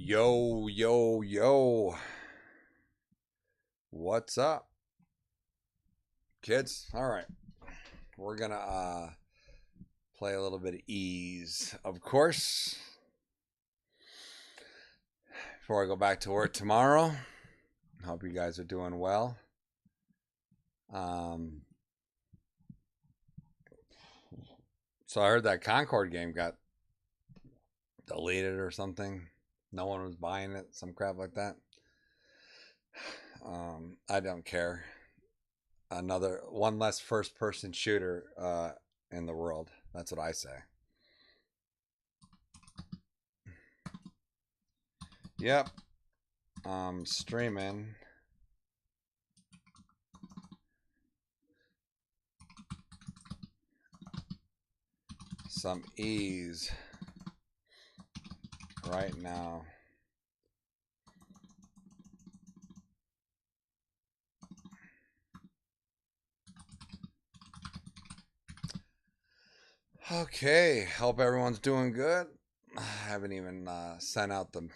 Yo, yo, yo. What's up, kids? All right. We're going to play a little bit of ease, of course. Before I go back to work tomorrow. Hope you guys are doing well. So I heard that Concord game got deleted or something. No one was buying it, some crap like that. I don't care. One less first-person shooter in the world. That's what I say. Yep. Streaming. Some ease right now. Okay, hope everyone's doing good. I haven't even sent out the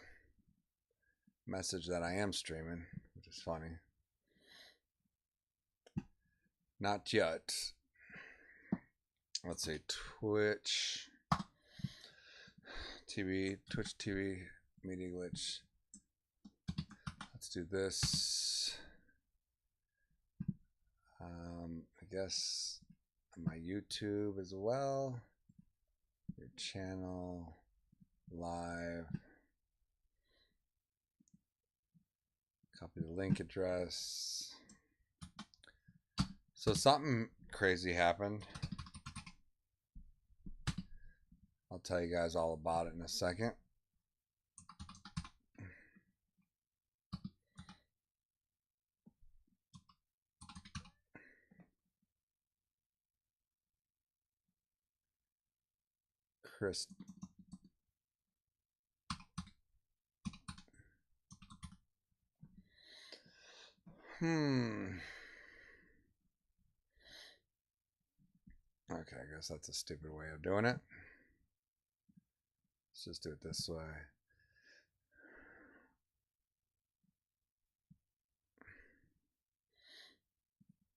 message that I am streaming, which is funny. Not yet. Let's see, Twitch TV, media glitch. Let's do this. I guess my YouTube as well. Your channel live. Copy the link address. So something crazy happened. I'll tell you guys all about it in a second. Chris. Okay, I guess that's a stupid way of doing it. Let's just do it this way.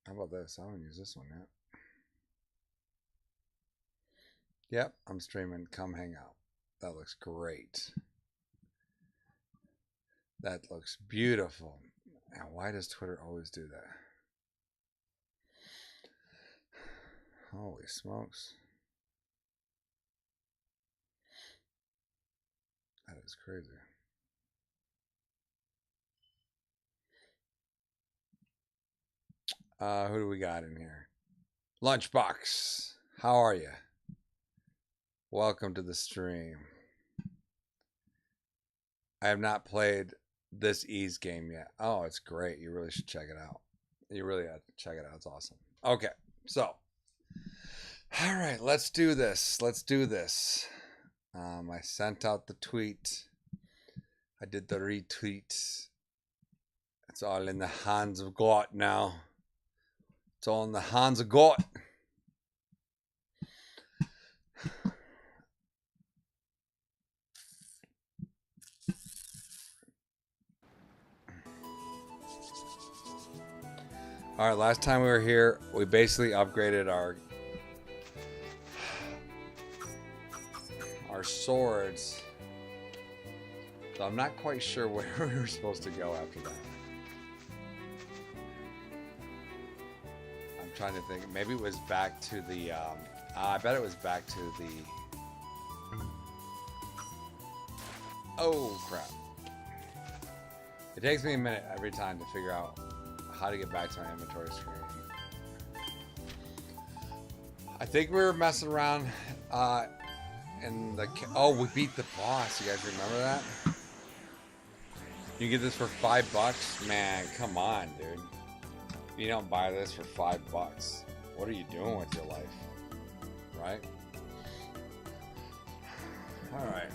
How about this? I haven't used this one yet. Yep, I'm streaming. Come hang out. That looks great. That looks beautiful. And why does Twitter always do that? Holy smokes. That is crazy. Who do we got in here? Lunchbox. How are you? Welcome to the stream. I have not played this ease game yet. Oh, it's great. You really should check it out. You really have to check it out. It's awesome. Okay, so. All right, let's do this. Let's do this. I sent out the tweet. I did the retweet. It's all in the hands of God now. It's all in the hands of God. All right, last time we were here, we basically upgraded our swords. So I'm not quite sure where we were supposed to go after that. I'm trying to think. Maybe it was back to the I bet it was back to the oh crap. It takes me a minute every time to figure out how to get back to my inventory screen. I think we were messing around in the we beat the boss. You guys remember that? You get this for $5, man. Come on, dude. You don't buy this for $5. What are you doing with your life, right? All right.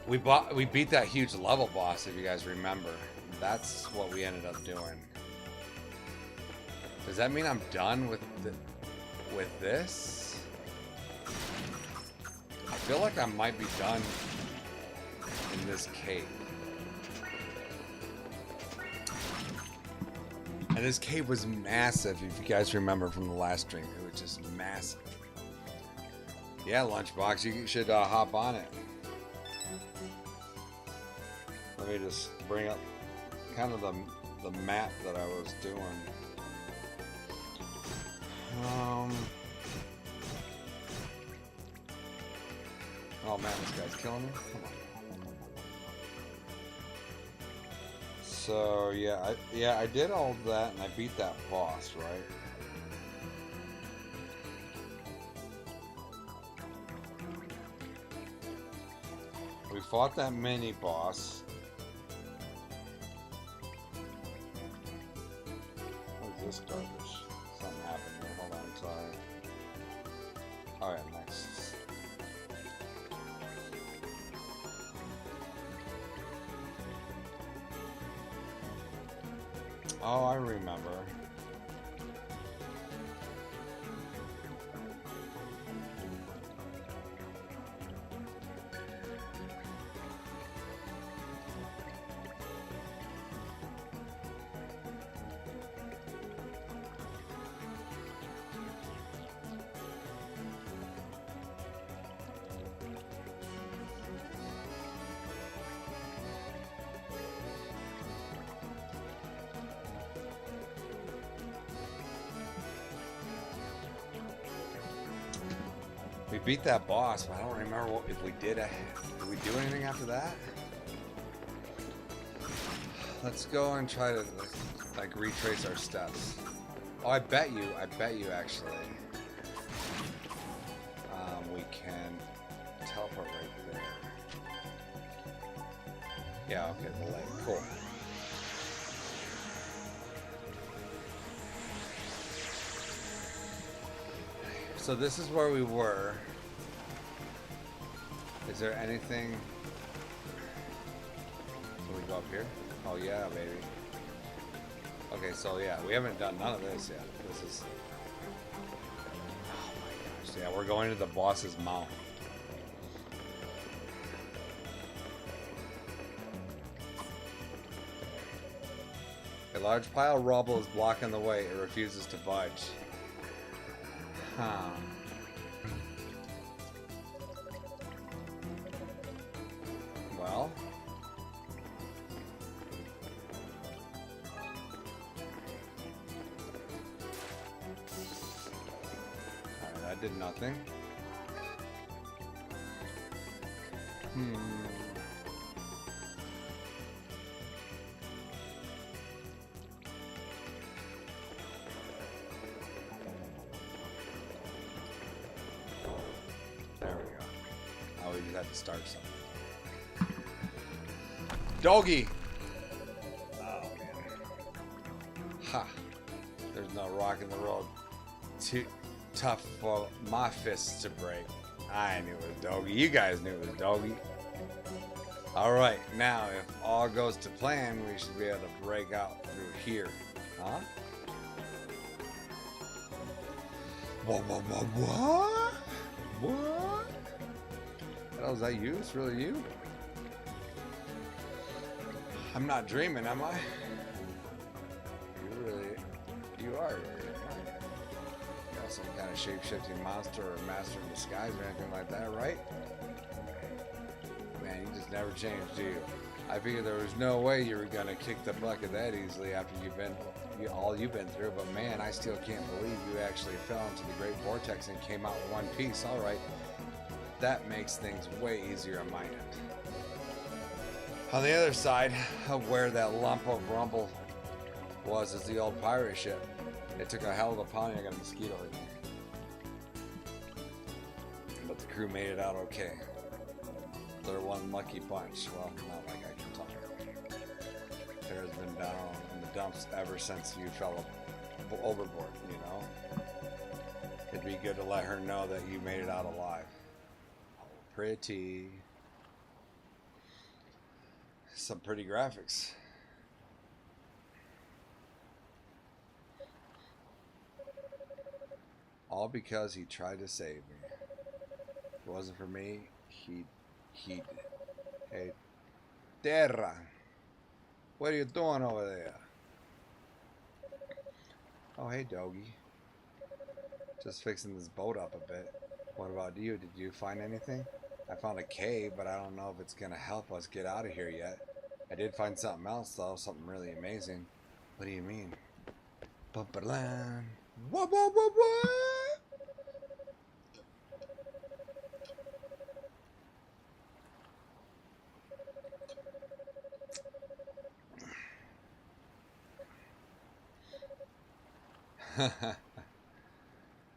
We beat that huge level boss, if you guys remember. That's what we ended up doing. Does that mean I'm done with this? I feel like I might be done in this cave. And this cave was massive, if you guys remember from the last stream. It was just massive. Yeah, Lunchbox, you should hop on it. Let me just bring up kind of the map that I was doing. Oh man, this guy's killing me. Come on. So yeah, I did all of that and I beat that boss, right? We fought that mini boss. What is this garbage? Something happened here. Hold on, sorry. Alright, nice. Oh, I remember. We beat that boss, but I don't remember what if we did. Did we do anything after that? Let's go and try to like retrace our steps. Oh, I bet you actually. We can teleport right there. Yeah, okay, the lake. Cool. So this is where we were. Is there anything? Can we go up here? Oh yeah, baby. Okay, so yeah, we haven't done none of this yet. This is... Oh my gosh, yeah, we're going to the boss's mouth. A large pile of rubble is blocking the way. It refuses to budge. Huh. Well. Alright, that did nothing. Had to start something. Doggy! Oh man. Ha! There's no rock in the road too tough for my fists to break. I knew it was Doggy. You guys knew it was Doggy. Alright, now if all goes to plan, we should be able to break out through here. Huh? What? What? Oh, is that you? It's really you? I'm not dreaming, am I? You are. Got some kind of shape-shifting monster or master in disguise or anything like that, right? Man, you just never change, do you? I figured there was no way you were gonna kick the bucket that easily after all you've been through, but man, I still can't believe you actually fell into the Great Vortex and came out in one piece. All right. That makes things way easier on my end. On the other side of where that lump of rumble was is the old pirate ship. It took a hell of a pounding. I got a mosquito in here. But the crew made it out okay. They're one lucky bunch. Well, not like I can talk. Tara's been down in the dumps ever since you fell overboard, you know? It'd be good to let her know that you made it out alive. Pretty. Some pretty graphics. All because he tried to save me. If it wasn't for me, he'd terra. What are you doing over there? Oh, hey, doggy. Just fixing this boat up a bit. What about you? Did you find anything? I found a cave, but I don't know if it's going to help us get out of here yet. I did find something else, though. Something really amazing. What do you mean? Bum-ba-lam. What, what, what, what?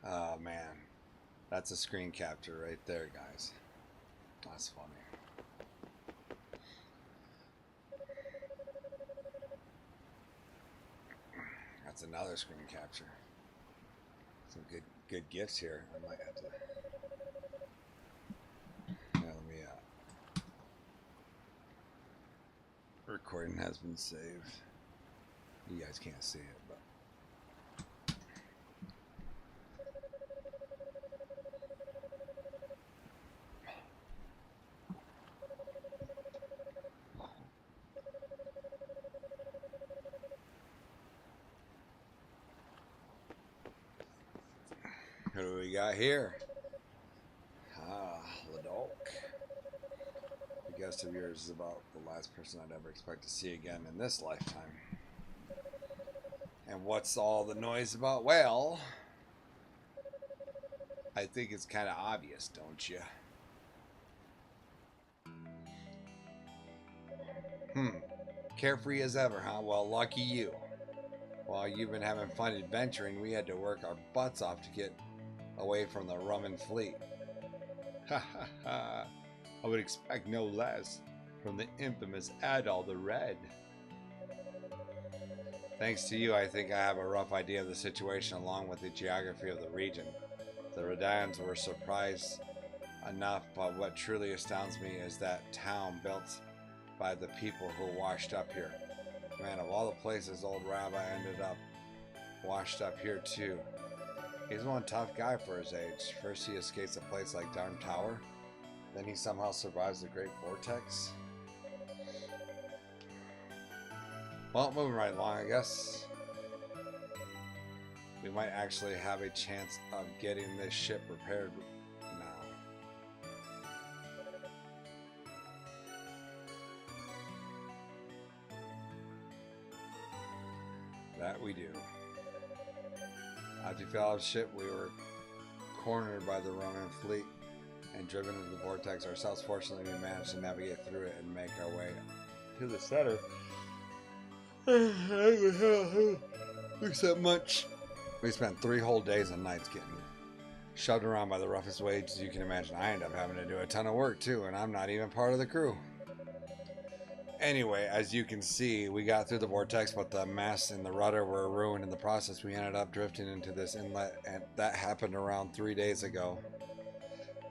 Oh, man. That's a screen capture right there, guys. That's funny. That's another screen capture. Some good gifts here. I might have to. Yeah, let me. Recording has been saved. You guys can't see it, but. What do we got here? Ah, Ladolk. The guest of yours is about the last person I'd ever expect to see again in this lifetime. And what's all the noise about? Well, I think it's kind of obvious, don't you? Carefree as ever, huh? Well, lucky you. While you've been having fun adventuring, we had to work our butts off to get away from the Roman fleet. Ha ha ha. I would expect no less from the infamous Adol the Red. Thanks to you, I think I have a rough idea of the situation along with the geography of the region. The Redans were surprised enough, but what truly astounds me is that town built by the people who washed up here. Man, of all the places, old Rabbi ended up washed up here too. He's one tough guy for his age. First he escapes a place like Darm Tower, then he somehow survives the Great Vortex. Well, moving right along, I guess. We might actually have a chance of getting this ship repaired now. That we do. After we fell off ship, we were cornered by the Roman fleet and driven into the vortex ourselves. Fortunately, we managed to navigate through it and make our way to the center. Except much. We spent 3 whole days and nights getting shoved around by the roughest waves you can imagine. I ended up having to do a ton of work too, and I'm not even part of the crew. Anyway, as you can see, we got through the vortex, but the mast and the rudder were ruined in the process. We ended up drifting into this inlet, and that happened around 3 days ago.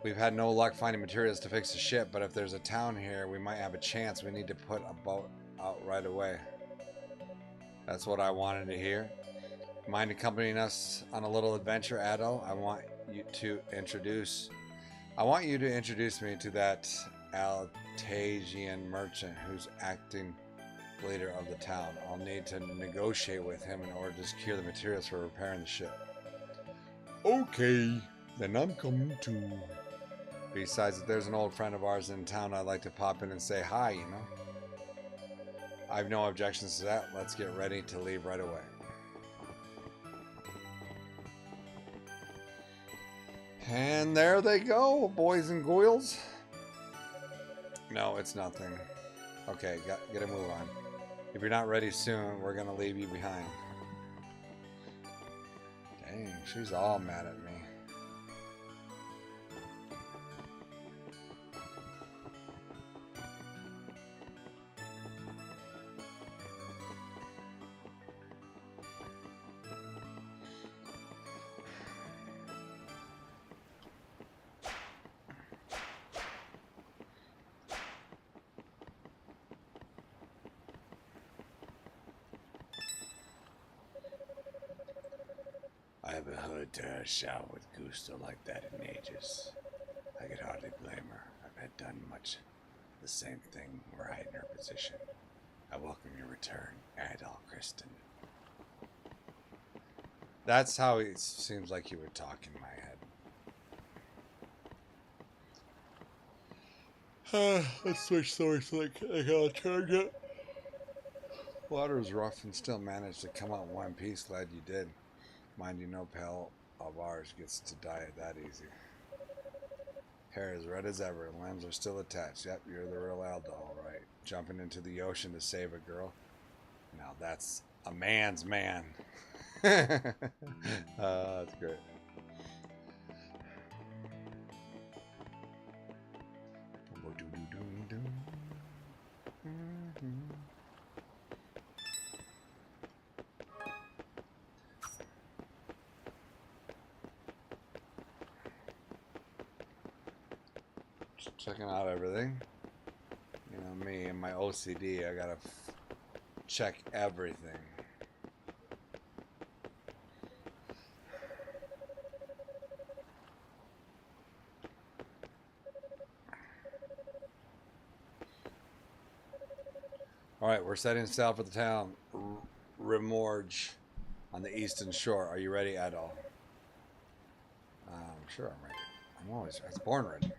We've had no luck finding materials to fix the ship, but if there's a town here, we might have a chance. We need to put a boat out right away. That's what I wanted to hear. Mind accompanying us on a little adventure, Addo? I want you to introduce me to that Altasian merchant who's acting leader of the town. I'll need to negotiate with him in order to secure the materials for repairing the ship. Okay, then I'm coming too. Besides, if there's an old friend of ours in town, I'd like to pop in and say hi, you know? I have no objections to that. Let's get ready to leave right away. And there they go, boys and girls. No, it's nothing. Okay, get a move on. If you're not ready soon, we're gonna leave you behind. Dang, she's all mad at me. I haven't heard her shout with gusto like that in ages. I could hardly blame her. I've had done much the same thing right in her position. I welcome your return, Adol Kristen. That's how it seems like he would talk in my head. Let's switch source like I gotta charge it. Water was rough and still managed to come out in one piece. Glad you did. Mind you, no pal of ours gets to die that easy. Hair as red as ever, limbs are still attached. Yep, you're the real Aldo, all right. Jumping into the ocean to save a girl. Now that's a man's man. That's great. Just checking out everything. You know me and my OCD, I gotta check everything. Alright, we're setting sail for the town Remorge on the eastern shore. Are you ready, Adol? Sure I'm ready. I was born ready.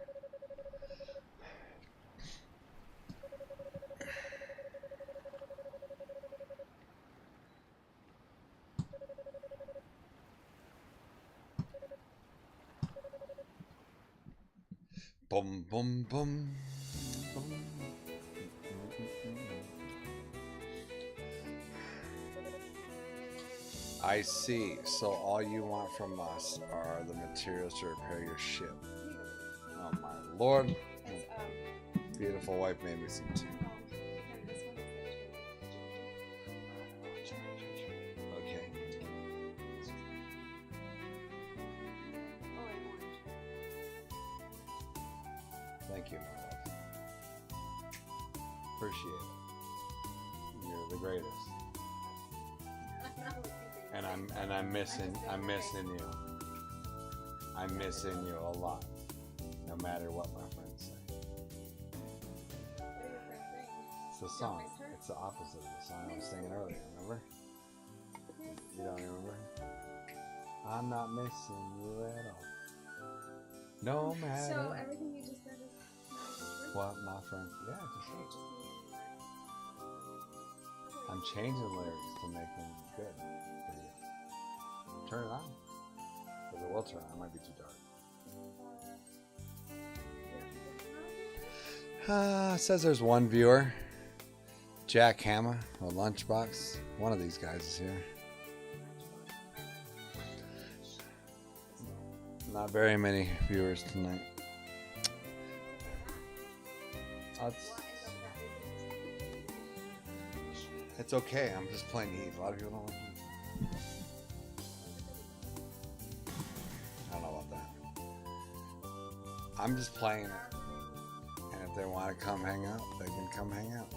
Boom, boom, boom. Boom. I see. So all you want from us are the materials to repair your ship. Oh my lord. Beautiful wife made me some tea. Okay. Thank you, my love. Appreciate it. You're the greatest. And I'm missing you. I'm missing you a lot. No matter what my friends say. It's the song. It's the opposite of the song I was singing earlier, remember? You don't remember? I'm not missing you at all. No matter. So everything you just said is what my friends. Yeah, just said. I'm changing lyrics to make them good for you. Turn it on. Because it will turn on. It might be too dark. Says there's one viewer. Jack Hammer, a lunchbox. One of these guys is here. Not very many viewers tonight. It's okay. I'm just playing Eve. A lot of people don't like Eve. I don't know about that. I'm just playing it. And if they want to come hang out, they can come hang out.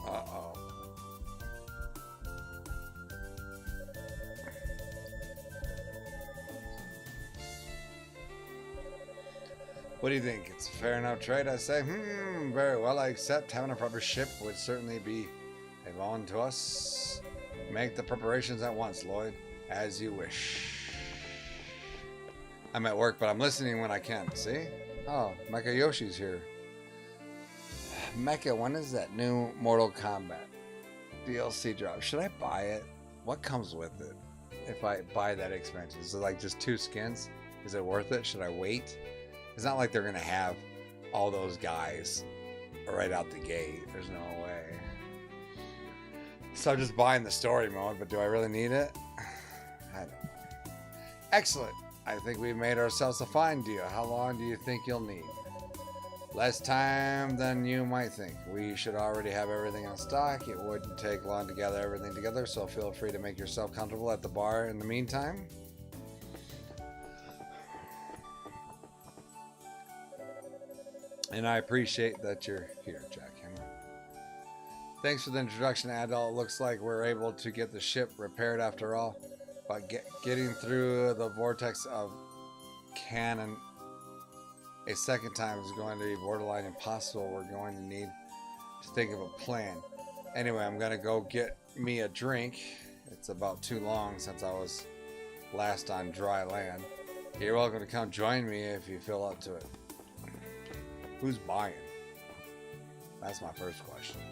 Uh-oh. What do you think? It's a fair enough trade, I say. Very well, I accept. Having a proper ship would certainly be a loan to us. Make the preparations at once, Lloyd, as you wish. I'm at work, but I'm listening when I can. See? Oh, Mecha Yoshi's here. Mecha, when is that new Mortal Kombat DLC drop? Should I buy it? What comes with it if I buy that expansion? Is it like just 2 skins? Is it worth it? Should I wait? It's not like they're going to have all those guys right out the gate. There's no way. So I'm just buying the story mode, but do I really need it? I don't know. Excellent. I think we've made ourselves a fine deal. How long do you think you'll need? Less time than you might think. We should already have everything on stock. It wouldn't take long to gather everything together, so feel free to make yourself comfortable at the bar in the meantime. And I appreciate that you're here, Jack Hammer. Thanks for the introduction, Adult. Looks like we're able to get the ship repaired after all. But getting through the vortex of cannon a second time is going to be borderline impossible. We're going to need to think of a plan. Anyway, I'm going to go get me a drink. It's about too long since I was last on dry land. You're welcome to come join me if you feel up to it. Who's buying? That's my first question.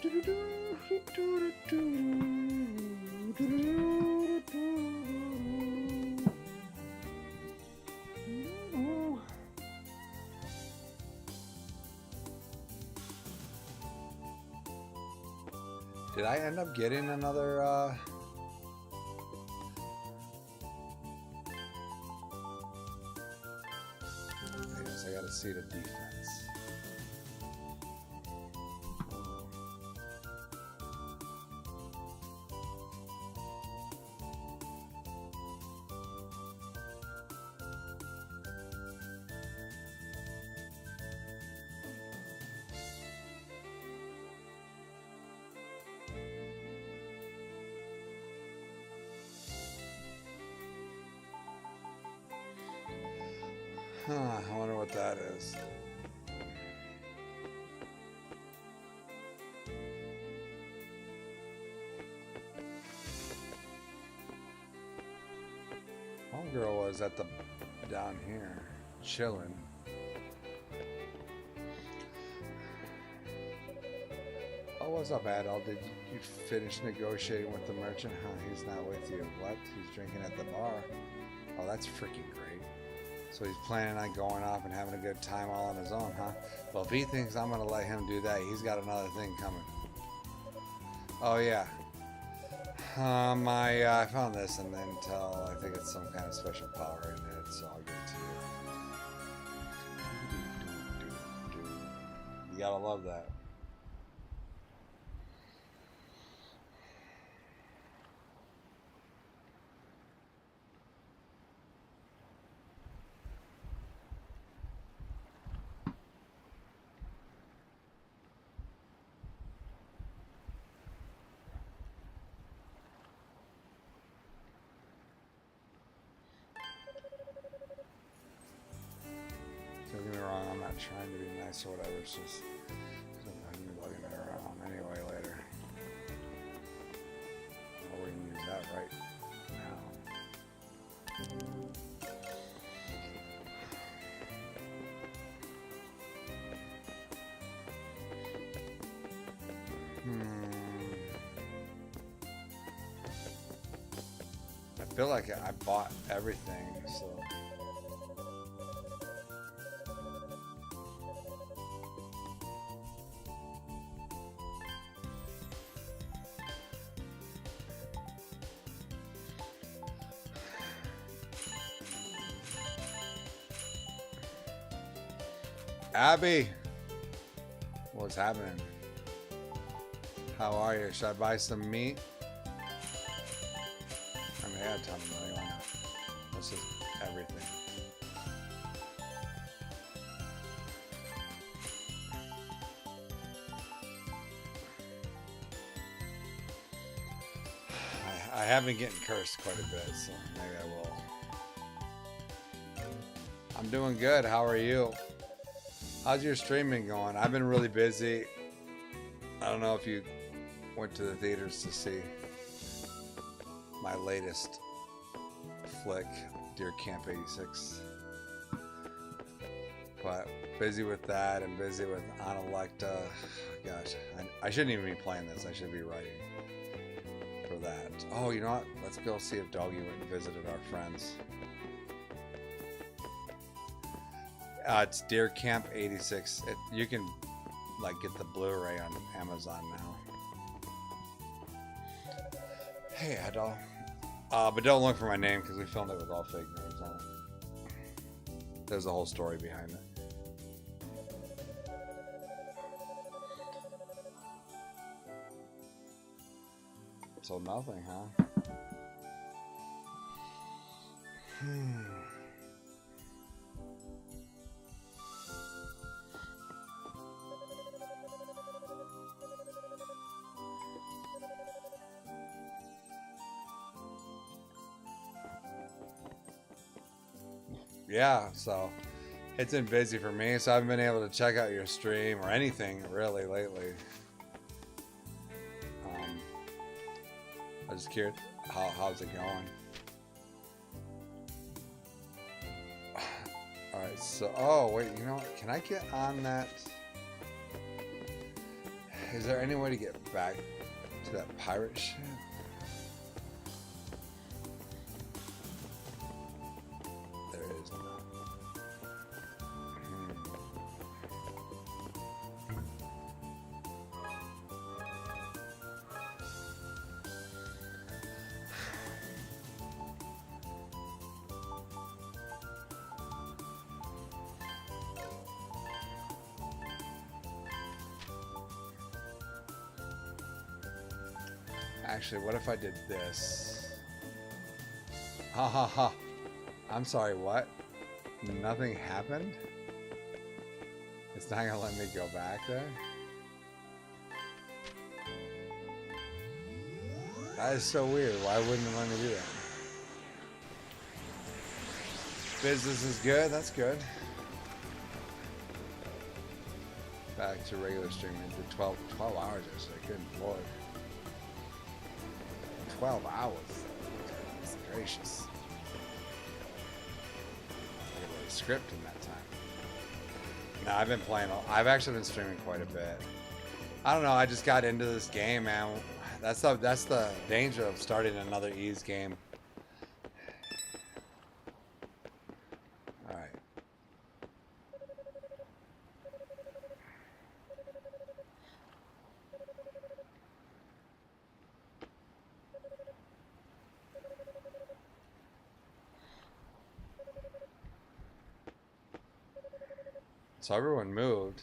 Did I end up getting another I guess I gotta see the defense. I wonder what that is. Homegirl was at the down here, chilling. Oh, what's up, Adult? Did you finish negotiating with the merchant? Huh, he's not with you. What? He's drinking at the bar. Oh, that's freaking great. So he's planning on going off and having a good time all on his own, huh? Well, if he thinks I'm going to let him do that, he's got another thing coming. Oh, yeah. I found this and then I think it's some kind of special power in it, so I'll give it to you. You gotta love that. Don't get me wrong, I'm not trying to be nice or whatever, it's just I'm lugging it around anyway later. Well, we can use that right now. I feel like I bought everything, so. Abby, what's happening? How are you? Should I buy some meat? I mean, I had a ton of money. Why not? This is everything. I have been getting cursed quite a bit, so maybe I will. I'm doing good. How are you? How's your streaming going? I've been really busy. I don't know if you went to the theaters to see my latest flick, Deer Camp 86. But busy with that and busy with Analecta. Gosh, I shouldn't even be playing this. I should be writing for that. Oh, you know what? Let's go see if Doggy went and visited our friends. It's Deer Camp 86. You can like get the Blu-ray on Amazon now. Hey, Adol. But don't look for my name because we filmed it with all fake names on it. There's a whole story behind it. So nothing, huh? yeah, so it's been busy for me, so I haven't been able to check out your stream or anything really lately. I was just curious, how's it going? All right, so oh wait, you know what? Can I get on that? Is there any way to get back to that pirate ship? There is not. Actually, what if I did this? Ha ha ha. I'm sorry, what? Nothing happened? It's not gonna let me go back there? That is so weird. Why wouldn't it let me do that? Business is good. That's good. Back to regular streaming. Did 12 hours yesterday. Good lord. 12 hours. Goodness gracious. I could write a script in that time. No, I've been playing. I've actually been streaming quite a bit. I don't know. I just got into this game, man. That's the danger of starting another Ys game. All right. So everyone moved.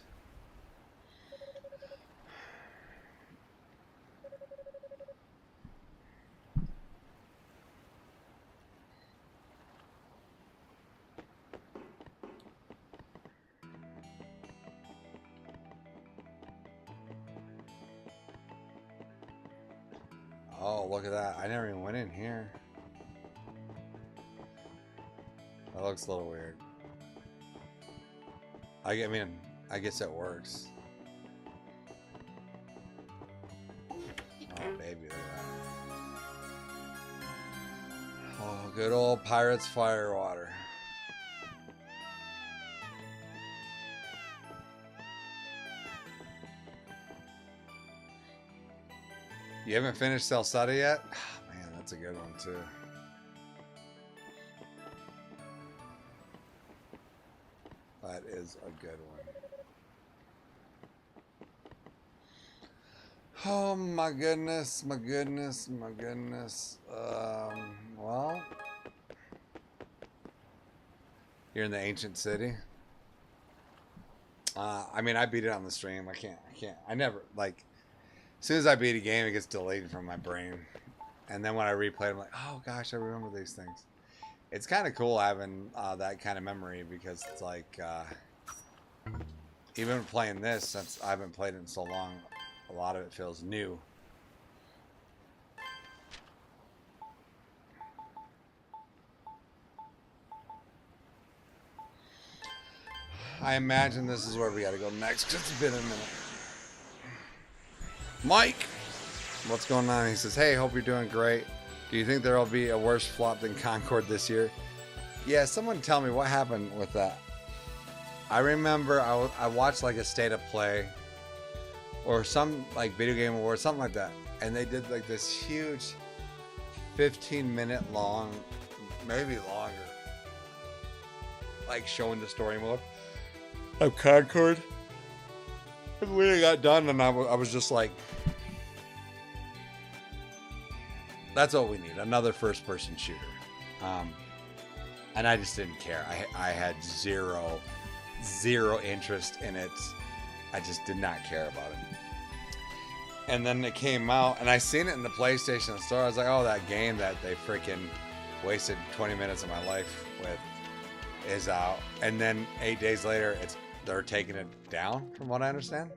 Oh, look at that. I never even went in here. That looks a little weird. I mean, I guess it works. Oh, baby, look at that. Oh, good old Pirates Firewater. You haven't finished Celsada yet? Oh, man, that's a good one, too. That is a good one. Oh my goodness, my goodness, my goodness. Well, you're in the ancient city. I mean, I beat it on the stream. I never, like, as soon as I beat a game, it gets deleted from my brain. And then when I replay it, I'm like, oh gosh, I remember these things. It's kind of cool having that kind of memory because it's like, even playing this, since I haven't played it in so long, a lot of it feels new. I imagine this is where we gotta go next. Just been a minute. Mike! What's going on? He says, hey, hope you're doing great. Do you think there'll be a worse flop than Concord this year? Yeah, someone tell me what happened with that. I remember I watched like a state of play or some like video game award, something like that. And they did like this huge 15-minute long, maybe longer, like showing the story mode of Concord. And when it got done, and I was just like, that's all we need, another first-person shooter. And I just didn't care. I had zero interest in it. I just did not care about it. And then it came out, and I seen it in the PlayStation store. I was like, oh, that game that they freaking wasted 20 minutes of my life with is out. And then 8 days later, they're taking it down, from what I understand.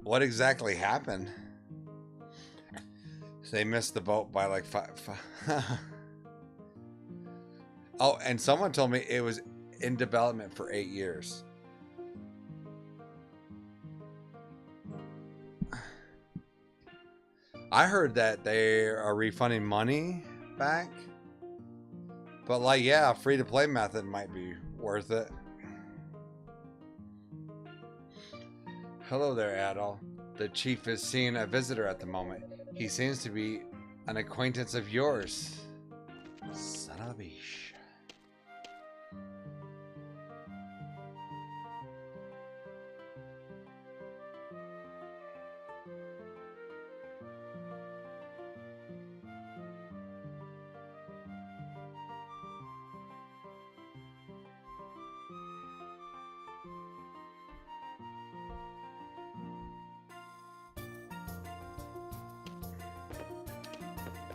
What exactly happened? They missed the boat by like five. Oh, and someone told me it was in development for 8 years. I heard that they are refunding money back. But like, yeah, a free-to-play method might be worth it. Hello there, Adol. The chief is seeing a visitor at the moment. He seems to be an acquaintance of yours. Son of a bitch.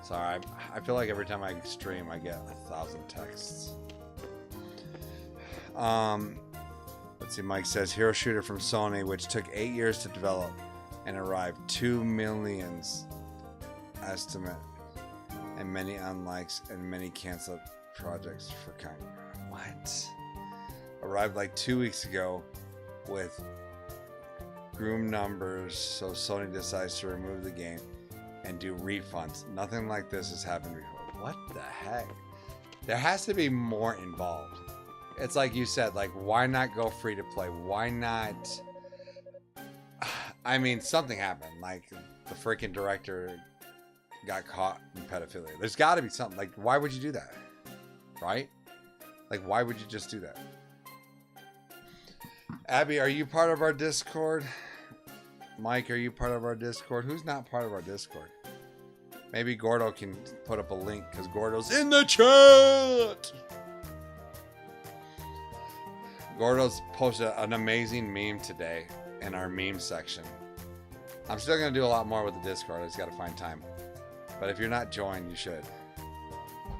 Sorry, I feel like every time I stream, I get 1,000 texts. Let's see. Mike says hero shooter from Sony, which took 8 years to develop and arrived 2 millions estimate, and many unlikes and many canceled projects for kind. What? Arrived like 2 weeks ago with groom numbers, so Sony decides to remove the game and do refunds. Nothing like this has happened before. What the heck? There has to be more involved. It's like you said, like, why not go free to play? Why not? I mean, something happened. Like, the freaking director got caught in pedophilia. There's got to be something. Like, why would you do that? Right? Like, why would you just do that? Abby, are you part of our Discord? Mike, are you part of our Discord? Who's not part of our Discord? Maybe Gordo can put up a link because Gordo's in the chat. Gordo's posted an amazing meme today in our meme section. I'm still going to do a lot more with the Discord. I just got to find time. But if you're not joined, you should.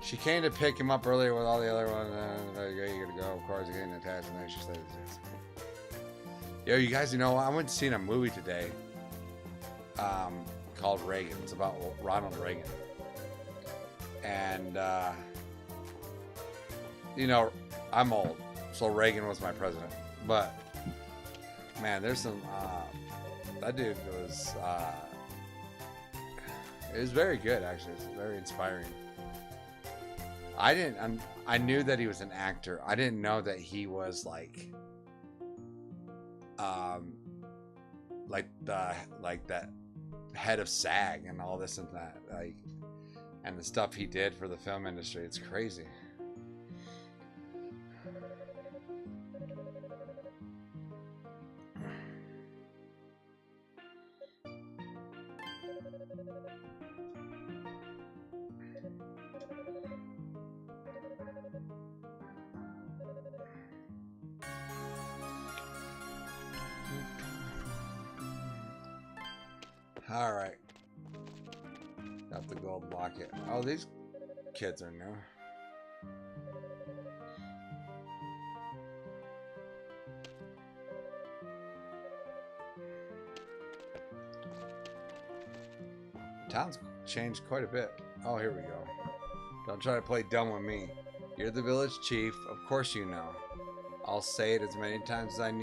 She came to pick him up earlier with all the other ones. You're going to go. Of course, getting attached. And then she said, yo, you guys, you know, I went to see a movie today called Reagan. It's about Ronald Reagan. And, you know, I'm old, so Reagan was my president. But, man, there's some, that dude was, it was very good, actually. It's very inspiring. I knew that he was an actor. I didn't know that he was like that head of SAG and all this and that, like, and the stuff he did for the film industry. It's crazy. All right. Got the gold locket. Oh, these kids are new. Town's changed quite a bit. Oh, here we go. Don't try to play dumb with me. You're the village chief. Of course you know. I'll say it as many times as it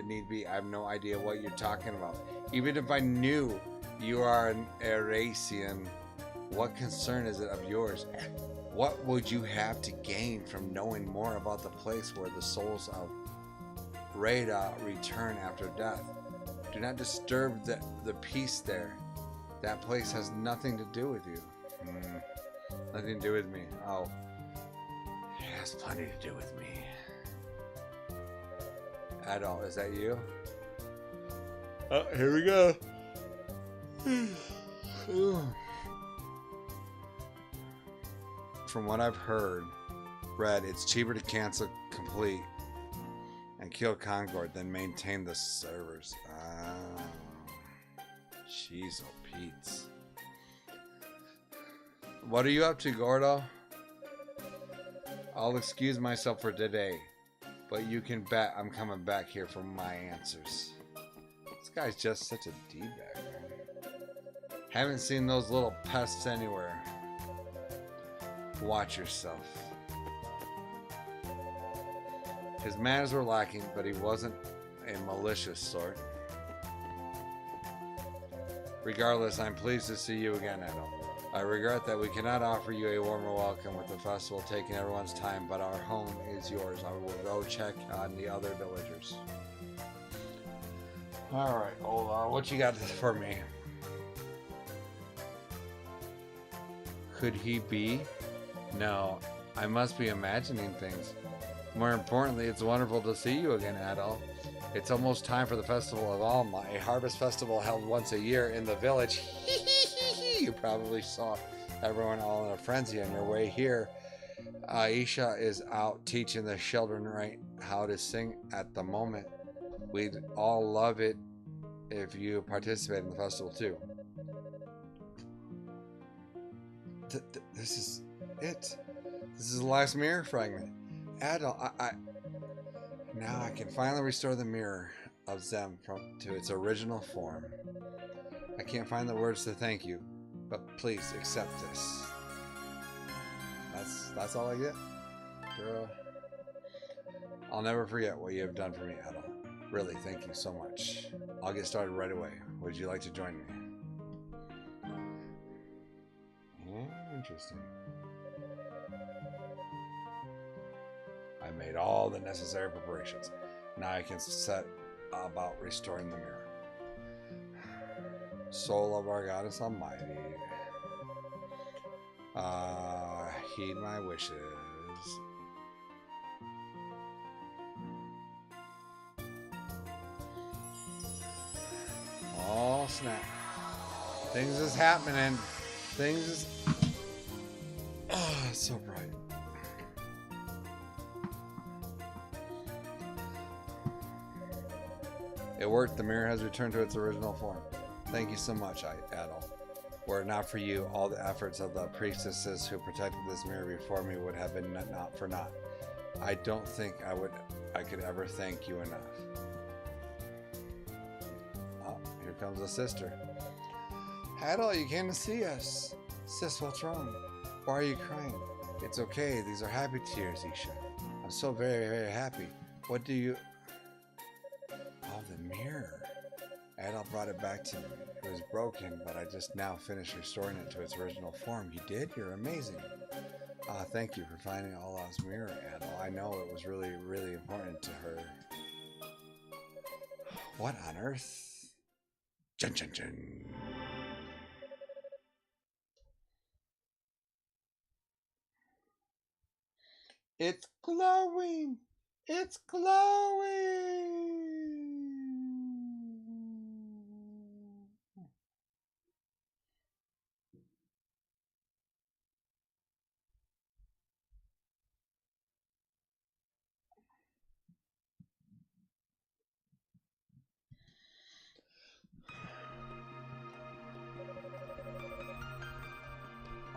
need be. I have no idea what you're talking about. Even if I knew you are an Erasian, what concern is it of yours? What would you have to gain from knowing more about the place where the souls of Rada return after death? Do not disturb the peace there. That place has nothing to do with you. Nothing to do with me. Oh, it has plenty to do with me. Adult, is that you? Oh, here we go. From what I've read, it's cheaper to cancel complete and kill Concord than maintain the servers. Jeez, oh Pete's. What are you up to, Gordo? I'll excuse myself for today, but you can bet I'm coming back here for my answers. This guy's just such a D-bag, man. Haven't seen those little pests anywhere. Watch yourself. His manners were lacking, but he wasn't a malicious sort. Regardless, I'm pleased to see you again, Adol. I regret that we cannot offer you a warmer welcome with the festival taking everyone's time, but our home is yours. I will go check on the other villagers. Alright, Ola, what you got for me? Could he be? No, I must be imagining things. More importantly, it's wonderful to see you again, Adol. It's almost time for the Festival of Alma, a harvest festival held once a year in the village. You probably saw everyone all in a frenzy on your way here. Aisha is out teaching the children right how to sing at the moment. We'd all love it if you participate in the festival too. This is it. This is the last mirror fragment. Adol, now I can finally restore the mirror of Zem to its original form. I can't find the words to thank you, but please accept this. That's all I get? Girl. I'll never forget what you have done for me, Adol. Really, thank you so much. I'll get started right away. Would you like to join me? Interesting. I made all the necessary preparations. Now I can set about restoring the mirror. Soul of our goddess almighty. Heed my wishes. Oh snap. Things is happening. Things is... Oh, it's so bright. It worked. The mirror has returned to its original form. Thank you so much, Adol. Were it not for you, all the efforts of the priestesses who protected this mirror before me would have been not for naught. I don't think I could ever thank you enough. Oh, here comes a sister. Adol, you came to see us. Sis, what's wrong? Why are you crying? It's okay. These are happy tears, Isha. I'm so very, very happy. What do you... Oh, the mirror. Adol brought it back to me. It was broken, but I just now finished restoring it to its original form. You did? You're amazing. Thank you for finding Allah's mirror, Adol. I know it was really, really important to her. What on earth? Chun chun chun. It's glowing! It's glowing!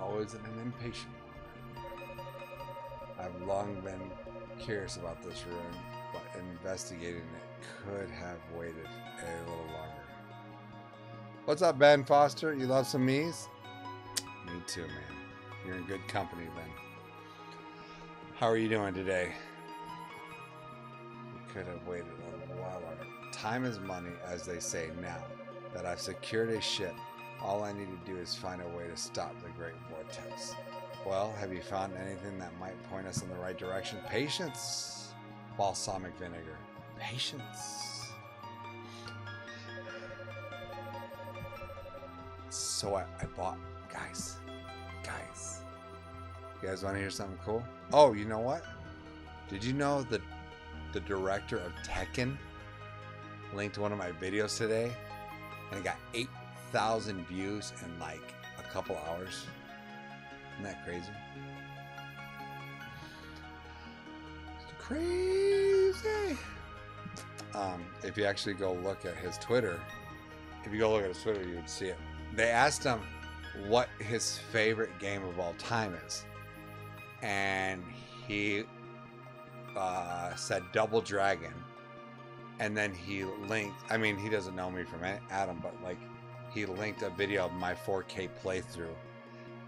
Always an impatient one. I've long been curious about this room, but investigating it could have waited a little longer. What's up, Ben Foster? You love some me's? Me too, man. You're in good company, Ben. How are you doing today? You could have waited a little while longer. Time is money, as they say now. That I've secured a ship, all I need to do is find a way to stop the Great Vortex. Well, have you found anything that might point us in the right direction? Patience! Balsamic vinegar. Patience! So I bought... Guys. You guys want to hear something cool? Oh, you know what? Did you know that the director of Tekken linked one of my videos today? And it got 8,000 views in like a couple hours. Isn't that crazy? It's crazy. If you actually go look at his Twitter, you would see it. They asked him what his favorite game of all time is. And he said Double Dragon. And then he linked, I mean, he doesn't know me from Adam, but like he linked a video of my 4K playthrough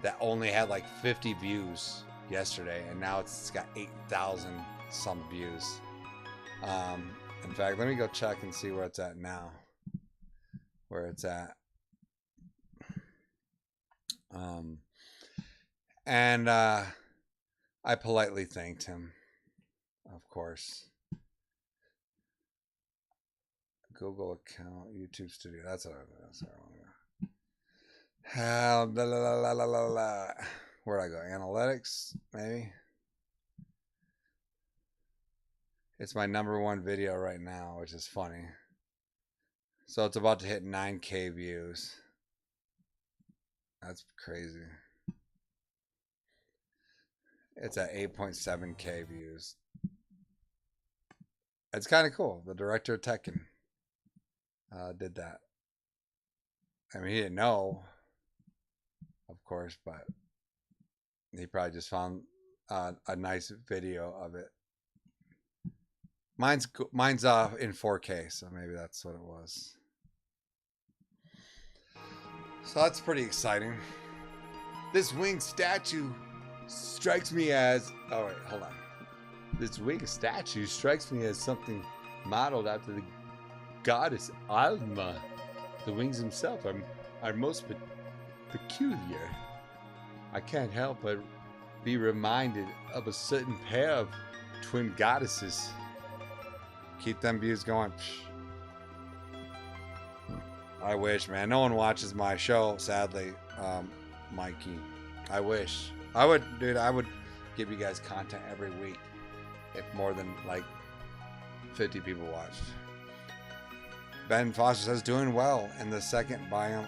that only had like 50 views yesterday, and now it's got 8,000 some views. In fact, let me go check and see where it's at now. Where it's at. And I politely thanked him, of course. Google account, YouTube Studio. That's what I want to go. Where'd I go? Analytics, maybe. It's my #1 video right now, which is funny. So it's about to hit 9K views. That's crazy. It's at 8.7K views. It's kind of cool. The director of Tekken did that. I mean, he didn't know, of course, but he probably just found a nice video of it. Mine's in 4K, so maybe that's what it was. So that's pretty exciting. This winged statue strikes me as... Oh, wait, hold on. This winged statue strikes me as something modeled after the goddess Alma. The wings themselves are most peculiar. I can't help but be reminded of a certain pair of twin goddesses. Keep them views going. I wish, man. No one watches my show, sadly, Mikey. I wish. I would give you guys content every week if more than like 50 people watched. Ben Foster says, doing well in the second biome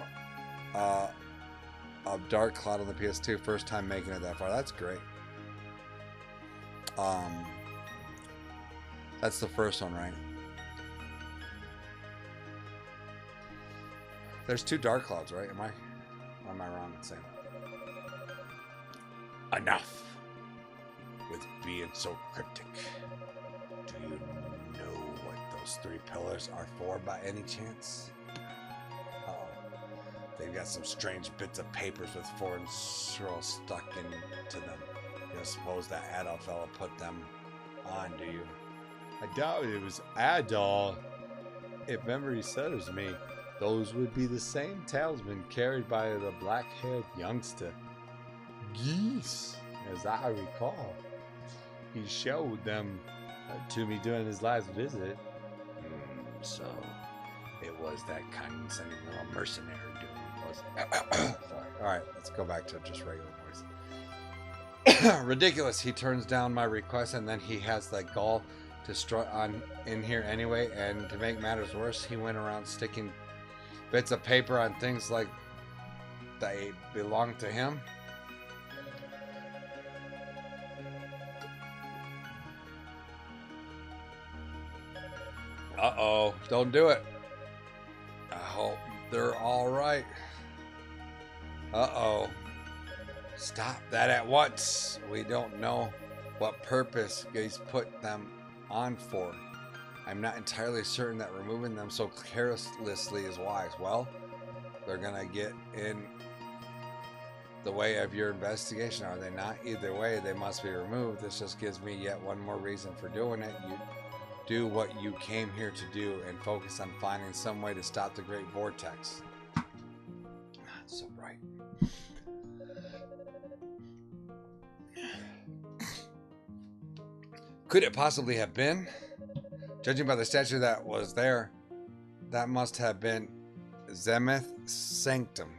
of Dark Cloud on the PS2. First time making it that far. That's great. That's the first one, right? There's 2 Dark Clouds, right? Am I wrong in saying that? Enough with being so cryptic. Do you know what those 3 pillars are for by any chance? Uh-oh. They've got some strange bits of papers with foreign scrolls stuck into them. You don't suppose that Adol fella put them on, do you? I doubt it was Adol. If memory serves me, those would be the same talisman carried by the black-haired youngster, Geese, as I recall. He showed them to me during his last visit. So, it was that condescending little mercenary dude, was it? Sorry. Alright, let's go back to just regular voice. Ridiculous. He turns down my request and then he has the gall to strut on in here anyway, and to make matters worse, he went around sticking bits of paper on things like they belong to him. Uh-oh, don't do it. I hope they're all right. Uh-oh. Stop that at once. We don't know what purpose he's put them on for. I'm not entirely certain that removing them so carelessly is wise. Well, they're gonna get in the way of your investigation, are they not? Either way, they must be removed. This just gives me yet one more reason for doing it. You do what you came here to do and focus on finding some way to stop the Great Vortex. That's so bright. Could it possibly have been? Judging by the statue that was there, that must have been Zemeth Sanctum.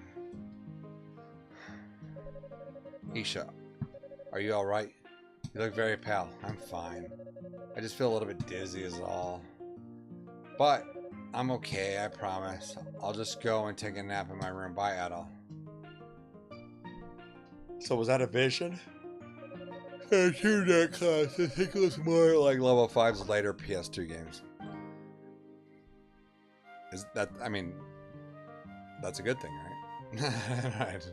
Isha, are you alright? You look very pale. I'm fine. I just feel a little bit dizzy is all. But I'm okay, I promise. I'll just go and take a nap in my room. Bye, Adol. So was that a vision? I hear that class. I think it was more like level 5's later PS2 games. Is that, I mean, that's a good thing, right? Right.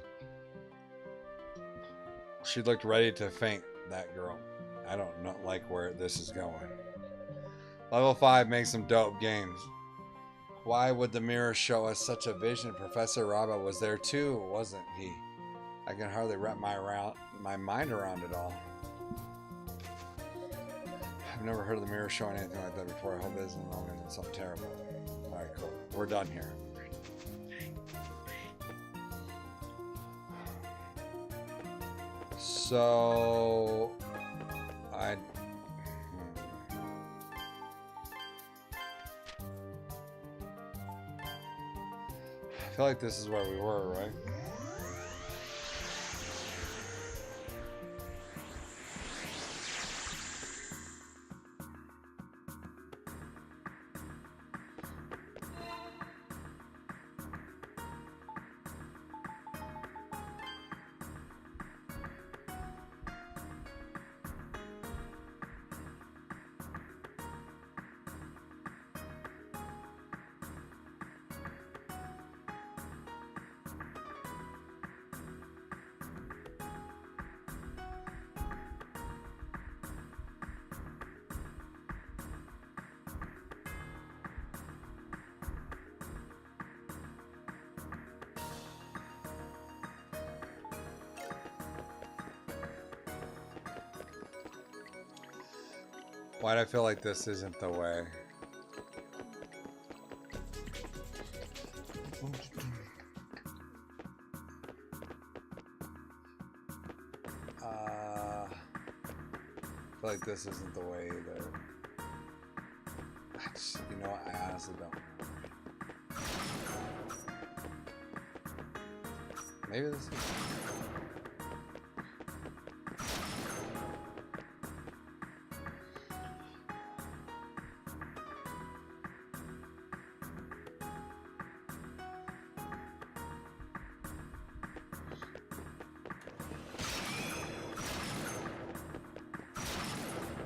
She looked ready to faint, that girl. I don't know, like where this is going. Level 5 makes some dope games. Why would the mirror show us such a vision? Professor Rabba was there too, wasn't he? I can hardly wrap my mind around it all. I've never heard of the mirror showing anything like that before. I hope it isn't long and something terrible. Alright, cool. We're done here. So... I feel like this is where we were, right? Why do I feel like this isn't the way? I feel like this isn't the way either. You know what? I honestly don't know. Maybe this is...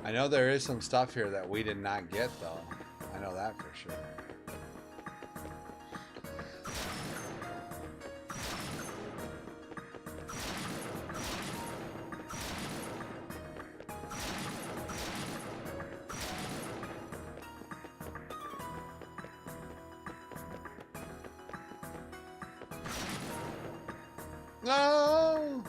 I know there is some stuff here that we did not get, though. I know that for sure. No!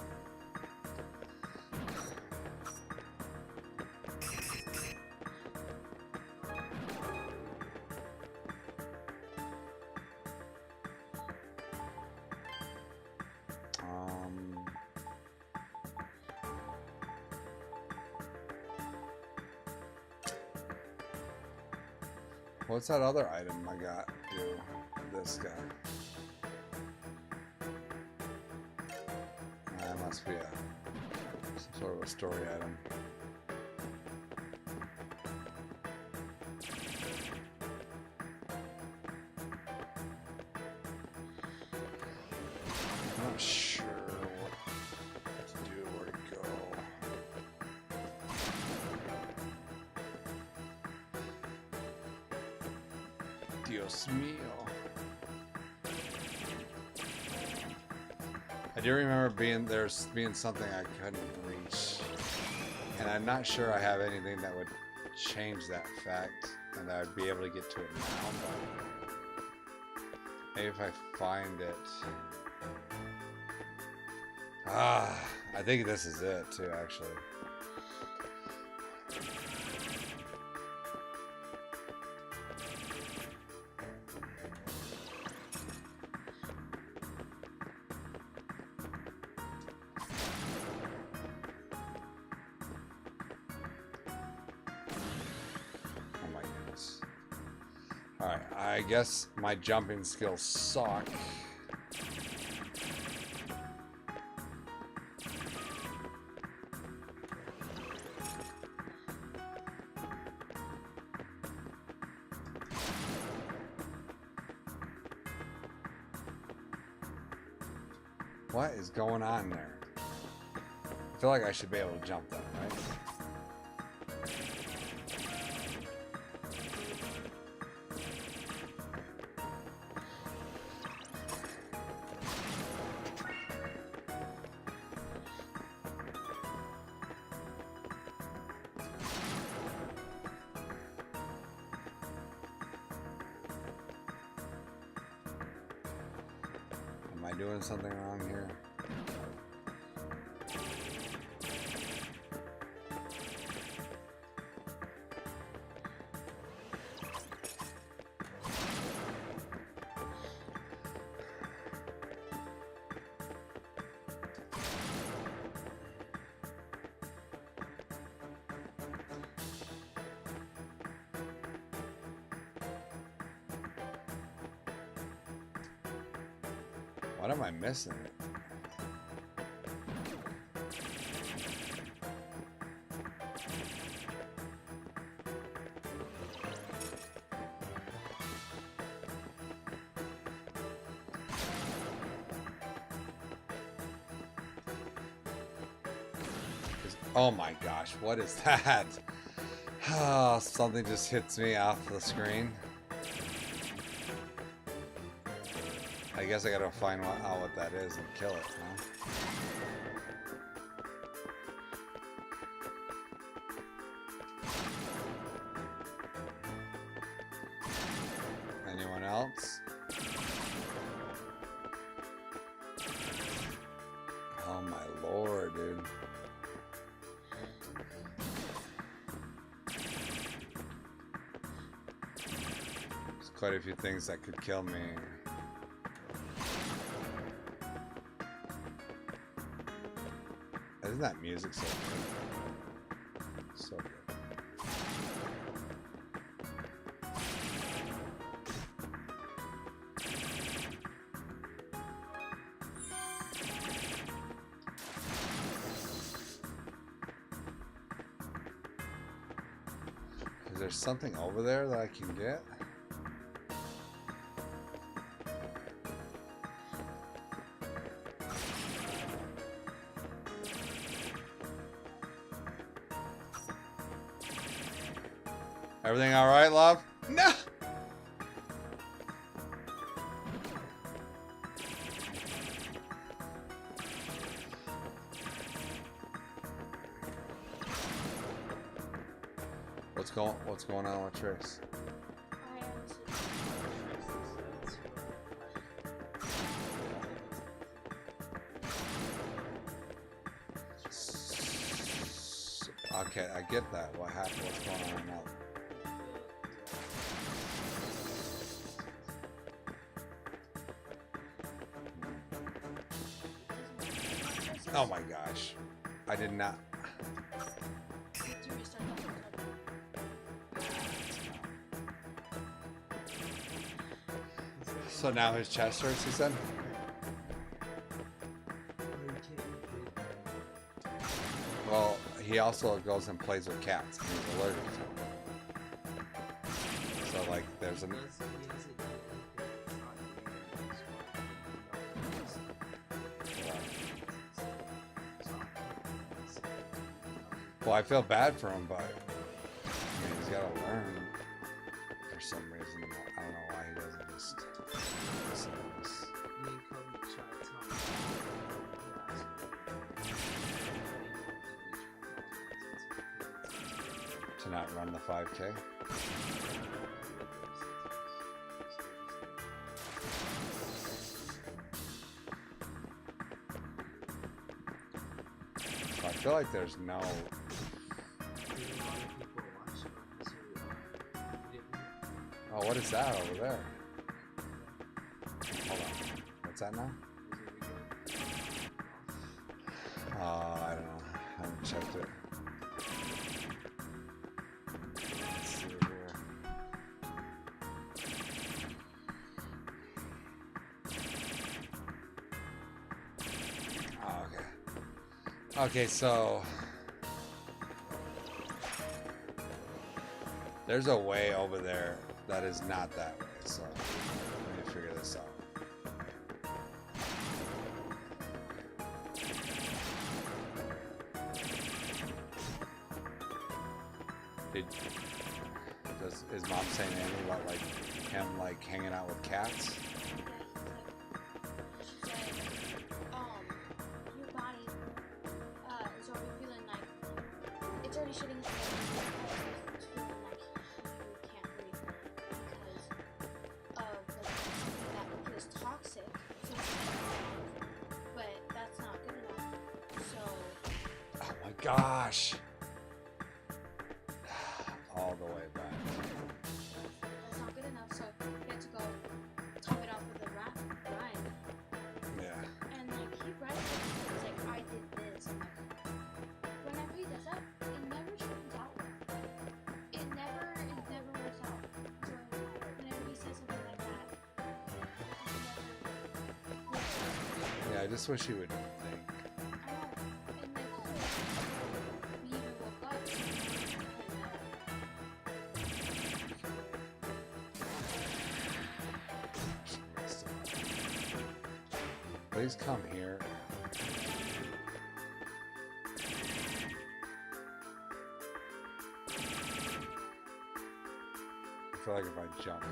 What's that other item I got? Do this guy. That must be some sort of a story item. I'm not sure what to do, where to go. Dios mío. I do remember being something I couldn't reach, and I'm not sure I have anything that would change that fact, and I'd be able to get to it now, but maybe if I find it. I think this is it too, actually. Alright, I guess my jumping skills suck. What is going on there? I feel like I should be able to jump that, right? Am I doing something wrong here? What am I missing? Oh my gosh, what is that? Oh, something just hits me off the screen. I guess I gotta find out what that is and kill it, huh? Anyone else? Oh my lord, dude. There's quite a few things that could kill me. Isn't that music so good? So good. Is there something over there that I can get? Everything all right, love? No. What's going on with Trace? Okay, I get that. What happened? What's going on now? Oh my gosh. I did not. So now his chest hurts, he said? Well, he also goes and plays with cats and he's allergic to them. So like there's an... Well, I feel bad for him, but I mean, he's got to learn for some reason. I don't know why he doesn't just listen to this. To not run the 5K. I feel like there's no... Oh, what is that over there? Hold on. What's that now? I don't know. I haven't checked it. Let's see here. Oh, okay. Okay, so... There's a way over there that is not that way, so let me figure this out. Is mom saying anything about like him like hanging out with cats? Your body is already feeling like it's already shutting down. It's feeling like you can't breathe because of something that feels toxic. But that's not good enough. So. Oh my gosh. All the way back. That's not good enough, so you have to go top it off with a rhyme. Yeah. And like he writes it, he's like, I did this. And like, whenever he does that, it never turns out well. It never works out. So whenever he says something like that, it never works out. I just wish he would think. Please come here. I feel like if I jump,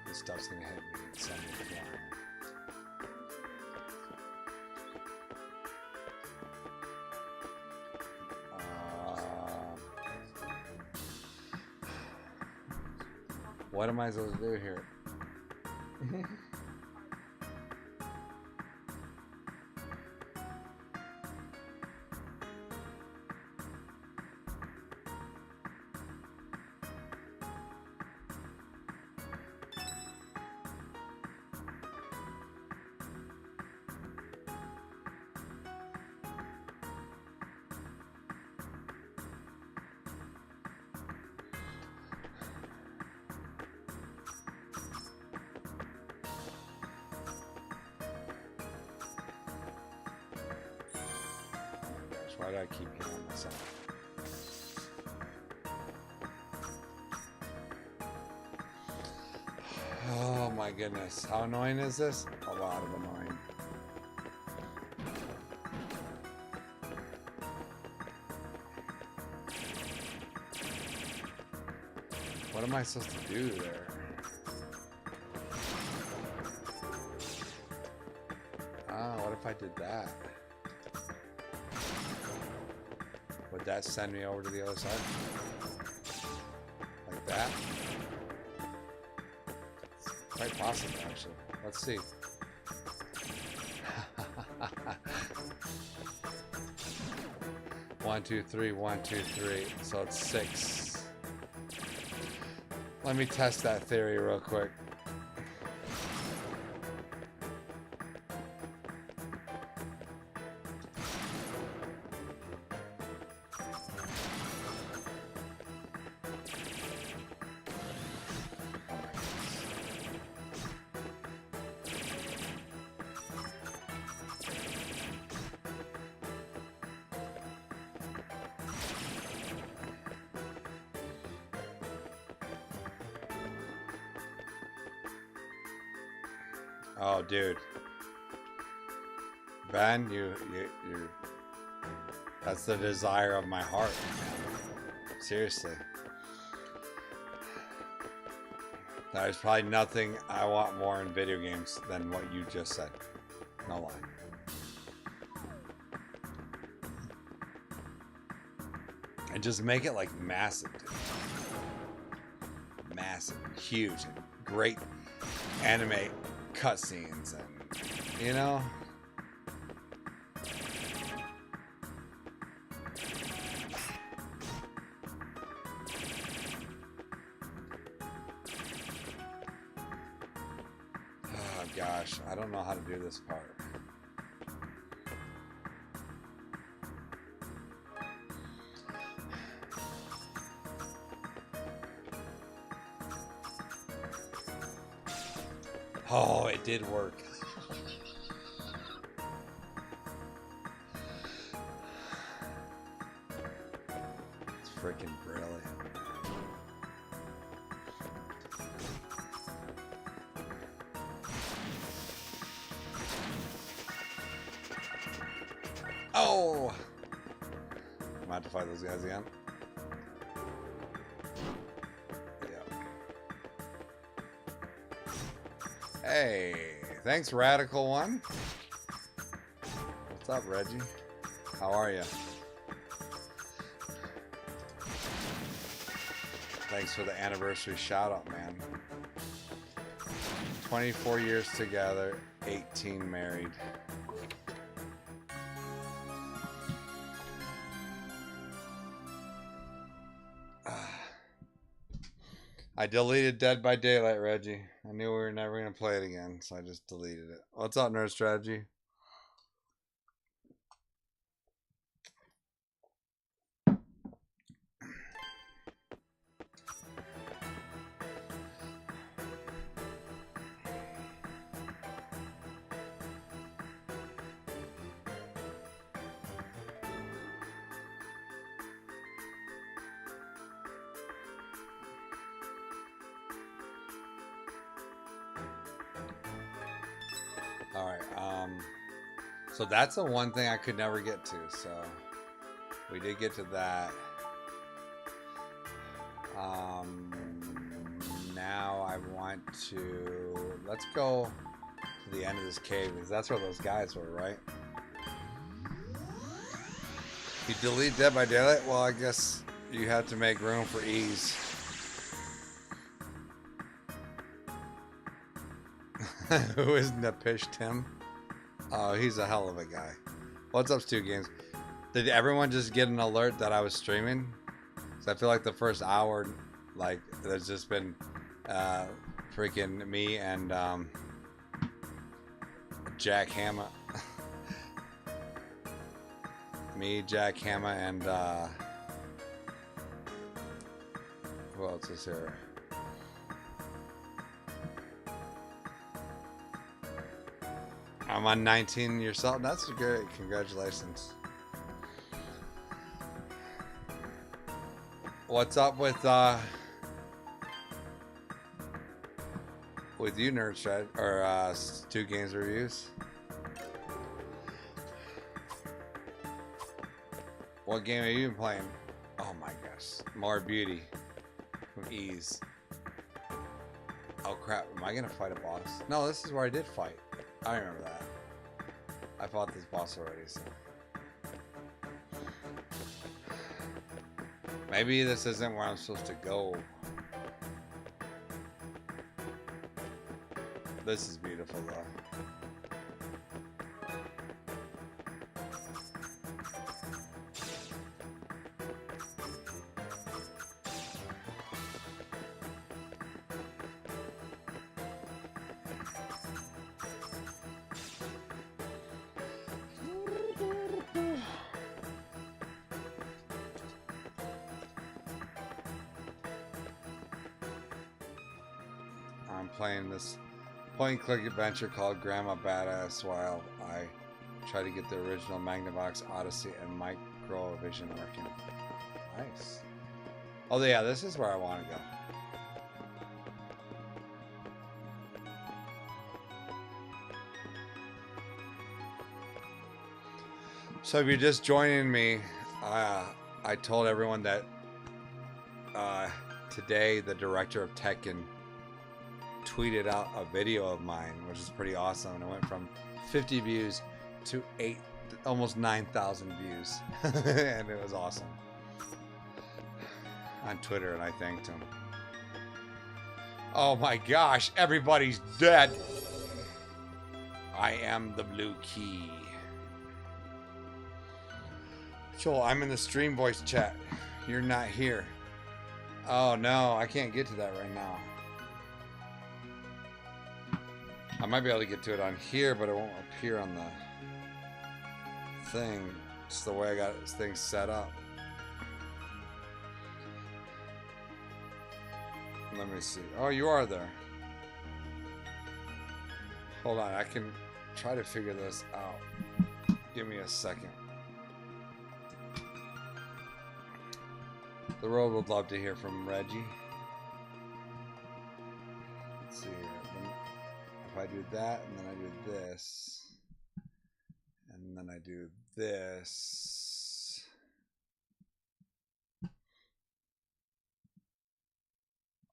this stuff's gonna hit me and send me flying. What am I supposed to do here? Why do I keep healing myself? Oh my goodness. How annoying is this? A lot of annoying. What am I supposed to do there? Ah, what if I did that? Would that send me over to the other side? Like that? It's quite possible, actually. Let's see. One, two, three, 1, 2, 3. So it's 6. Let me test that theory real quick. Oh, dude. Ben, you, that's the desire of my heart, man. Seriously. There's probably nothing I want more in video games than what you just said. No lie. And just make it like massive, dude. Massive, huge, and great anime cutscenes, and you know, oh gosh, I don't know how to do this part. Oh, it did work. It's freaking brilliant. Oh! I'm gonna have to fight those guys again. Hey, thanks, Radical One. What's up, Reggie? How are you? Thanks for the anniversary shout out, man. 24 years together, 18 married. I deleted Dead by Daylight, Reggie. I knew we were never going to play it again, so I just deleted it. What's up, Nerd Strategy? All right. So that's the one thing I could never get to. So we did get to that. Now I want to. Let's go to the end of this cave because that's where those guys were, right? You delete Dead by Daylight? Well, I guess you have to make room for ease. Who is napishtim? Oh, he's a hell of a guy. What's up, Stu Games? Did everyone just get an alert that I was streaming? So I feel like the first hour, like, there's just been freaking me and Jack Hammer. Me, Jack Hammer, and who else is here? I'm on 19 yourself. That's great. Congratulations. What's up with you, Nerd Strat, or 2 Games Reviews? What game have you been playing? Oh my gosh, More Beauty from Ease. Oh crap, am I gonna fight a boss? No, this is where I did fight. I remember that. I fought this boss already, so. Maybe this isn't where I'm supposed to go. This is beautiful though. I'm playing this point-and-click adventure called Grandma Badass while I try to get the original Magnavox Odyssey and Microvision working. Nice. Oh yeah, this is where I want to go. So if you're just joining me, I told everyone that today the director of Tekken tweeted out a video of mine, which is pretty awesome, and it went from 50 views to almost 9,000 views, and it was awesome on Twitter, and I thanked him. Oh my gosh, everybody's dead. I am the blue key. Joel, I'm in the stream voice chat. You're not here. Oh no, I can't get to that right now. I might be able to get to it on here, but it won't appear on the thing. It's the way I got this thing set up. Let me see. Oh, you are there. Hold on, I can try to figure this out. Give me a second. The world would love to hear from Reggie. Let's see here. If I do that, and then I do this, and then I do this.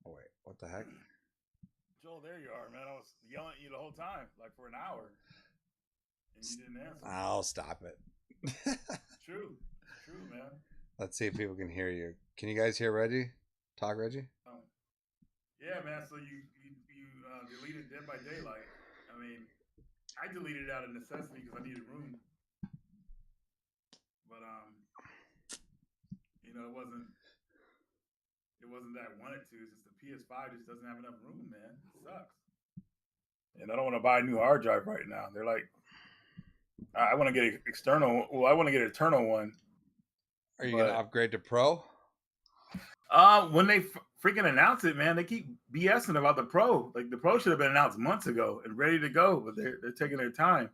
Oh wait, what the heck? Joel, there you are, man. I was yelling at you the whole time, like for an hour, and you didn't answer. I'll stop it. It's true. It's true, man. Let's see if people can hear you. Can you guys hear Reggie? Talk, Reggie? Yeah, man. So you deleted Dead by Daylight. I mean, I deleted it out of necessity because I needed room. But you know, it wasn't that I wanted to. It's just the PS5 just doesn't have enough room, man. It sucks. And I don't want to buy a new hard drive right now. They're like, I want to get an external. Well, I want to get an internal one. Are you gonna upgrade to Pro? When they freaking announce it, man, they keep BSing about the Pro. Like the Pro should have been announced months ago and ready to go, but they're taking their time.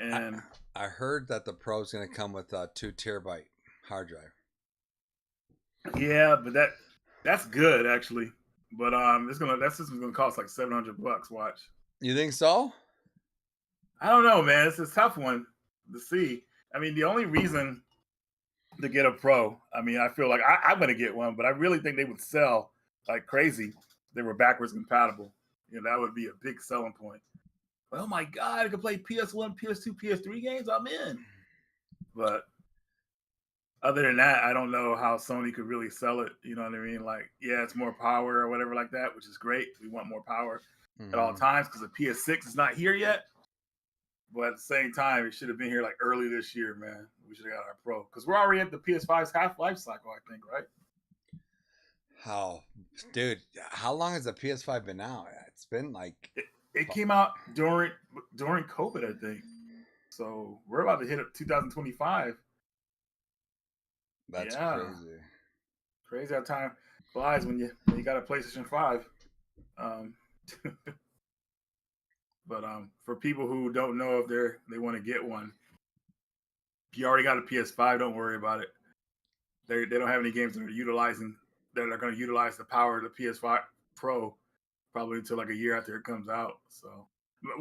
And I heard that the Pro is gonna come with a 2 terabyte hard drive. Yeah, but that's good actually. But that system's gonna cost like $700. Watch. You think so? I don't know, man. It's a tough one to see. I mean, the only reason to get a Pro, I mean, I feel like I'm going to get one, but I really think they would sell like crazy. If they were backwards compatible. You know, that would be a big selling point. Oh my God, I can play PS1, PS2, PS3 games. I'm in. But other than that, I don't know how Sony could really sell it. You know what I mean? Like, yeah, it's more power or whatever like that, which is great. We want more power at all times because the PS6 is not here yet. But at the same time, it should have been here like early this year, man. We should have got our Pro because we're already at the PS5's half life cycle, I think, right? How, dude? How long has the PS5 been out? It's been like It came out during COVID, I think. So we're about to hit 2025. that's Yeah, crazy. crazy how time flies when you got a PlayStation 5. Um, but for people who don't know if they want to get one, if you already got a PS5, don't worry about it. They don't have any games that are going to utilize the power of the PS5 Pro probably until like a year after it comes out. So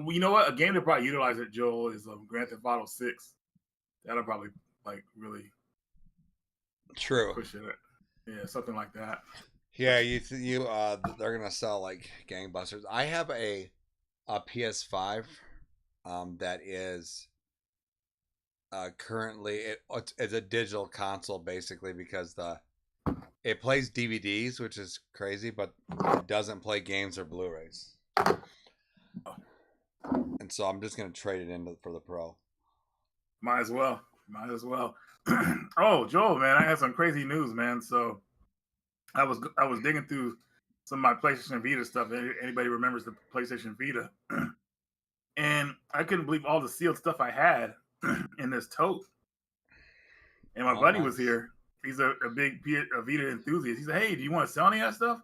you know what? A game that probably utilize it, Joel, is Grand Theft Auto 6. That'll probably like really True. push it. Yeah, something like that. Yeah, they're gonna sell like gangbusters. I have a PS5 that is currently it's a digital console basically because it plays DVDs, which is crazy, but it doesn't play games or Blu-rays. And so I'm just gonna trade it in for the Pro. Might as well. Oh, Joel, man, I had some crazy news, man. So I was digging through some of my PlayStation Vita stuff. Anybody remembers the PlayStation Vita? And I couldn't believe all the sealed stuff I had in this tote. And my buddy was here. He's a big Vita enthusiast. He said, "Hey, do you want to sell any of that stuff?"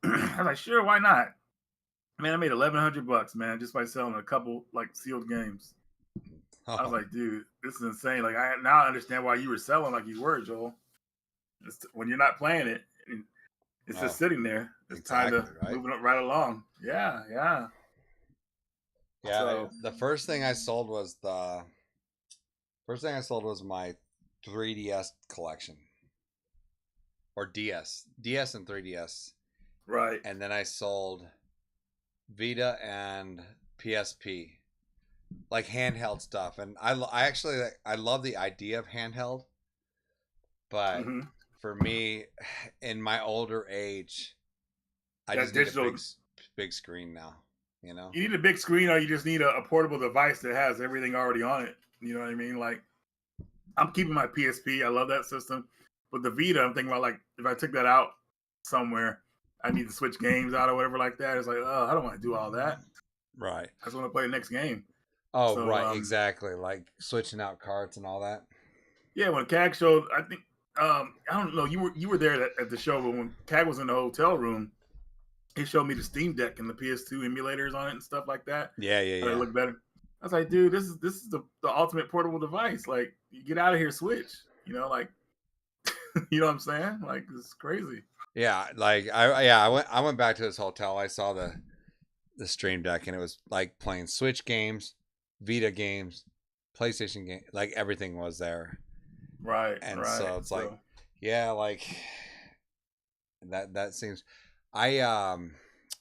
I was like, "Sure, why not?" Man, I made $1,100, man, just by selling a couple like sealed games. I was like, "Dude, this is insane!" Like, I now understand why you were selling like you were, Joel. When you're not playing it, it's just sitting there. It's exactly, time to moving it right along. Yeah. Yeah. So, the first thing I sold was my 3DS collection, or DS and 3DS. Right. And then I sold Vita and PSP, like handheld stuff. And I actually I love the idea of handheld, but for me, in my older age, I just need a big screen now. You know, you need a big screen, or you just need a portable device that has everything already on it. You know what I mean? Like, I'm keeping my PSP. I love that system. But the Vita, I'm thinking about like if I took that out somewhere, I need to switch games out or whatever like that. It's like, oh, I don't want to do all that. Right. I just want to play the next game. Oh, so, right, exactly. Like switching out cards and all that. Yeah, when CAG showed, I think I don't know, you were there at the show, but when CAG was in the hotel room, he showed me the Steam Deck and the PS2 emulators on it and stuff like that. Yeah. It looked better. I was like, dude, this is the ultimate portable device. Like, you get out of here, Switch. You know, like, you know what I'm saying? Like, it's crazy. Yeah, like I went back to this hotel. I saw the Stream Deck, and it was like playing Switch games, Vita games, PlayStation games. Like everything was there. Right. And so it's like, yeah, like that seems. What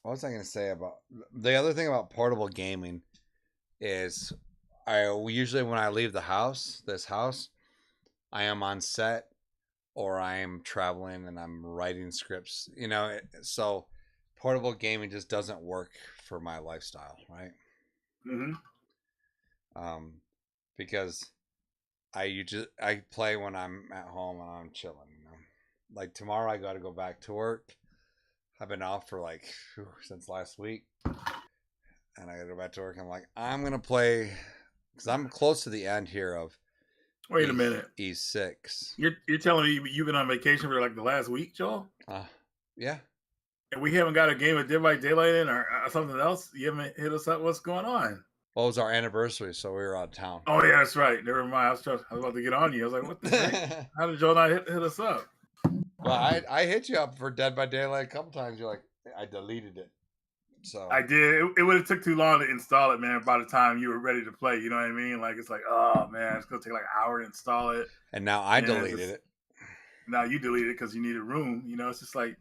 was I gonna say about the other thing about portable gaming is usually when I leave this house, I am on set or I am traveling and I'm writing scripts, you know, so portable gaming just doesn't work for my lifestyle, right? Because I play when I'm at home and I'm chilling, you know. Like tomorrow I got to go back to work. I've been off for like since last week, and I got to go back to work. I'm like, I'm gonna play because I'm close to the end here of. Wait a minute. E6. You're telling me you've been on vacation for like the last week, Joel? Yeah. And we haven't got a game of Dead by Daylight in or something else? You haven't hit us up? What's going on? Well, it was our anniversary, so we were out of town. Oh, yeah, that's right. Never mind. I was about to get on you. I was like, what the heck? How did Joel not hit us up? Well, I hit you up for Dead by Daylight a couple times. You're like, I deleted it. So I did. It would have took too long to install it, man. By the time you were ready to play, you know what I mean? Like it's like, oh man, it's gonna take like an hour to install it, and now I and deleted it. now you delete it because you needed room. You know, it's just like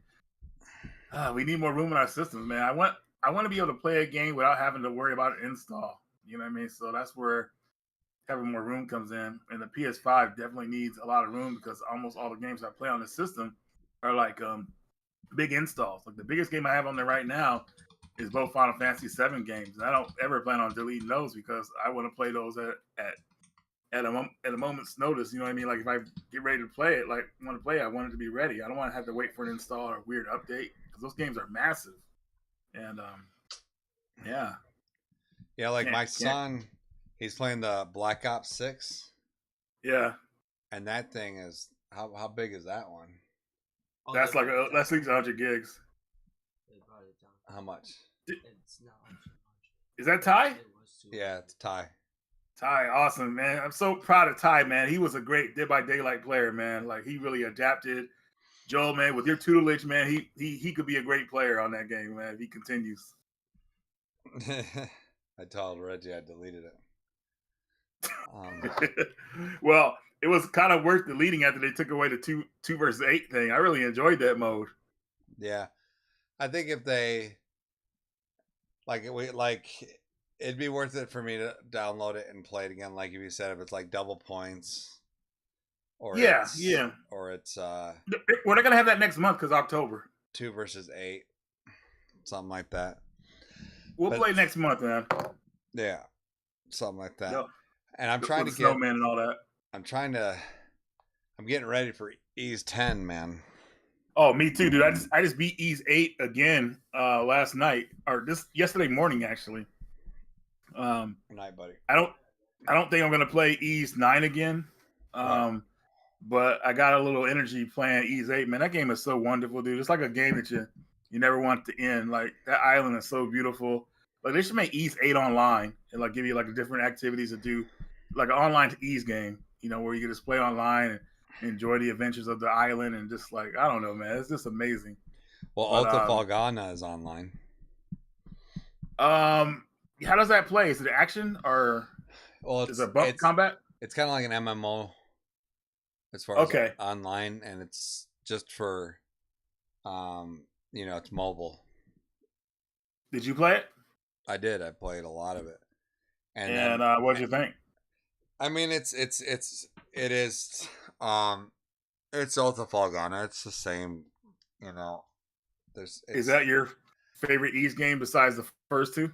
we need more room in our systems, man. I want to be able to play a game without having to worry about an install. You know what I mean? So that's where having more room comes in, and the PS5 definitely needs a lot of room because almost all the games I play on the system are like big installs. Like the biggest game I have on there right now is both Final Fantasy VII games, and I don't ever plan on deleting those because I want to play those at a moment's notice. You know what I mean? Like if I get ready to play it, like want to play, I want it to be ready. I don't want to have to wait for an install or a weird update because those games are massive. And yeah, Yeah, like my can't son, he's playing the Black Ops 6, yeah. and that thing is how big is that one? Oh, That's they like brought it that's down. like 100 gigs. They brought it down. How much? It's not 100. Is that Ty? It was 200. Yeah, it's Ty. Ty, awesome, man. I'm so proud of Ty, man. He was a great Dead by Daylight player, man. Like he really adapted. Joel, man, with your tutelage, man, he could be a great player on that game, man. If he continues. I told Reggie I deleted it. Well, it was kind of worth deleting after they took away the two versus 8 thing. I really enjoyed that mode. Yeah, I think if they it'd be worth it for me to download it and play it again. Like if you said, if it's like double points, or Yeah, it's, yeah. or it's We're not gonna have that next month because October. 2 versus 8, something like that. We'll But- play next month, man. Yeah, something like that. Yep. And I'm trying to With get. Snowman and all that. I'm getting ready for Ease 10, man. Oh, me too, dude. I just beat Ease 8 again last night or yesterday morning actually. Good night, buddy. I don't think I'm gonna play Ease 9 again. Right. But I got a little energy playing Ease 8. Man, that game is so wonderful, dude. It's like a game that you never want to end. Like that island is so beautiful. Like they should make Ease 8 online and like give you like different activities to do, like an online Ease game, you know, where you can just play online and enjoy the adventures of the island and just like I don't know, man. It's just amazing. Well, But, Alta Falgana is online. How does that play? Is it action or Well, is it bump combat? It's kind of like an MMO as far as online, and it's just for, it's mobile. Did you play it? I did. I played a lot of it. And what'd you think? I mean, it is it's Alta Falgana. It's the same, Is that your favorite Ease game besides the first two?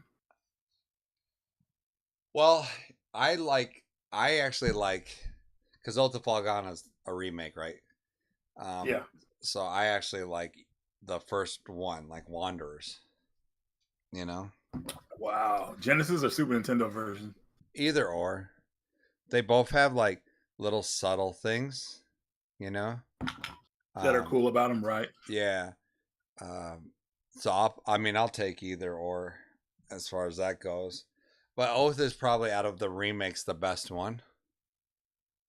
Well, I actually like, because Alta Falgana is a remake, right? Yeah. So I actually like the first one, like Wanderers. Wow. Genesis or Super Nintendo version? Either or. They both have like little subtle things, that are cool about them, right? Yeah. So I'll take either or as far as that goes. But Oath is probably out of the remakes the best one.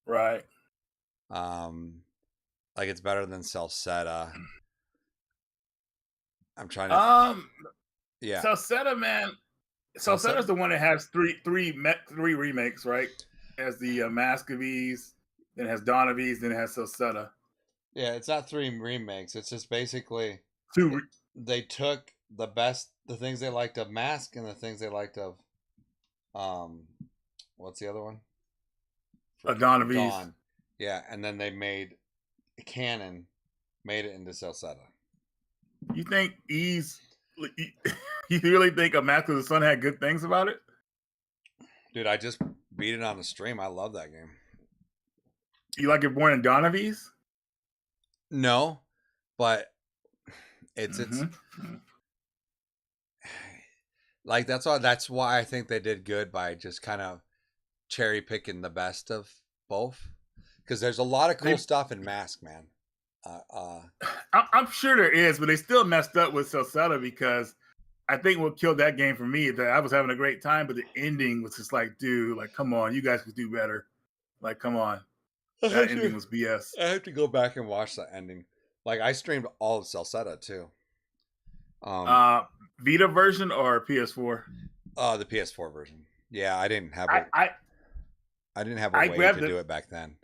Right. Like it's better than Celceta. I'm trying to. Yeah. Celceta, man. Celceta's the one that has three remakes, right? It has the Mask of Ease, then it has Dawn of Ease, then it has Celceta. Yeah, it's not 3 remakes. It's just basically Two. They took the things they liked of Mask and the things they liked of, what's the other one? Dawn of Ease. Yeah, and then they made canon, made it into Celceta. You think Ease? You really think A Mask of the Sun had good things about it? Dude, I just beat it on the stream. I love that game. You like it more than Dawn of Ease? No, but it's like that's why I think they did good by just kind of cherry picking the best of both, because there's a lot of cool stuff in Mask, man. I'm sure there is, but they still messed up with Celceta because I think what killed that game for me is that I was having a great time, but the ending was just like, dude, like, come on, you guys could do better. Like, come on. That ending was BS. I have to go back and watch the ending. Like, I streamed all of Celceta too. Vita version or PS4? The PS4 version. Yeah, I didn't have I didn't have a I way grabbed to it. do it back then.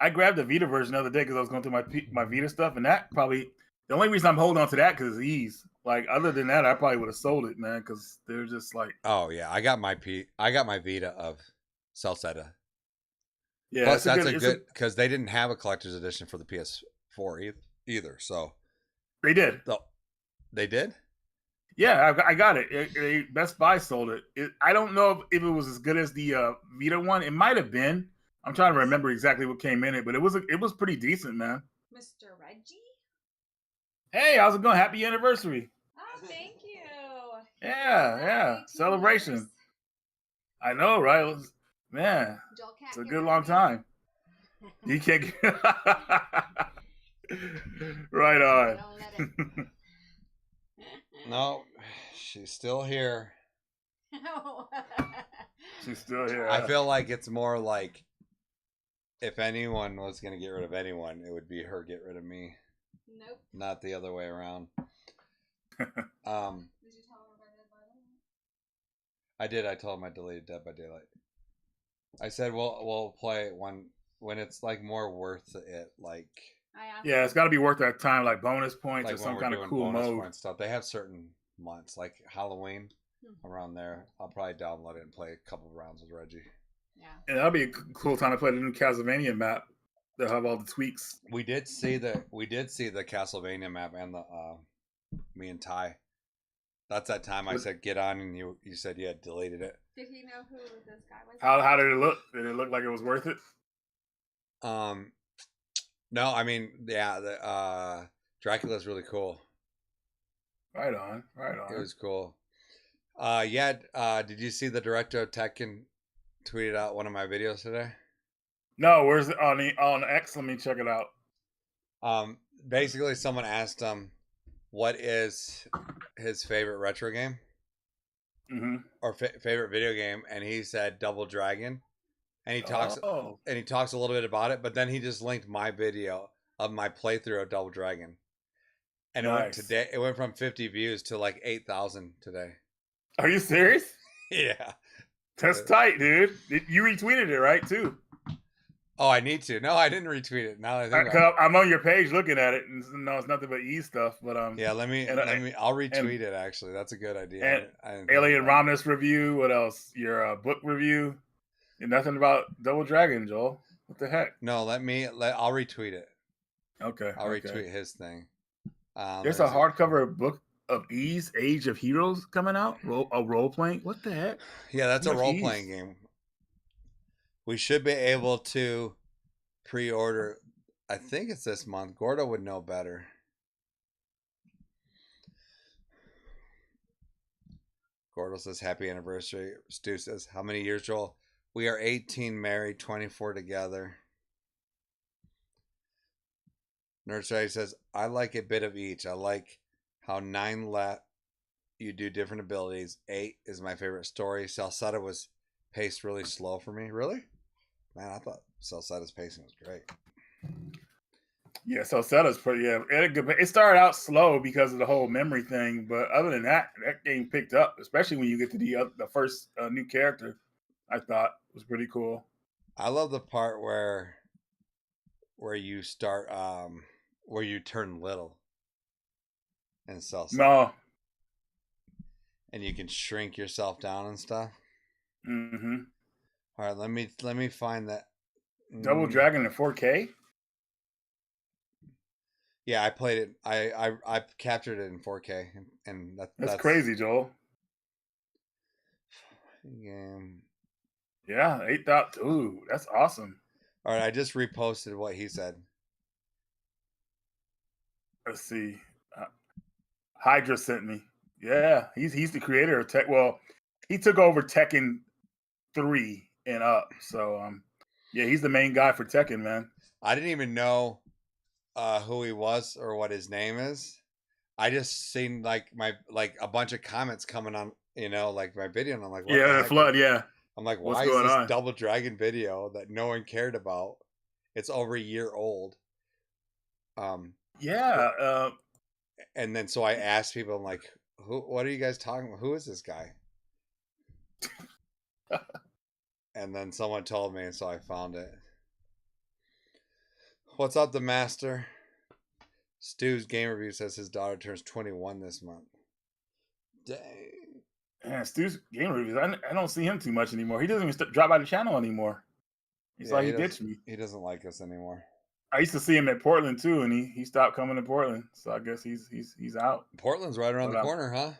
I grabbed the Vita version the other day because I was going through my Vita stuff, and that probably the only reason I'm holding on to that because it's ease. Like other than that, I probably would have sold it, man, because they're just like, Oh yeah, I got my Vita of Celceta. yeah, Plus, it's a that's good. a good because they didn't have a collector's edition for the PS4 either. So They did. They did. Yeah, I got it. Best Buy sold it. I don't know if it was as good as the Vita one. It might have been. I'm trying to remember exactly what came in it, but it was pretty decent, man. Mr. Reggie? Hey, how's it going? Happy anniversary! Oh, thank you. Yeah. 18 Celebration. years. I know, right? Man, Joel can't it's a get good rid long of me. time. You can't get right I on. don't let it. No, she's still here. She's still here. I feel like it's more like if anyone was gonna get rid of anyone, it would be her get rid of me, Nope. not the other way around. Did you tell her about Dead by Daylight? I did. I told him I deleted Dead by Daylight. I said we'll play it when it's like more worth it, like I asked Yeah, it's got to be worth that time, like bonus points like or when some we're kind of doing cool bonus mode. point stuff. They have certain months, like Halloween, around there. I'll probably download it and play a couple of rounds with Reggie. Yeah. And that'll be a cool time to play the new Castlevania map. They'll have all the tweaks. We did see the Castlevania map and the me and Ty. That's that time I said get on and you said you had deleted it. Did he know who this guy was? How did it look? Did it look like it was worth it? No, I mean, yeah, the Dracula's really cool. Right on. It was cool. Did you see the director of Tekken tweeted out one of my videos today? No, where's it on X? Let me check it out. Basically someone asked him what is his favorite retro game or favorite video game, and he said Double Dragon, and he talks a little bit about it, but then he just linked my video of my playthrough of Double Dragon, and it went from 50 views to like 8,000 today. Are you serious? Yeah, that's tight, dude. You retweeted it, right? Too. Oh, I need to. No, I didn't retweet it. Now that I think about it. I'm on your page looking at it, and no, it's nothing but E stuff. But yeah, let me. I'll retweet it. Actually, that's a good idea. And Alien Romnus review. What else? Your book review. And nothing about Double Dragon, Joel. What the heck? No, I'll retweet it. Okay, I'll retweet his thing. There's a hardcover book of E's Age of Heroes coming out. A role playing. What the heck? Yeah, that's a role playing game. We should be able to pre-order. I think it's this month. Gordo would know better. Gordo says, happy anniversary. Stu says, how many years, Joel? We are 18 married, 24 together. Nerd Strategy says, I like a bit of each. I like how 9 let you do different abilities. 8 is my favorite story. Celceta was paced really slow for me. Really? Man, I thought Celceta's pacing was great. Yeah, Celceta's pretty. Yeah, it started out slow because of the whole memory thing, but other than that, that game picked up. Especially when you get to the first new character, I thought was pretty cool. I love the part where you start where you turn little and Celceta. No. And you can shrink yourself down and stuff. Mm-hmm. All right, let me find that. Double Dragon in 4K? Yeah, I played it. I captured it in 4K, and that's crazy, Joel. Game. Yeah, 8,000. Ooh, that's awesome. All right, I just reposted what he said. Let's see. Hydra sent me. Yeah, he's the creator of Tech. Well, he took over Tekken 3 and up. So yeah, he's the main guy for Tekken, man. I didn't even know who he was or what his name is. I just seen like a bunch of comments coming on, like my video, and I'm like, what yeah, the flood, yeah. I'm like, why is this Double Dragon video that no one cared about? It's over a year old. Yeah. And then so I asked people, I'm like, Who? What are you guys talking about? Who is this guy? And then someone told me, so I found it. What's up, the master? Stu's game review says his daughter turns 21 this month. Dang. Man, Stu's game reviews. I don't see him too much anymore. He doesn't even drop by the channel anymore. He's like he ditched me. He doesn't like us anymore. I used to see him at Portland too, and he stopped coming to Portland. So I guess he's out. Portland's right around the corner, huh?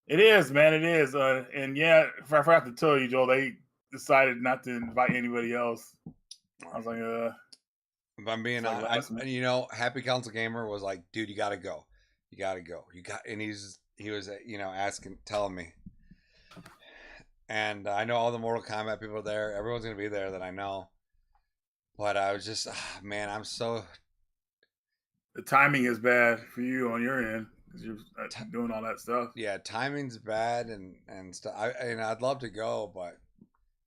It is, man. It is. And yeah, if I forgot to tell you, Joel, they decided not to invite anybody else. I was like, If I'm being honest, you know, Happy Council Gamer was like, dude, you gotta go. You gotta go. And he was, you know, telling me. And I know all the Mortal Kombat people are there. Everyone's gonna be there that I know. But I was just, man, I'm so. The timing is bad for you on your end because you're doing all that stuff. Yeah, timing's bad and stuff. I'd love to go, but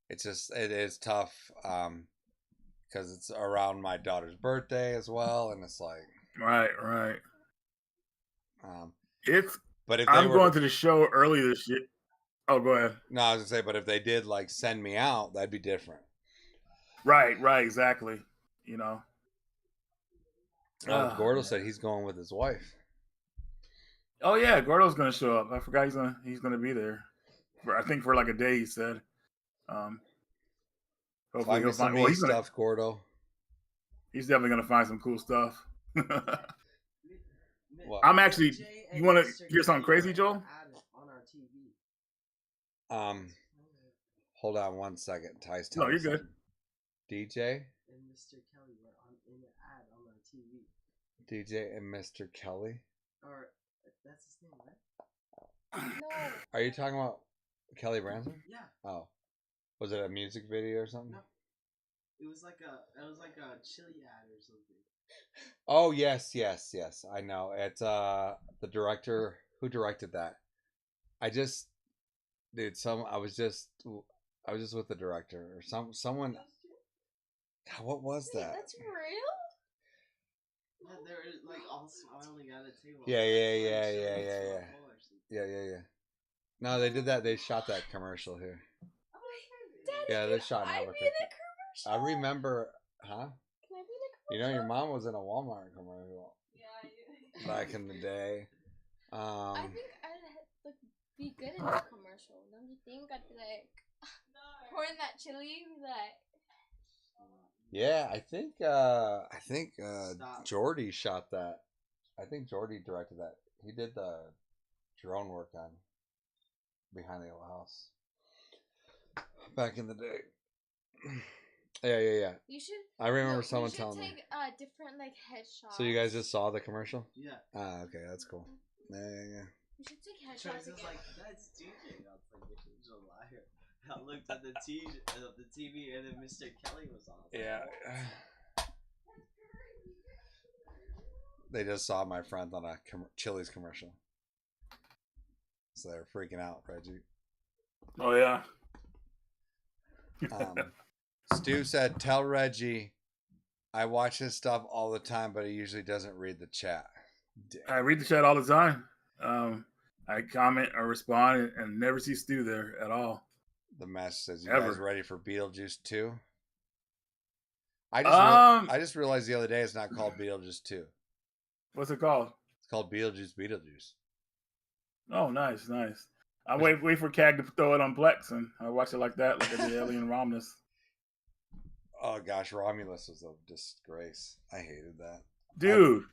it is tough because it's around my daughter's birthday as well, and it's like right. But if I'm going to the show early this year. Oh, go ahead. No, I was gonna say, but if they did like send me out, that'd be different. Right, exactly. You know. Gordo said he's going with his wife. Oh yeah, Gordo's gonna show up. I forgot he's gonna be there. I think for like a day. He said. Hopefully he'll find some stuff, Gordo. He's definitely gonna find some cool stuff. Well, I'm actually. You want to hear something crazy, Joel? Hold on one second. Ty's telling me. No, you're good. DJ and Mr. Kelly were in an ad on our TV. DJ and Mr. Kelly. Or that's his name, right? No. Are you talking about Kelly Branson? Yeah. Oh, was it a music video or something? No. It was like a chili ad or something. Oh yes. I know. It's the director who directed that. I was just with the director or someone. What was that? That's real? Yeah, they were like all smiling at a table. Yeah. No, they did that. They shot that commercial here. Daddy, yeah, they shot another commercial. I remember, huh? Can I be in a commercial? You know, your mom was in a Walmart commercial. Yeah, back in the day. I think I'd be good in a commercial. Don't you think? I'd be like pouring that chili, like. Yeah, I think Jordy shot that. I think Jordy directed that. He did the drone work on Behind the Yellow House back in the day. Yeah. You should. I remember someone telling me. Take different like headshots. So you guys just saw the commercial? Yeah. Ah, okay, that's cool. Yeah. You should take headshots. Travis was like, "That's DJ." I was like, "You're a liar." I looked at the TV, and then Mr. Kelly was on. Yeah. They just saw my friend on a Chili's commercial, so they're freaking out, Reggie. Oh yeah. Stu said, "Tell Reggie, I watch his stuff all the time, but he usually doesn't read the chat." Damn. I read the chat all the time. I comment or respond and never see Stu there at all. The master says, "You guys ready for Beetlejuice 2?" I just realized the other day it's not called Beetlejuice 2. What's it called? It's called Beetlejuice. Oh, nice. I wait for CAG to throw it on Plex, and I watch it like that, like the Alien Romulus. Oh gosh, Romulus was a disgrace. I hated that, dude.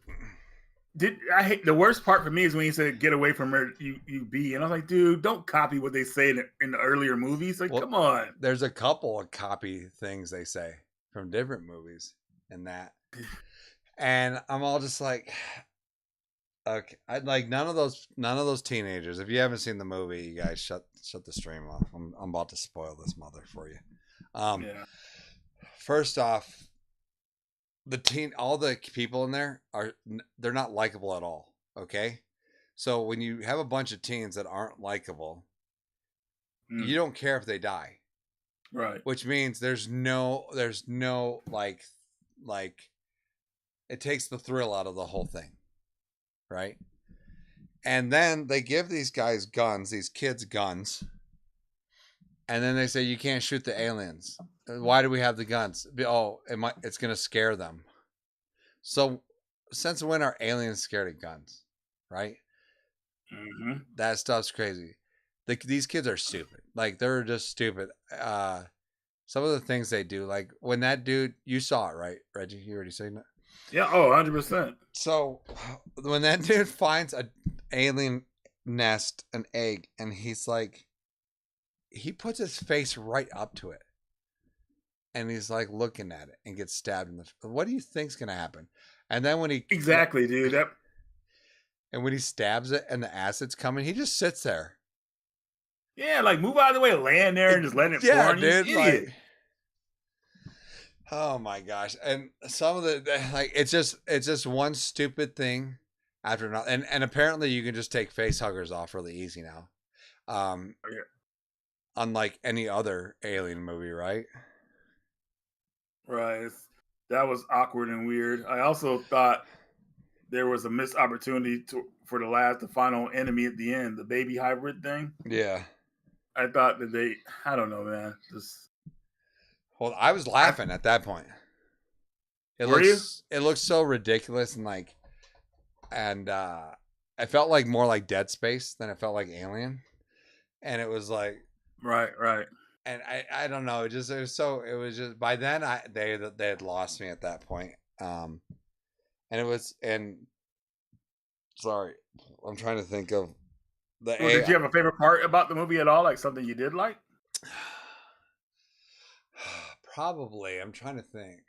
I hate the worst part for me is when he said "get away from her, you be," and I was like, dude, don't copy what they say in the earlier movies. Like, come on. There's a couple of copy things they say from different movies and that, and I'm all just like, okay, I like none of those teenagers. If you haven't seen the movie, you guys shut the stream off. I'm about to spoil this mother for you. Yeah. First off, all the people in there they're not likable at all. Okay, so when you have a bunch of teens that aren't likable, you don't care if they die, right? Which means there's no like it takes the thrill out of the whole thing, right? And then they give these guys guns, these kids guns, and then they say you can't shoot the aliens. Why do we have the guns? Oh, it's gonna scare them. So, since when are aliens scared of guns? Right? Mm-hmm. That stuff's crazy. These kids are stupid. Like they're just stupid. Some of the things they do, like when that dude, you saw it, right, Reggie? You already seen it. Yeah. Oh, 100%. So when that dude finds a alien nest, an egg, and he's like, he puts his face right up to it, and he's like looking at it and gets stabbed in the. What do you think's gonna happen? And then when he Exactly, dude. That. and when he stabs it and the acid's coming, he just sits there. Yeah, like move out of the way, land there, and just let it pour on you. Dude, Idiot. like, oh my gosh. And some of the like it's just one stupid thing after another. And apparently you can just take face huggers off really easy now. Okay. Unlike any other alien movie, right? Right. That was awkward and weird. I also thought there was a missed opportunity for the final enemy at the end, the baby hybrid thing. Yeah. I thought that I don't know, man. Just Well, I was laughing at that point. It looks so ridiculous and like, and I felt like more like Dead Space than it felt like Alien, and it was like, right. and I don't know, it was just by then they had lost me at that point, and it was sorry, I'm trying to think of Well, did you have a favorite part about the movie at all? Like something you did like? Probably. I'm trying to think.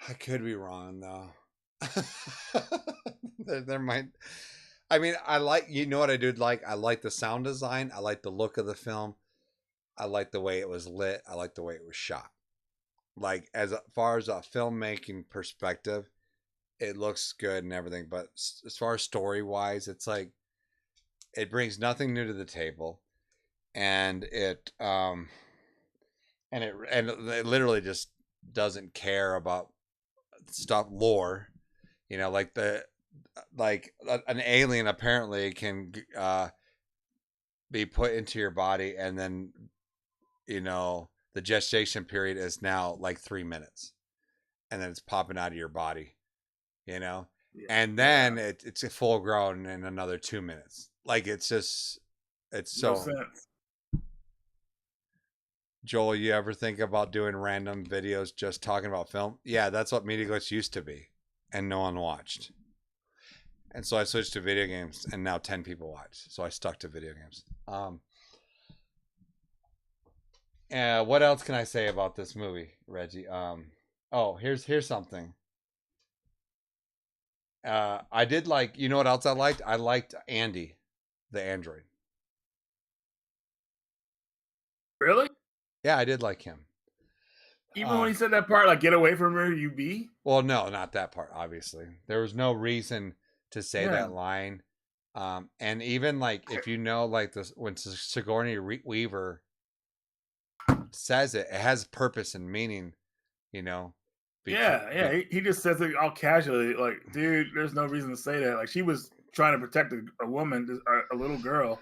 I could be wrong though. there might. I mean, I like. You know what I did like? I like the sound design. I like the look of the film. I like the way it was lit. I like the way it was shot. Like as far as a filmmaking perspective, it looks good and everything. But as far as story wise, it's like it brings nothing new to the table, and it it literally just doesn't care about stuff lore, like an alien apparently can be put into your body, and then the gestation period is now like 3 minutes, and then it's popping out of your body, Yeah. and then it's full grown in another 2 minutes. Like it's No so sense. Joel, you ever think about doing random videos just talking about film? Yeah, that's what Media Glitch used to be, and no one watched. And so I switched to video games, and now 10 people watch. So I stuck to video games. What else can I say about this movie, Reggie? Here's something. I did like. You know what else I liked? I liked Andy, the android. Really? Yeah, I did like him. Even when he said that part, like "Get away from her, you be." Well, no, not that part. Obviously, there was no reason to say that line. And even like if like this, when Sigourney Weaver says it, it has purpose and meaning. Yeah. He just says it all casually, like, dude, there's no reason to say that. Like she was trying to protect a woman, a little girl.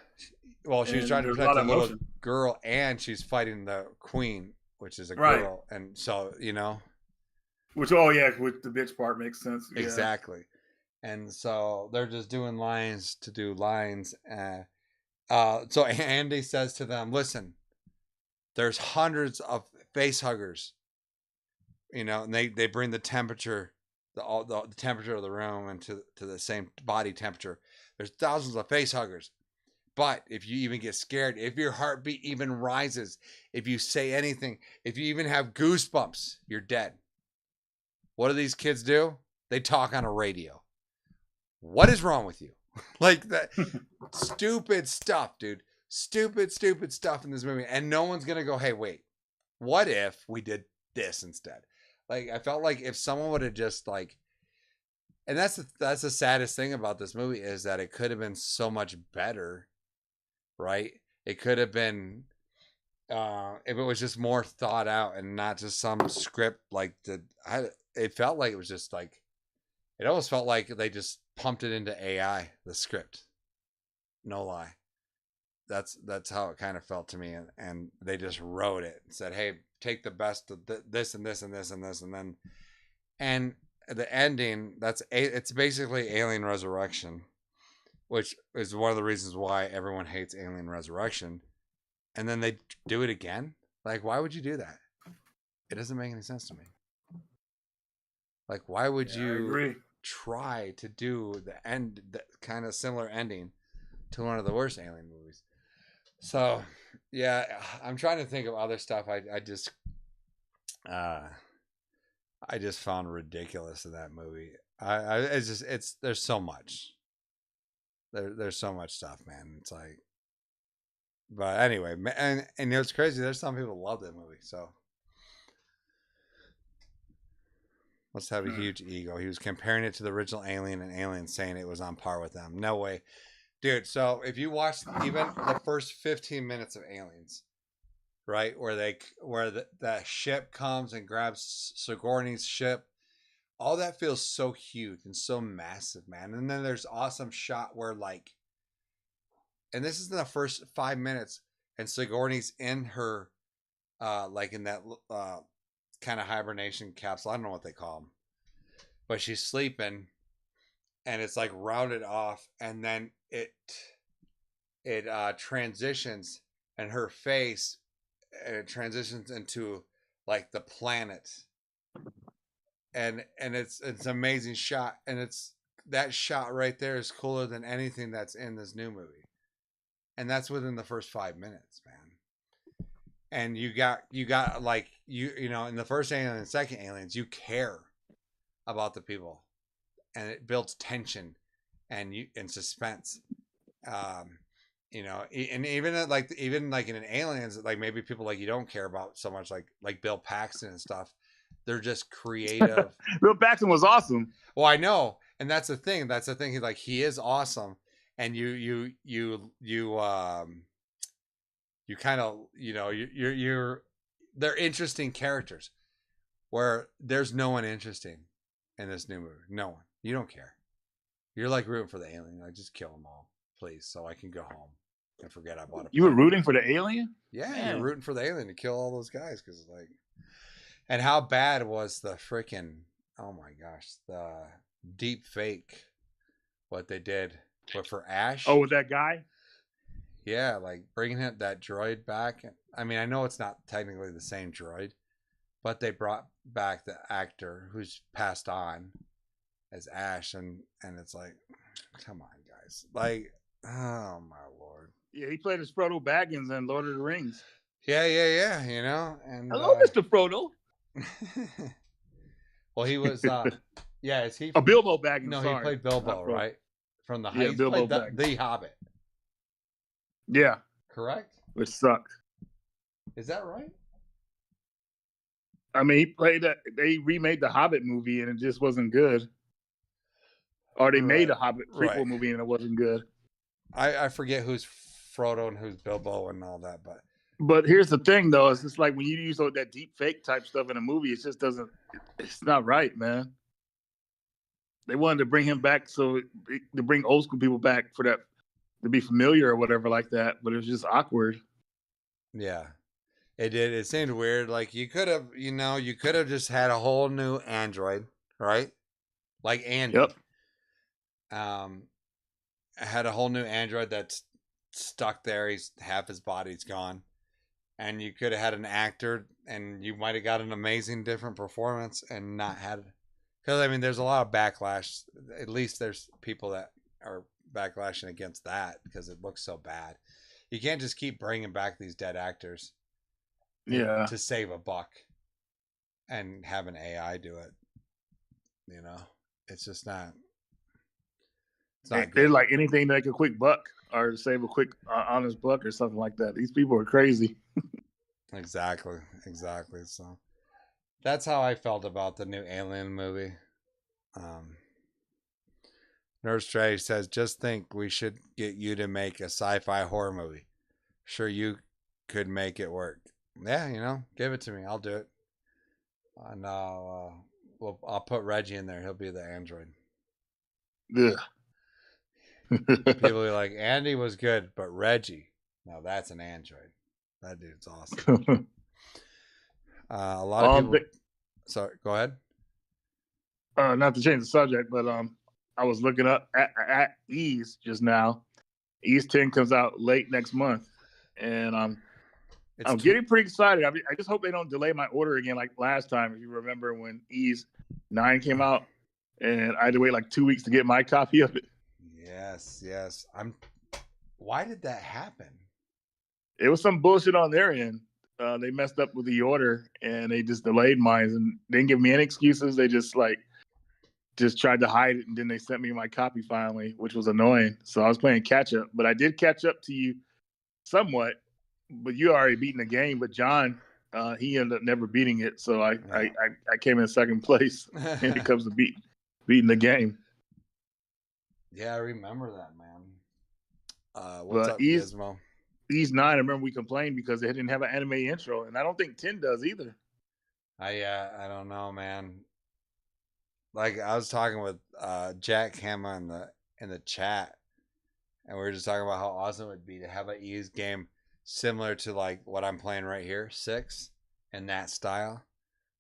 Well, she was trying to protect a little girl, and she's fighting the queen, which is a girl, and so Which with the bitch part makes sense. Yeah. Exactly, and so they're just doing lines to do lines. So Andy says to them, "Listen, there's hundreds of face huggers, and they bring the temperature, the temperature of the room, and to the same body temperature. There's thousands of face huggers." But if you even get scared, if your heartbeat even rises, if you say anything, if you even have goosebumps, you're dead. What do these kids do? They talk on a radio. What is wrong with you? Like that stupid stuff, dude. Stupid stuff in this movie. And no one's going to go, hey, wait, what if we did this instead? Like, I felt like if someone would have just like, and that's the saddest thing about this movie is that it could have been so much better. Right? It could have been if it was just more thought out and not just some script like it felt like it was just like it almost felt like they just pumped it into AI, the script. No lie. That's how it kind of felt to me, and they just wrote it and said, "Hey, take the best of this and this and this and this," and then and the ending. It's basically Alien Resurrection, which is one of the reasons why everyone hates Alien Resurrection. And then they do it again. Like, why would you do that? It doesn't make any sense to me. Like, why would I you agree. try to do the kind of similar ending to one of the worst Alien movies? So, yeah, I'm trying to think of other stuff. I just found ridiculous in that movie. There's so much. There's so much stuff, man. It's like, but anyway, and you know it's crazy. There's some people who love that movie. So must have a huge ego. He was comparing it to the original Alien, and Alien saying it was on par with them. No way, dude. So if you watch even the first 15 minutes of Aliens, right, where the ship comes and grabs Sigourney's ship, all that feels so huge and so massive, man. And then there's awesome shot where like, and this is in the first 5 minutes, and Sigourney's in her, like in that kind of hibernation capsule. I don't know what they call them, but she's sleeping, and it's like rounded off, and then it transitions, and her face transitions into like the planet, and it's an amazing shot, and it's that shot right there is cooler than anything that's in this new movie, and that's within the first 5 minutes, man. And you got like you know in the first Alien and second Aliens, you care about the people, and it builds tension and suspense. You know, and even like in an Aliens, like maybe people like you don't care about so much, like Bill Paxton and stuff. They're just creative. Bill Paxton was awesome. Well, I know, and that's the thing. That's the thing. He is awesome, and you kind of you're they're interesting characters where there's no one interesting in this new movie. No one. You don't care. You're like rooting for the alien. Like, just kill them all, please, so I can go home and forget I bought a. You were rooting for the alien? Yeah, Man. you're rooting for the alien to kill all those guys because like, and how bad was the freaking? Oh my gosh, the deep fake. What they did, but for Ash. Oh, with that guy. Yeah, like bringing that droid back. I mean, I know it's not technically the same droid, but they brought back the actor who's passed on as Ash, and it's like, come on, guys, like, oh my lord. Yeah, he played as Frodo Baggins in Lord of the Rings. Yeah, you know. And hello, Mr. Frodo. Well, he was, yeah, is he? Bilbo Baggins. No, sorry. he played Bilbo, right? From the yeah, Bilbo played the Hobbit. Yeah, correct. Which sucked. Is that right? I mean, he played that. They remade the Hobbit movie and it just wasn't good. Or they made a Hobbit prequel movie and it wasn't good. I forget who's Frodo and who's Bilbo and all that, but here's the thing, though. It's just like when you use all that deep fake type stuff in a movie, it just doesn't. It's not right, man. They wanted to bring him back to bring old school people back for that to be familiar or whatever like that, but it was just awkward. Yeah, it did. It seemed weird. Like you could have just had a whole new android, right? Like Andy. Yep. Had a whole new android that's stuck there. He's half his body's gone, and you could have had an actor, and you might have got an amazing different performance, and not had. Because I mean, there's a lot of backlash. At least there's people that are backlashing against that because it looks so bad. You can't just keep bringing back these dead actors, to save a buck, and have an AI do it. You know, it's just not. It's not. They're like anything to make a quick buck or to save a quick honest buck or something like that. These people are crazy. Exactly. So that's how I felt about the new Alien movie. Nerd Strategy says, just think we should get you to make a sci-fi horror movie. Sure, you could make it work. Yeah, give it to me. I'll do it. And I'll put Reggie in there. He'll be the android. Ugh. People are like, Andy was good, but Reggie, now that's an android. That dude's awesome. A lot of people. Sorry, go ahead. Not to change the subject, but I was looking up at Ease just now. Ease 10 comes out late next month, and I'm getting pretty excited. I just hope they don't delay my order again like last time. If you remember when Ease 9 came out, and I had to wait like 2 weeks to get my copy of it. Yes. Why did that happen? It was some bullshit on their end. They messed up with the order, and they just delayed mine and didn't give me any excuses. They just tried to hide it, and then they sent me my copy finally, which was annoying. So I was playing catch up, but I did catch up to you somewhat. But you already beaten the game. But John, he ended up never beating it, so I came in second place when it comes to beating the game. Yeah, I remember that, man. What's up, Ease Gizmo? 9, I remember we complained because they didn't have an anime intro, and I don't think 10 does either. I don't know, man. Like I was talking with Jack Hammer in the chat, and we were just talking about how awesome it would be to have an Ease game similar to like what I'm playing right here, 6, in that style,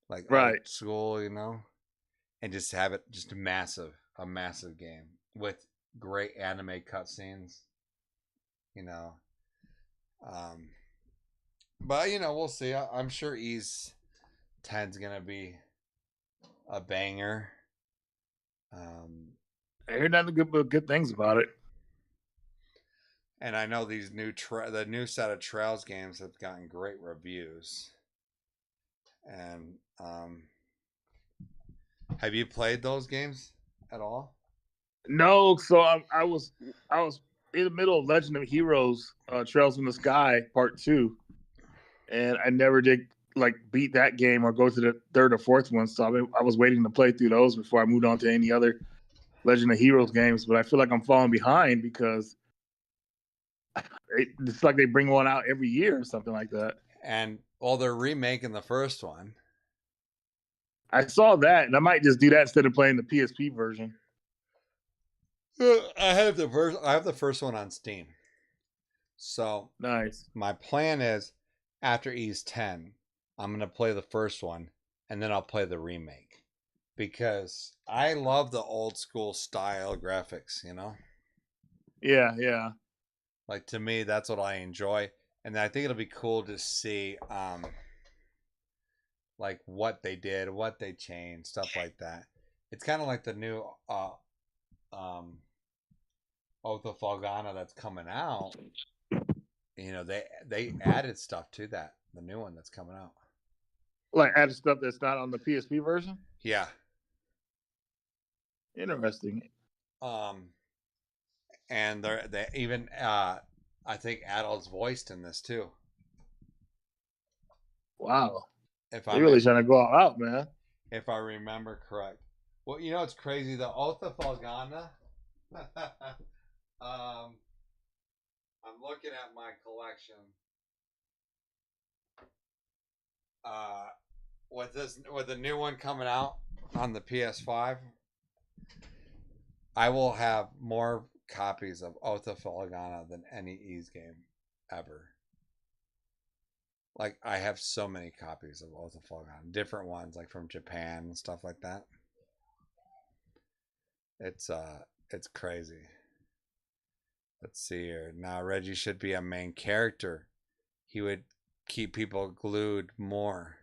like old school, you know, and just have it just a massive game with great anime cutscenes, you know. But you know, we'll see. I'm sure Ease 10's gonna be a banger. I heard nothing good things about it. And I know these the new set of Trails games have gotten great reviews. And have you played those games at all? No, so I was in the middle of Legend of Heroes, Trails in the Sky Part 2, and I never did like beat that game or go to the third or fourth one. So I was waiting to play through those before I moved on to any other Legend of Heroes games. But I feel like I'm falling behind because it's like they bring one out every year or something like that. And they're remaking the first one. I saw that, and I might just do that instead of playing the PSP version. I have the first one on Steam. So nice. My plan is after Ease 10, I'm gonna play the first one, and then I'll play the remake because I love the old school style graphics. You know. Yeah. Like to me, that's what I enjoy, and I think it'll be cool to see, like what they did, what they changed, stuff like that. It's kind of like the new Oath of Falgana that's coming out. You know, they added stuff to that, the new one that's coming out. Like added stuff that's not on the PSP version? Yeah. Interesting. And they even I think Adol's voiced in this too. Wow. They're really trying to go all out, man. If I remember correct. Well, you know it's crazy. The Oath of Falgana. I'm looking at my collection. With the new one coming out on the PS5, I will have more copies of Oath of Falgana than any Ease game ever. Like I have so many copies of Oath of Falgana, different ones like from Japan and stuff like that. It's crazy. Let's see here. Now Reggie should be a main character. He would keep people glued more,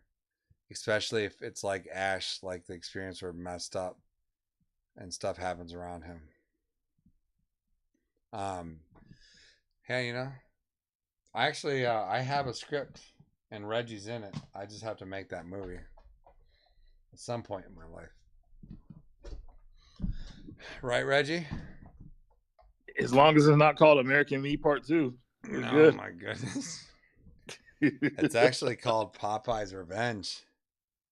especially if it's like Ash, like the experience were messed up and stuff happens around him. Yeah, you know, I actually I have a script and Reggie's in it. I just have to make that movie at some point in my life. Right, Reggie? As long as it's not called American Me Part 2. No, good. My goodness. It's actually called Popeye's Revenge.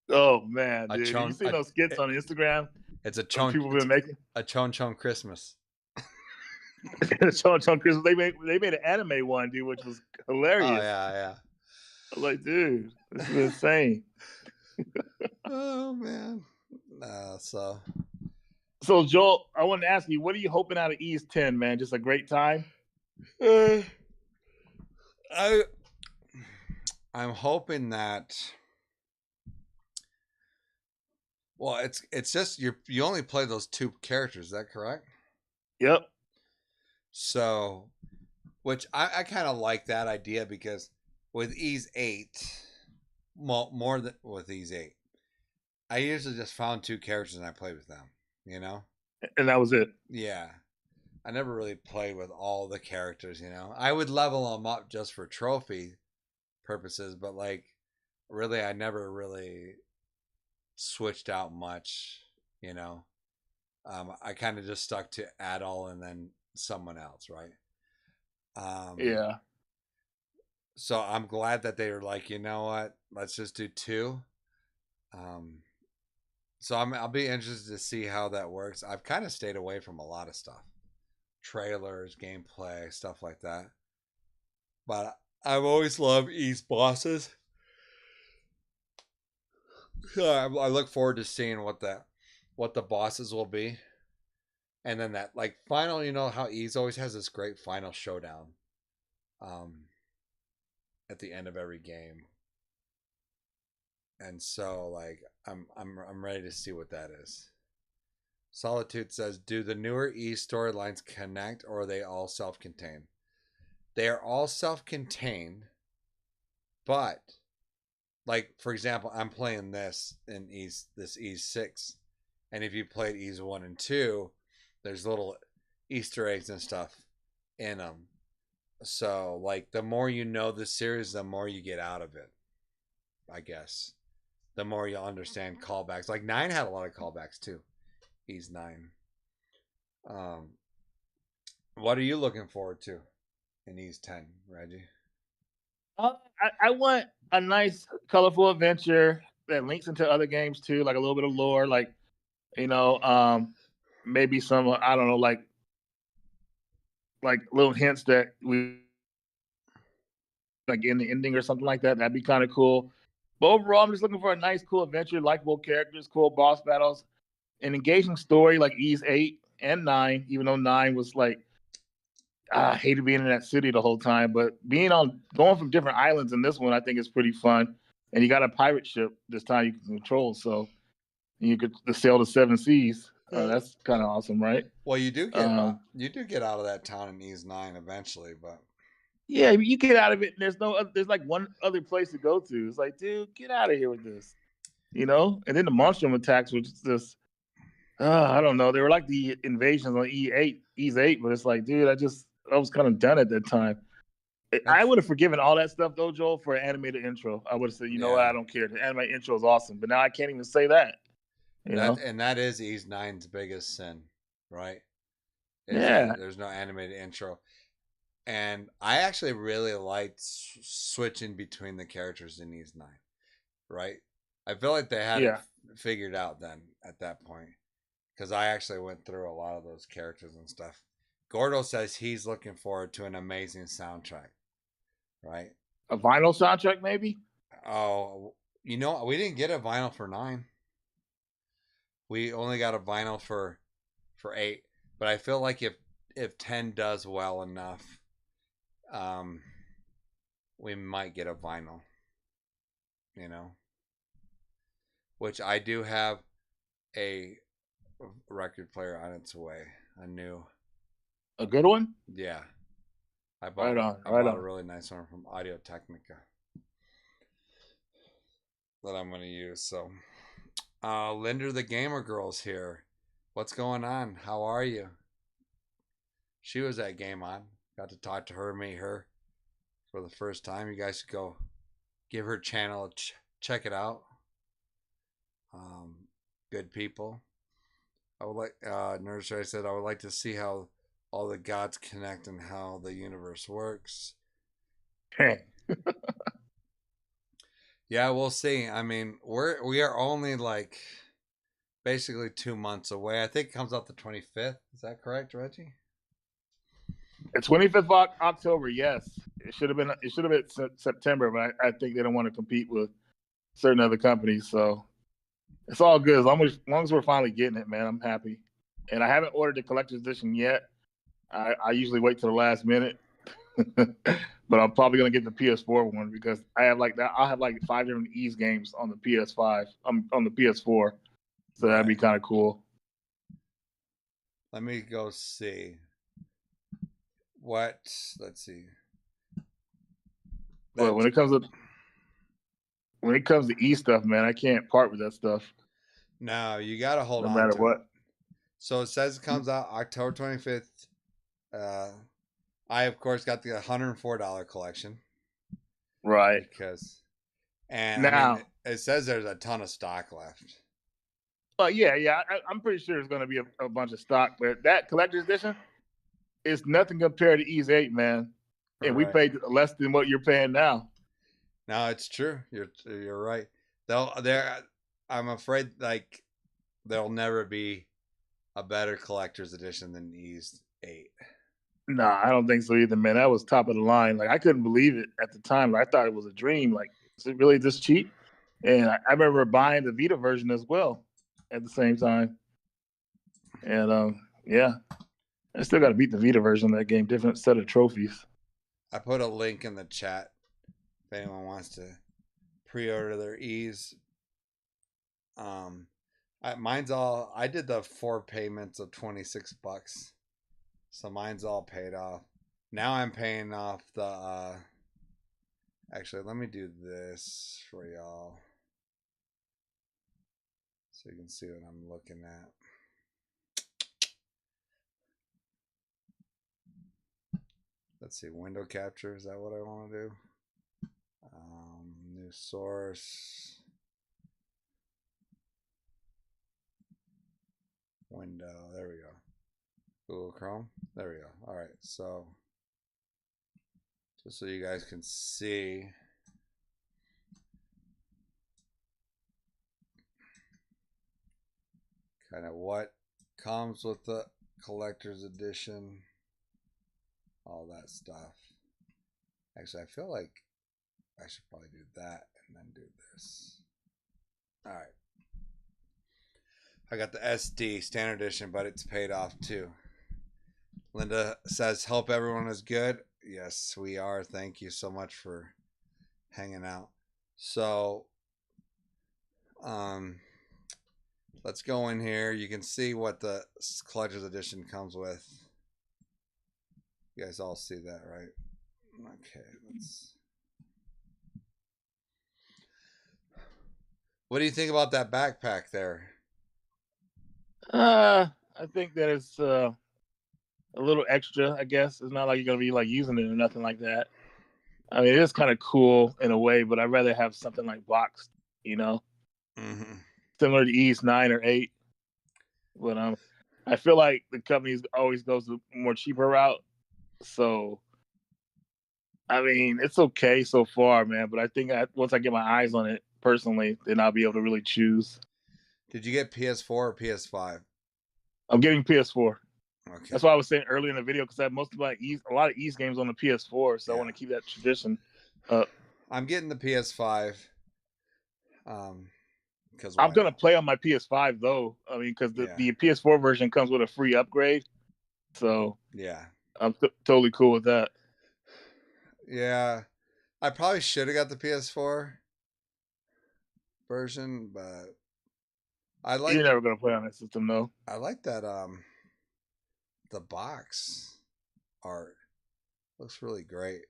Oh man, dude. You seen those skits on Instagram? It's a chon people been making a chon Christmas. Chon Christmas. They made an anime one, dude, which was hilarious. Oh yeah. I'm like, dude, this is insane. Oh man. So Joel, I wanted to ask you, what are you hoping out of East 10, man? Just a great time? I I'm hoping that. Well, it's just you only play those two characters. Is that correct? Yep. So, which I kind of like that idea because with Ease 8, more than with Ease 8, I usually just found two characters and I played with them. You know? And that was it. Yeah. I never really played with all the characters. You know, I would level them up just for trophy purposes, but like, really, I never really switched out much. You know, I kind of just stuck to Adol and then someone else, right? Yeah. So I'm glad that they were like, you know what, let's just do two. Um, so I'll be interested to see how that works. I've kind of stayed away from a lot of stuff, trailers, gameplay, stuff like that. But I've always loved East bosses. I look forward to seeing what the bosses will be, and then that like final. You know how Ease always has this great final showdown, at the end of every game, and so like I'm ready to see what that is. Solitude says, "Do the newer Ease storylines connect, or are they all self-contained?" They are all self-contained, but like for example, I'm playing this in this Ease 6, and if you played Ease 1 and 2, there's little Easter eggs and stuff in them. So like the more you know the series, the more you get out of it, I guess. The more you understand callbacks. Like 9 had a lot of callbacks too. Ease 9. Um what are you looking forward to in Ease 10, Reggie? I want a nice, colorful adventure that links into other games too, like a little bit of lore, like you know, maybe some I don't know, like little hints that we like in the ending or something like that. That'd be kind of cool. But overall, I'm just looking for a nice, cool adventure, likable characters, cool boss battles, an engaging story like Ease 8 and 9. Even though 9 was like I hated being in that city the whole time, but going from different islands in this one, I think is pretty fun. And you got a pirate ship this time you can control, so you could sail the seven seas. That's kind of awesome, right? Well, you do get out of that town in Ease 9 eventually, but Yeah, you get out of it, and there's like one other place to go to. It's like, dude, get out of here with this, you know. And then the monstrum attacks, which is just, I don't know. They were like the invasions on Ease 8, but it's like, dude, I was kind of done at that time. I would have forgiven all that stuff though, Joel, for an animated intro. I would have said, you know what, I don't care. The animated intro is awesome, but now I can't even say that. You know? And that is Ease 9's biggest sin, right? Yeah. There's no animated intro. And I actually really liked switching between the characters in Ease 9, right? I feel like they had it figured out then at that point, because I actually went through a lot of those characters and stuff. Gordo says he's looking forward to an amazing soundtrack, right? A vinyl soundtrack, maybe? Oh, you know, we didn't get a vinyl for 9. We only got a vinyl for 8. But I feel like if 10 does well enough, we might get a vinyl, you know, which I do have a record player on its way, a good one. Yeah, I bought a really nice one from Audio Technica that I'm going to use. So Linda the Gamer Girl's here. What's going on? How are you? She was at Game On. Got to talk to her, meet her for the first time. You guys should go give her channel check it out. Good people. I would like Nursery said I would like to see how all the gods connect and how the universe works. Yeah, we'll see. I mean, we are only like basically 2 months away. I think it comes out the 25th. Is that correct, Reggie? The 25th of October, yes. It should have been September, but I think they don't want to compete with certain other companies, so it's all good as long as we're finally getting it, man. I'm happy. and I haven't ordered the collector's edition yet. I usually wait till the last minute, but I'm probably gonna get the PS4 one because I have like that. I'll have like 5 different Ys games on the PS5. On the PS4, so that'd be Right. kind of cool. Let me go see. What? Let's see. But when it comes to E stuff, man, I can't part with that stuff No, you got to hold no on matter to what. it. So it says it comes out October 25th. I, of course, got the $104 collection. Right. Because, and Now, I mean, it says there's a ton of stock left. yeah, I'm pretty sure there's going to be a bunch of stock, but that collector's edition is nothing compared to Ys 8, man. And we Right. paid less than what you're paying now. No, it's true. You're right. I'm afraid like there'll never be a better collector's edition than Ys 8. Nah, I don't think so either, man. That was top of the line. Like I couldn't believe it at the time. I thought it was a dream. Like, is it really this cheap? And I remember buying the Vita version as well at the same time. And yeah, I still got to beat the Vita version of that game. Different set of trophies. I put a link in the chat if anyone wants to pre-order their Ys. Mine's all. I did the 4 payments of $26, so mine's all paid off. Now I'm paying off the. Actually, let me do this for y'all, so you can see what I'm looking at. Let's see, window capture. Is that what I want to do? New source. Window. There we go. Google Chrome. There we go. All right. So, just so you guys can see. Kind of what comes with the collector's edition. All that stuff. Actually, I feel like I should probably do that and then do this. All right. I got the SD standard edition, but it's paid off too. Linda says, "Hope everyone is good." Yes, we are. Thank you so much for hanging out. So, let's go in here. You can see what the collector's edition comes with. You guys all see that, right? Okay, let's. What do you think about that backpack there? I think that it's a little extra. I guess it's not like you're gonna be like using it or nothing like that. I mean, it is kind of cool in a way, but I'd rather have something like boxed, Mm-hmm. similar to Ys 9 or 8. But I feel like the company always goes the more cheaper route. So, I mean, it's okay so far, man. But I think once I get my eyes on it personally, then I'll be able to really choose. Did you get PS4 or PS5? I'm getting PS4. Okay. That's why I was saying earlier in the video because I have most of a lot of Ys games on the PS4, so I want to keep that tradition up. I'm getting the PS5. Because I'm gonna play on my PS5 though. I mean, because the PS4 version comes with a free upgrade, so yeah, I'm totally cool with that. Yeah, I probably should have got the PS4 version, but I like. You're never gonna play on that system, though. I like that. The box art looks really great.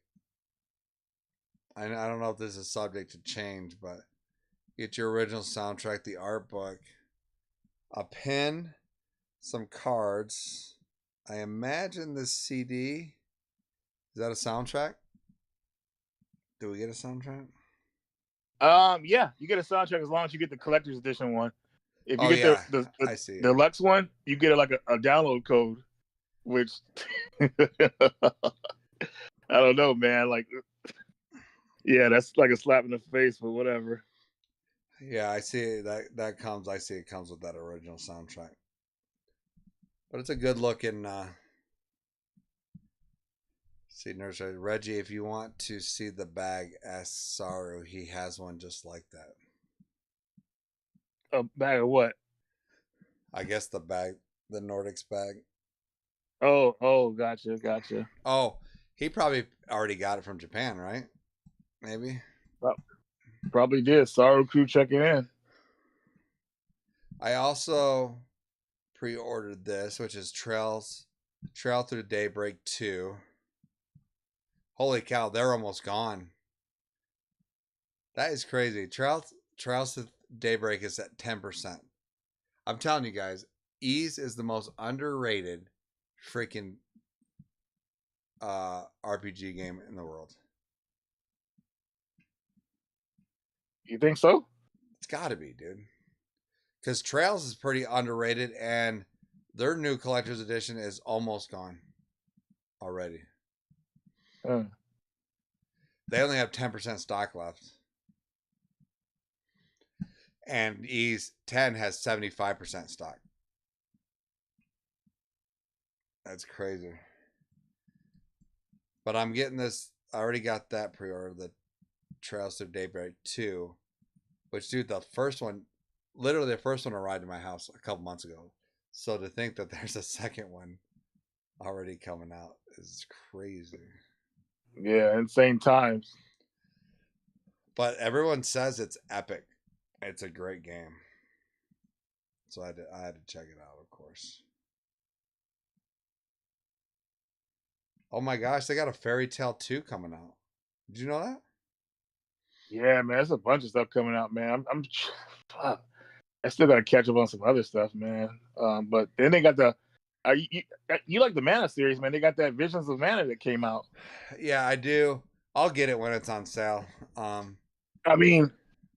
I don't know if this is subject to change, but get your original soundtrack, the art book, a pin, some cards. I imagine this CD. Is that a soundtrack? Do we get a soundtrack? Yeah, you get a soundtrack as long as you get the collector's edition one. If you get the I see deluxe one, you get like a download code, which I don't know, man. Like, yeah, that's like a slap in the face, but whatever. Yeah, I see that comes. I see it comes with that original soundtrack, but it's a good looking. See, Nurse Reggie, if you want to see the bag, ask Saru. He has one just like that. A bag of what? I guess the bag the Nordics bag. Oh, gotcha. Oh, he probably already got it from Japan, right? Maybe. Probably did. Saru Crew checking in. I also pre-ordered this, which is Trail Through Daybreak 2. Holy cow, they're almost gone. That is crazy. Trails to Daybreak is at 10%. I'm telling you guys, Ease is the most underrated freaking RPG game in the world. You think so? It's got to be, dude. Because Trails is pretty underrated, and their new collector's edition is almost gone already. They only have 10% stock left. And Ease 10 has 75% stock. That's crazy. But I'm getting this. I already got that pre-order, the Trails Through Daybreak 2. Which, dude, the first one, literally the first one arrived at my house a couple months ago. So to think that there's a second one already coming out is crazy. Yeah, insane times. But everyone says it's epic. It's a great game. So I had to check it out, of course. Oh my gosh, they got a Fairy Tale 2 coming out. Did you know that? Yeah, man, there's a bunch of stuff coming out, man. Fuck. I still got to catch up on some other stuff, man. But then they got the, you like the Mana series, man? They got that Visions of Mana that came out. Yeah, I do. I'll get it when it's on sale. I mean,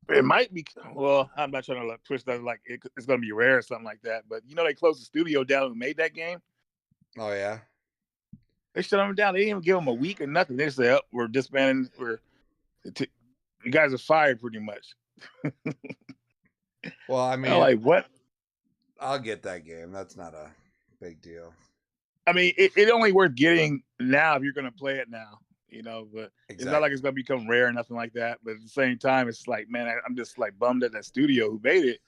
it might be. Well, I'm not trying to like, twist that like it's going to be rare or something like that. But you know, they closed the studio down who made that game. Oh yeah. They shut them down. They didn't even give them a week or nothing. They said, "Oh, we're disbanding. You guys are fired, pretty much." Well, I mean, I'm like, what? I'll get that game. That's not a big deal. I mean, it only worth getting now if you're going to play it now, you know. But It's not like it's going to become rare or nothing like that. But at the same time, it's like, man, I'm just like bummed that studio who made it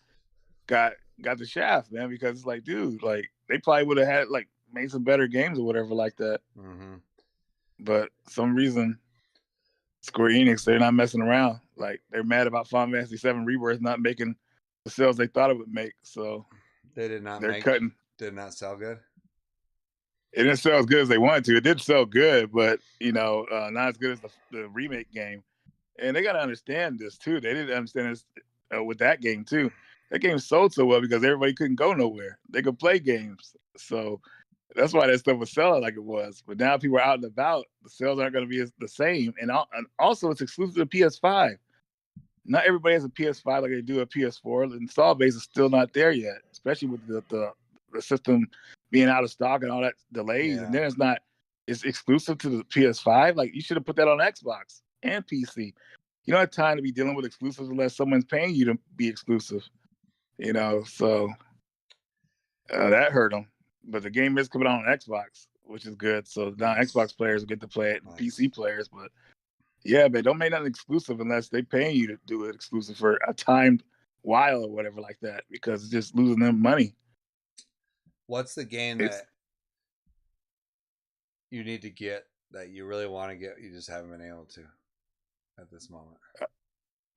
got the shaft, man, because it's like, dude, like they probably would have had like made some better games or whatever like that. Mm-hmm. But some reason, Square Enix, they're not messing around. Like they're mad about Final Fantasy VII Rebirth not making the sales they thought it would make. So they're cutting. Did not sell good. It didn't sell as good as they wanted to. It did sell good, but you know, not as good as the remake game. And they got to understand this too. They didn't understand this with that game too. That game sold so well because everybody couldn't go nowhere. They could play games, so that's why that stuff was selling like it was. But now people are out and about. The sales aren't going to be the same, and also it's exclusive to PS5. Not everybody has a PS5 like they do a PS4. The install base is still not there yet, especially with the system being out of stock and all that delays. Yeah. And then it's exclusive to the PS5. Like you should have put that on Xbox and PC. You don't have time to be dealing with exclusives unless someone's paying you to be exclusive. You know, so that hurt them. But the game is coming out on Xbox, which is good. So now Xbox players will get to play it, and PC players. But yeah, but don't make nothing exclusive unless they paying you to do it exclusive for a timed while or whatever like that, because it's just losing them money. What's the game that you need to get that you really want to get, you just haven't been able to at this moment?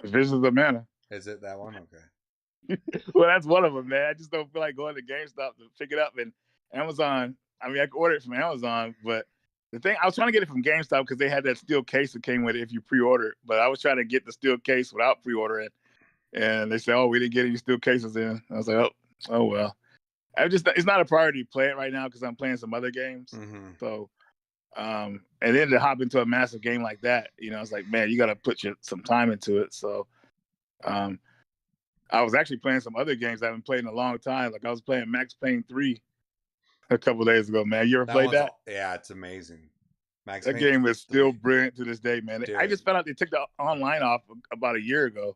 Visions of Mana. Is it that one? Okay. Well, that's one of them, man. I just don't feel like going to GameStop to pick it up. And Amazon, I mean, I could order it from Amazon, but the thing, I was trying to get it from GameStop because they had that steel case that came with it if you pre-order it. But I was trying to get the steel case without pre-ordering. And they said, "Oh, we didn't get any steel cases in." I was like, "Oh well." It's not a priority to play it right now because I'm playing some other games. Mm-hmm. So, and then to hop into a massive game like that, you know, it's like, man, you got to put some time into it. So, I was actually playing some other games I haven't played in a long time. Like I was playing Max Payne 3 a couple days ago, man. You ever played that? Yeah, it's amazing. That game is still brilliant to this day, man. Dude. I just found out they took the online off about a year ago.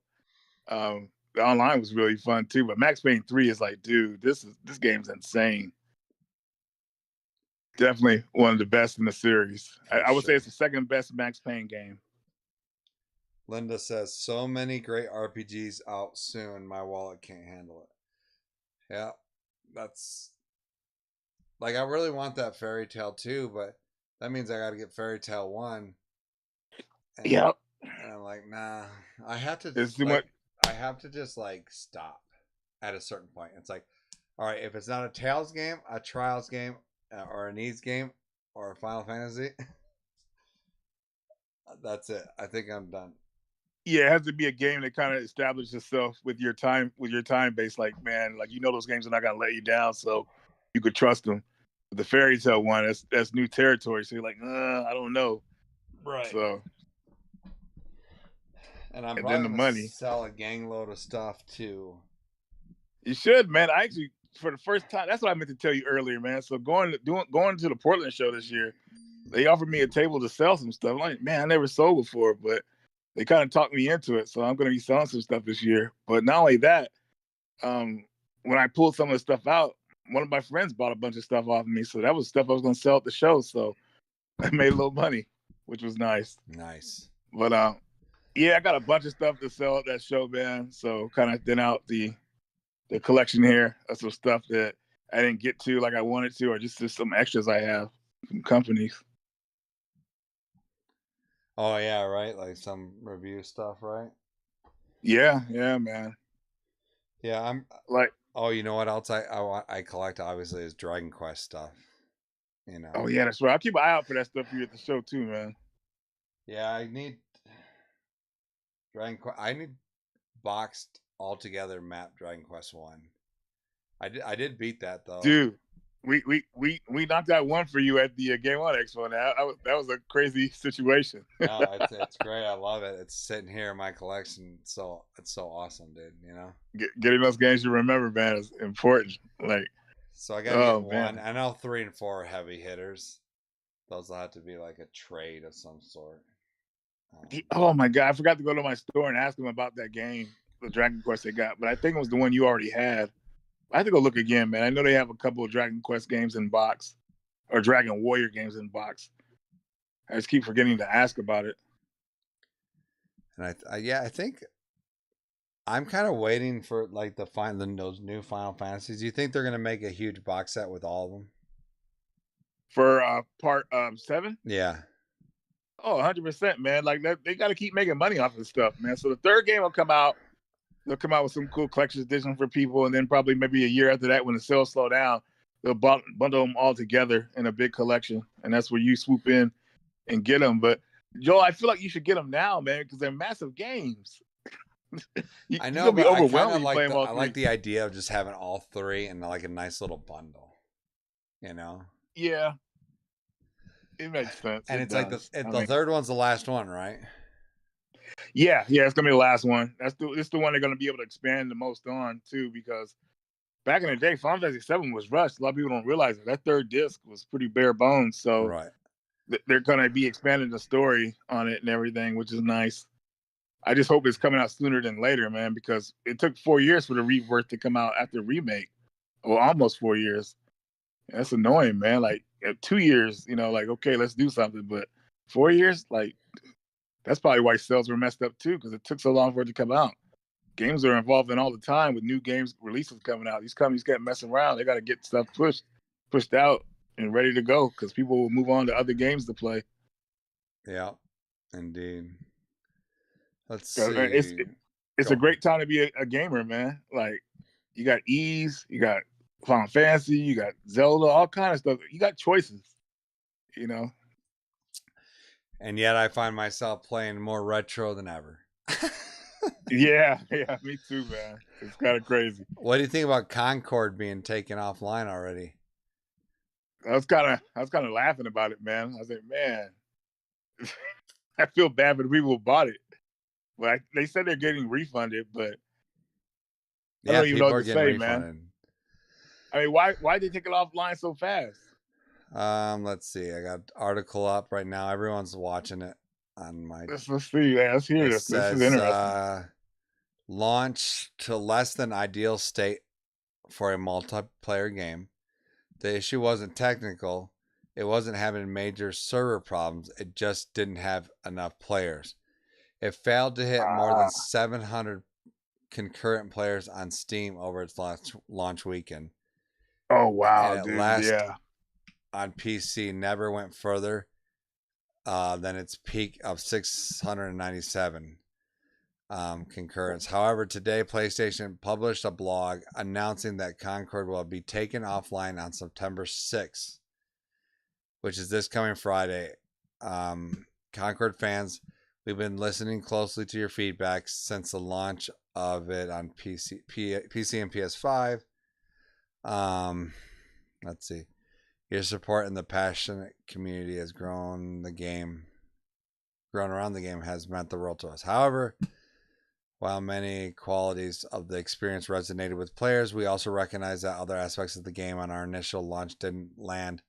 The online was really fun too, but Max Payne 3 is like, dude, this game's insane. Definitely one of the best in the series. I would say it's the second best Max Payne game. Linda says, so many great RPGs out soon. My wallet can't handle it. Yeah, that's Like I really want that Fairy Tale 2, but that means I got to get Fairy Tale 1. And, Yeah, and I'm like, nah. I have to it's too like much. I have to just like stop at a certain point. It's like, all right, if it's not a Tales game, a Trials game, or a Needs game, or a Final Fantasy, that's it. I think I'm done. Yeah, it has to be a game that kind of establishes itself with your time base. Like, man, like those games are not gonna let you down, so you could trust them. But the Fairy Tale one, that's new territory. So you're like, I don't know. Right. So And I'm and then probably the gonna money. sell a gang load of stuff too. You should, man. I actually, for the first time, that's what I meant to tell you earlier, man. So going to the Portland show this year, they offered me a table to sell some stuff. I'm like, man, I never sold before, but they kind of talked me into it. So I'm going to be selling some stuff this year. But not only that, when I pulled some of the stuff out, one of my friends bought a bunch of stuff off of me. So that was stuff I was going to sell at the show. So I made a little money, which was nice. Nice. But yeah, I got a bunch of stuff to sell at that show, man. So kind of thin out the collection here of some stuff that I didn't get to like I wanted to, or just some extras I have from companies. Oh yeah, right. Like some review stuff, right? Yeah, man. Yeah, I'm. Like, Oh, you know what else I collect? Obviously, is Dragon Quest stuff. You know. oh yeah, that's right. I'll keep an eye out for that stuff for you at the show too, man. Yeah, I need Dragon Quest. I need boxed all together map Dragon Quest 1. I did beat that though. Dude, we knocked out one for you at the Game On Expo. Now that was a crazy situation. No, it's great. I love it. It's sitting here in my collection. So it's so awesome, dude. You know. Getting those games you remember, man, is important. Like, So I gotta get oh one. man, I know 3 and 4 are heavy hitters. Those will have to be like a trade of some sort. oh my god, I forgot to go to my store and ask them about that game, the Dragon Quest they got, but I think it was the one you already had. I have to go look again, man. I know they have a couple of Dragon Quest games in box, or Dragon Warrior games in box. I just keep forgetting to ask about it. And I think I'm kind of waiting for like those new Final Fantasies. Do you think they're gonna make a huge box set with all of them? For part 7? Yeah. Oh, 100%, man. Like they got to keep making money off of this stuff, man. So the third game will come out. They'll come out with some cool collector's edition for people, and then probably maybe a year after that, when the sales slow down, they'll bundle them all together in a big collection, and that's where you swoop in and get them. But Joel, I feel like you should get them now, man, because they're massive games. I You're know, gonna be but I overwhelmed kind when of you like play them all I three. like the idea of just having all 3 in like a nice little bundle. You know. Yeah, it makes sense. And It it's like does. the third one's the last one, right? Yeah, it's gonna be the last one. It's the one they're gonna be able to expand the most on too, because back in the day, Final Fantasy VII was rushed. A lot of people don't realize it. That third disc was pretty bare bones, so Right. they're gonna be expanding the story on it and everything, which is nice. I just hope it's coming out sooner than later, man, because it took 4 years for the Rebirth to come out after remake, or almost 4 years. That's annoying, man. Like 2 years, like okay, let's do something, but 4 years, like that's probably why sales were messed up too, because it took so long for it to come out. Games are evolving all the time with new games releases coming out. These companies can't mess around. They got to get stuff pushed out and ready to go, because people will move on to other games to play. Yeah. Indeed. Let's It's see. it's a great time to be a gamer, man. Like, you got Ease, you got Final Fantasy, you got Zelda, all kind of stuff. You got choices, you know. And yet I find myself playing more retro than ever. Yeah, me too, man. It's kind of crazy. What do you think about Concord being taken offline already? I was kind of laughing about it, man. I was like, man, I feel bad for the people who bought it. But they said they're getting refunded, but I don't even know what to say, man. I mean, why did they take it offline so fast? Let's see. I got an article up right now. Everyone's watching it on my. Let's see. Let's hear this. This is interesting. Launch to less than ideal state for a multiplayer game. The issue wasn't technical. It wasn't having major server problems. It just didn't have enough players. It failed to hit more than 700 concurrent players on Steam over its launch weekend. Oh wow, dude! on PC never went further than its peak of 697 concurrence. However, today PlayStation published a blog announcing that Concord will be taken offline on September 6th, which is this coming Friday. Concord fans, we've been listening closely to your feedback since the launch of it on PC and PS5. Let's see. Your support and the passionate community has grown around the game has meant the world to us. However, while many qualities of the experience resonated with players, we also recognize that other aspects of the game on our initial launch didn't land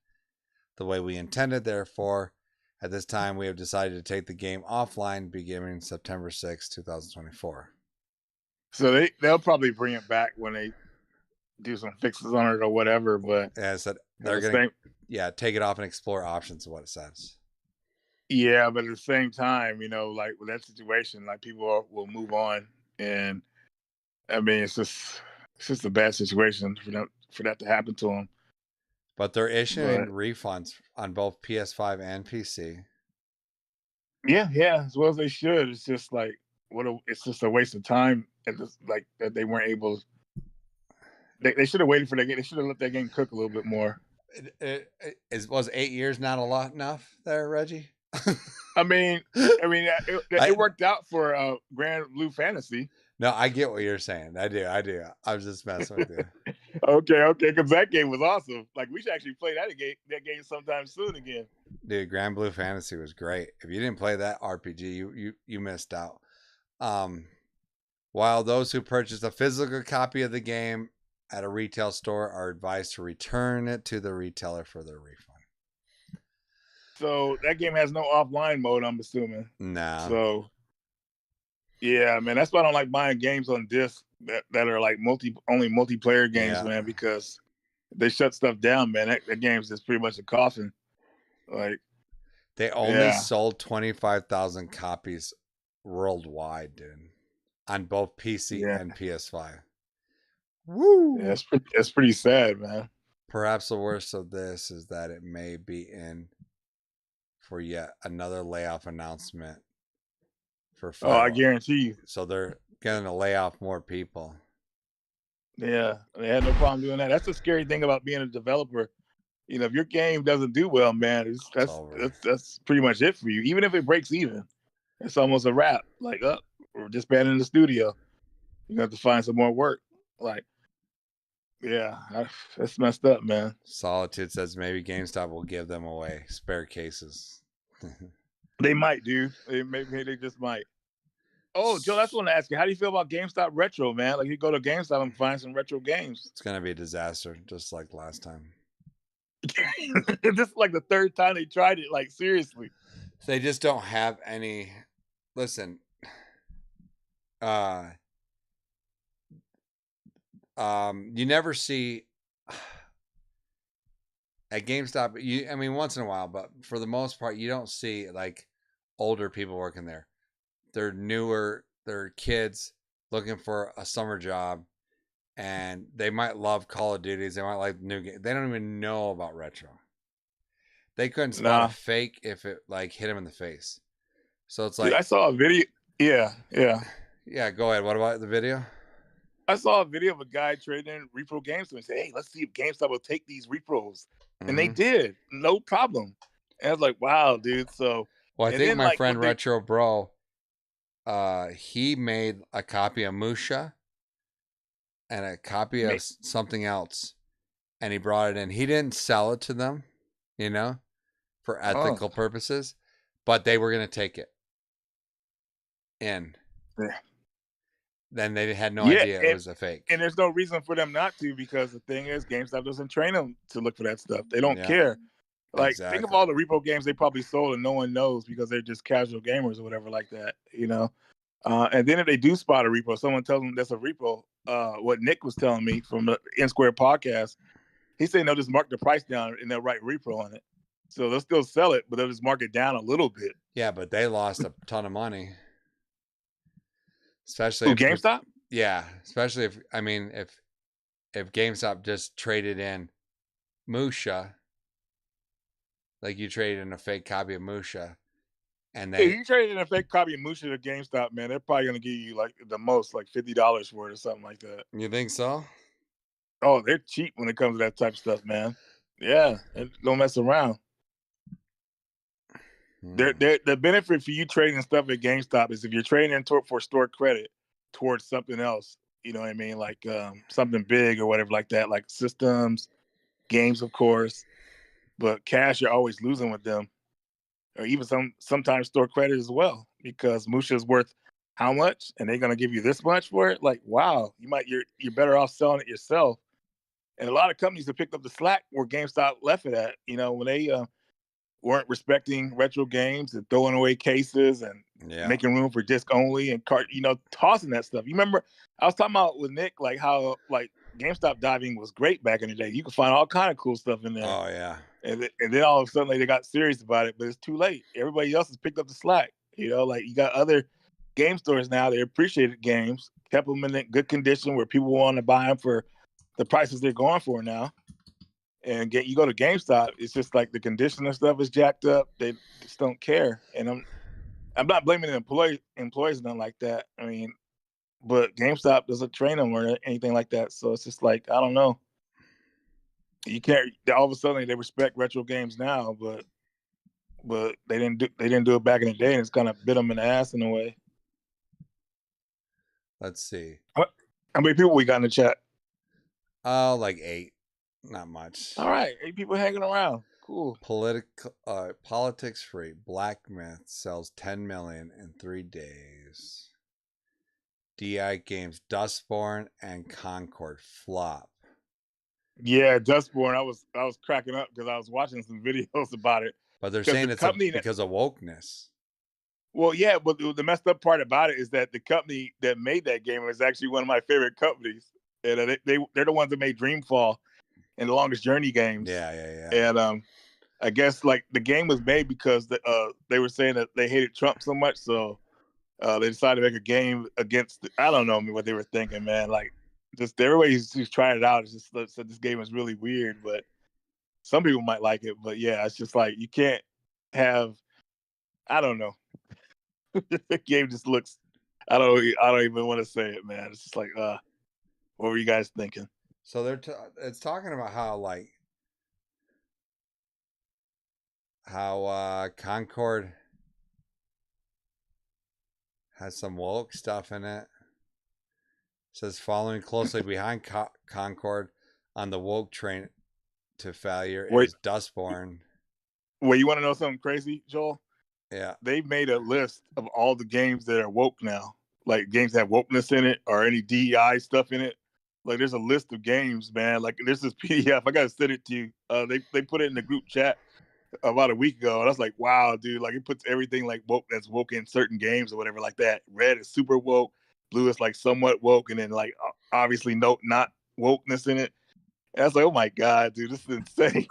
the way we intended. Therefore, at this time, we have decided to take the game offline beginning September 6, 2024. So they'll probably bring it back when they do some fixes on it or whatever. But yeah, I said they're going to take it off and explore options is what it says. Yeah, but at the same time, like with that situation, like people will move on, and I mean, it's just a bad situation for that to happen to them. But they're issuing refunds on both PS5 and PC. Yeah, as well as they should. It's just like it's just a waste of time, and just like that they weren't able. They should have waited for that game. They should have let that game cook a little bit more. Was 8 years not a lot enough there, Reggie? I mean, it worked out for Grand Blue Fantasy. No, I get what you're saying. I do. I was just messing with you. Okay, because that game was awesome. Like we should actually play that game sometime soon again. Dude, Grand Blue Fantasy was great. If you didn't play that RPG, you missed out. While those who purchase a physical copy of the game at a retail store are advised to return it to the retailer for their refund. So that game has no offline mode, I'm assuming. No. So yeah, man, that's why I don't like buying games on disc that are like only multiplayer games, man, because they shut stuff down, man. That game's just pretty much a coffin. Like they only sold 25,000 copies worldwide, dude, on both PC and PS5. Woo! Yeah, that's pretty sad, man. Perhaps the worst of this is that it may be in for yet another layoff announcement for Oh, I guarantee you. So they're going to lay off more people. Yeah, they had no problem doing that. That's the scary thing about being a developer. If your game doesn't do well, man, that's pretty much it for you. Even if it breaks even, it's almost a wrap. Like, we're just banned in the studio. You have to find some more work. Like, that's messed up, man. Solitude says maybe GameStop will give them away spare cases. They might, dude. Maybe they just might. Oh, Joe, that's what I want to ask you. How do you feel about GameStop Retro, man? Like, you go to GameStop and find some retro games. It's gonna be a disaster, just like last time. This is like the third time they tried it. Like, seriously, they just don't have any. Listen, you never see at GameStop. I mean, once in a while, but for the most part, you don't see like older people working there. They're newer. They're kids looking for a summer job, and they might love Call of Duties. They might like new game. They don't even know about retro. They couldn't spot a fake if it like hit them in the face. So it's like, dude, I saw a video. Yeah. Go ahead. What about the video? I saw a video of a guy trading repro games and said, "Hey, let's see if GameStop will take these repros," and they did, no problem. And I was like, "Wow, dude!" So, well, I think my friend Retro Bro, he made a copy of Musha and a copy of something else, and he brought it in. He didn't sell it to them, for ethical purposes, but they were going to take it in. Yeah. Then they had no idea it was a fake. And there's no reason for them not to, because the thing is, GameStop doesn't train them to look for that stuff. They don't care. Like, think of all the repo games they probably sold and no one knows because they're just casual gamers or whatever like that, And then if they do spot a repo, someone tells them that's a repo. What Nick was telling me from the N Square podcast, he's saying they'll just mark the price down and they'll write repro on it. So they'll still sell it, but they'll just mark it down a little bit. Yeah, but they lost a ton of money. Especially if GameStop? Yeah, especially if GameStop just traded in Musha Like you traded in a fake copy of Musha, and If they you trade in a fake copy of Musha to GameStop, man, they're probably gonna give you like the most, like $50 for it or something like that. you think so? Oh, they're cheap when it comes to that type of stuff, man. Yeah, and don't mess around. The benefit for you trading stuff at GameStop is if you're trading in for store credit towards something else. You know what I mean, like something big or whatever like that, like systems, games, of course. But cash, you're always losing with them, or even sometimes store credit as well, because Musha is worth how much, and they're gonna give you this much for it. Like, wow, you're better off selling it yourself. And a lot of companies have picked up the slack where GameStop left it at. You know, when they weren't respecting retro games and throwing away cases and making room for disc only and tossing that stuff. You remember I was talking about with Nick like how like GameStop diving was great back in the day. You could find all kind of cool stuff in there. Oh yeah. And then all of a sudden they got serious about it, but it's too late. Everybody else has picked up the slack. You know, like you got other game stores now that appreciated games, kept them in good condition where people want to buy them for the prices they're going for now. And you go to GameStop, it's just like the condition of stuff is jacked up. They just don't care. And I'm not blaming the employees and nothing like that. I mean, but GameStop doesn't train them or anything like that. So it's just like, I don't know. You can't all of a sudden they respect retro games now, but they didn't do it back in the day, and it's kind of bit them in the ass in a way. Let's see. How many people we got in the chat? Oh, like 8. Not much. All right, 8 people hanging around. Cool. Politics free. Black Myth sells 10 million in 3 days. DI Games Dustborn and Concord flop. Yeah, Dustborn. I was cracking up because I was watching some videos about it. But they're saying it's because of wokeness. Well, yeah, but the messed up part about it is that the company that made that game is actually one of my favorite companies. And they're the ones that made Dreamfall and the Longest Journey games. Yeah. And I guess like the game was made because they were saying that they hated Trump so much, so they decided to make a game against. I don't know what they were thinking, man. Like just everybody who's trying it out is just said this game is really weird, but some people might like it. But yeah, it's just like you can't have. I don't know. The game just looks. I don't even want to say it, man. It's just like, what were you guys thinking? So it's talking about how Concord has some woke stuff in it. It says following closely behind Concord on the woke train to failure is Dustborn. Well, you want to know something crazy, Joel? Yeah. They've made a list of all the games that are woke now. Like games that have wokeness in it or any DEI stuff in it. Like there's a list of games, man. Like there's this PDF. I gotta send it to you. They put it in the group chat about a week ago, and I was like, wow, dude. Like it puts everything like woke that's woke in certain games or whatever like that. Red is super woke, blue is like somewhat woke, and then like obviously not wokeness in it. And I was like, oh my god, dude, this is insane.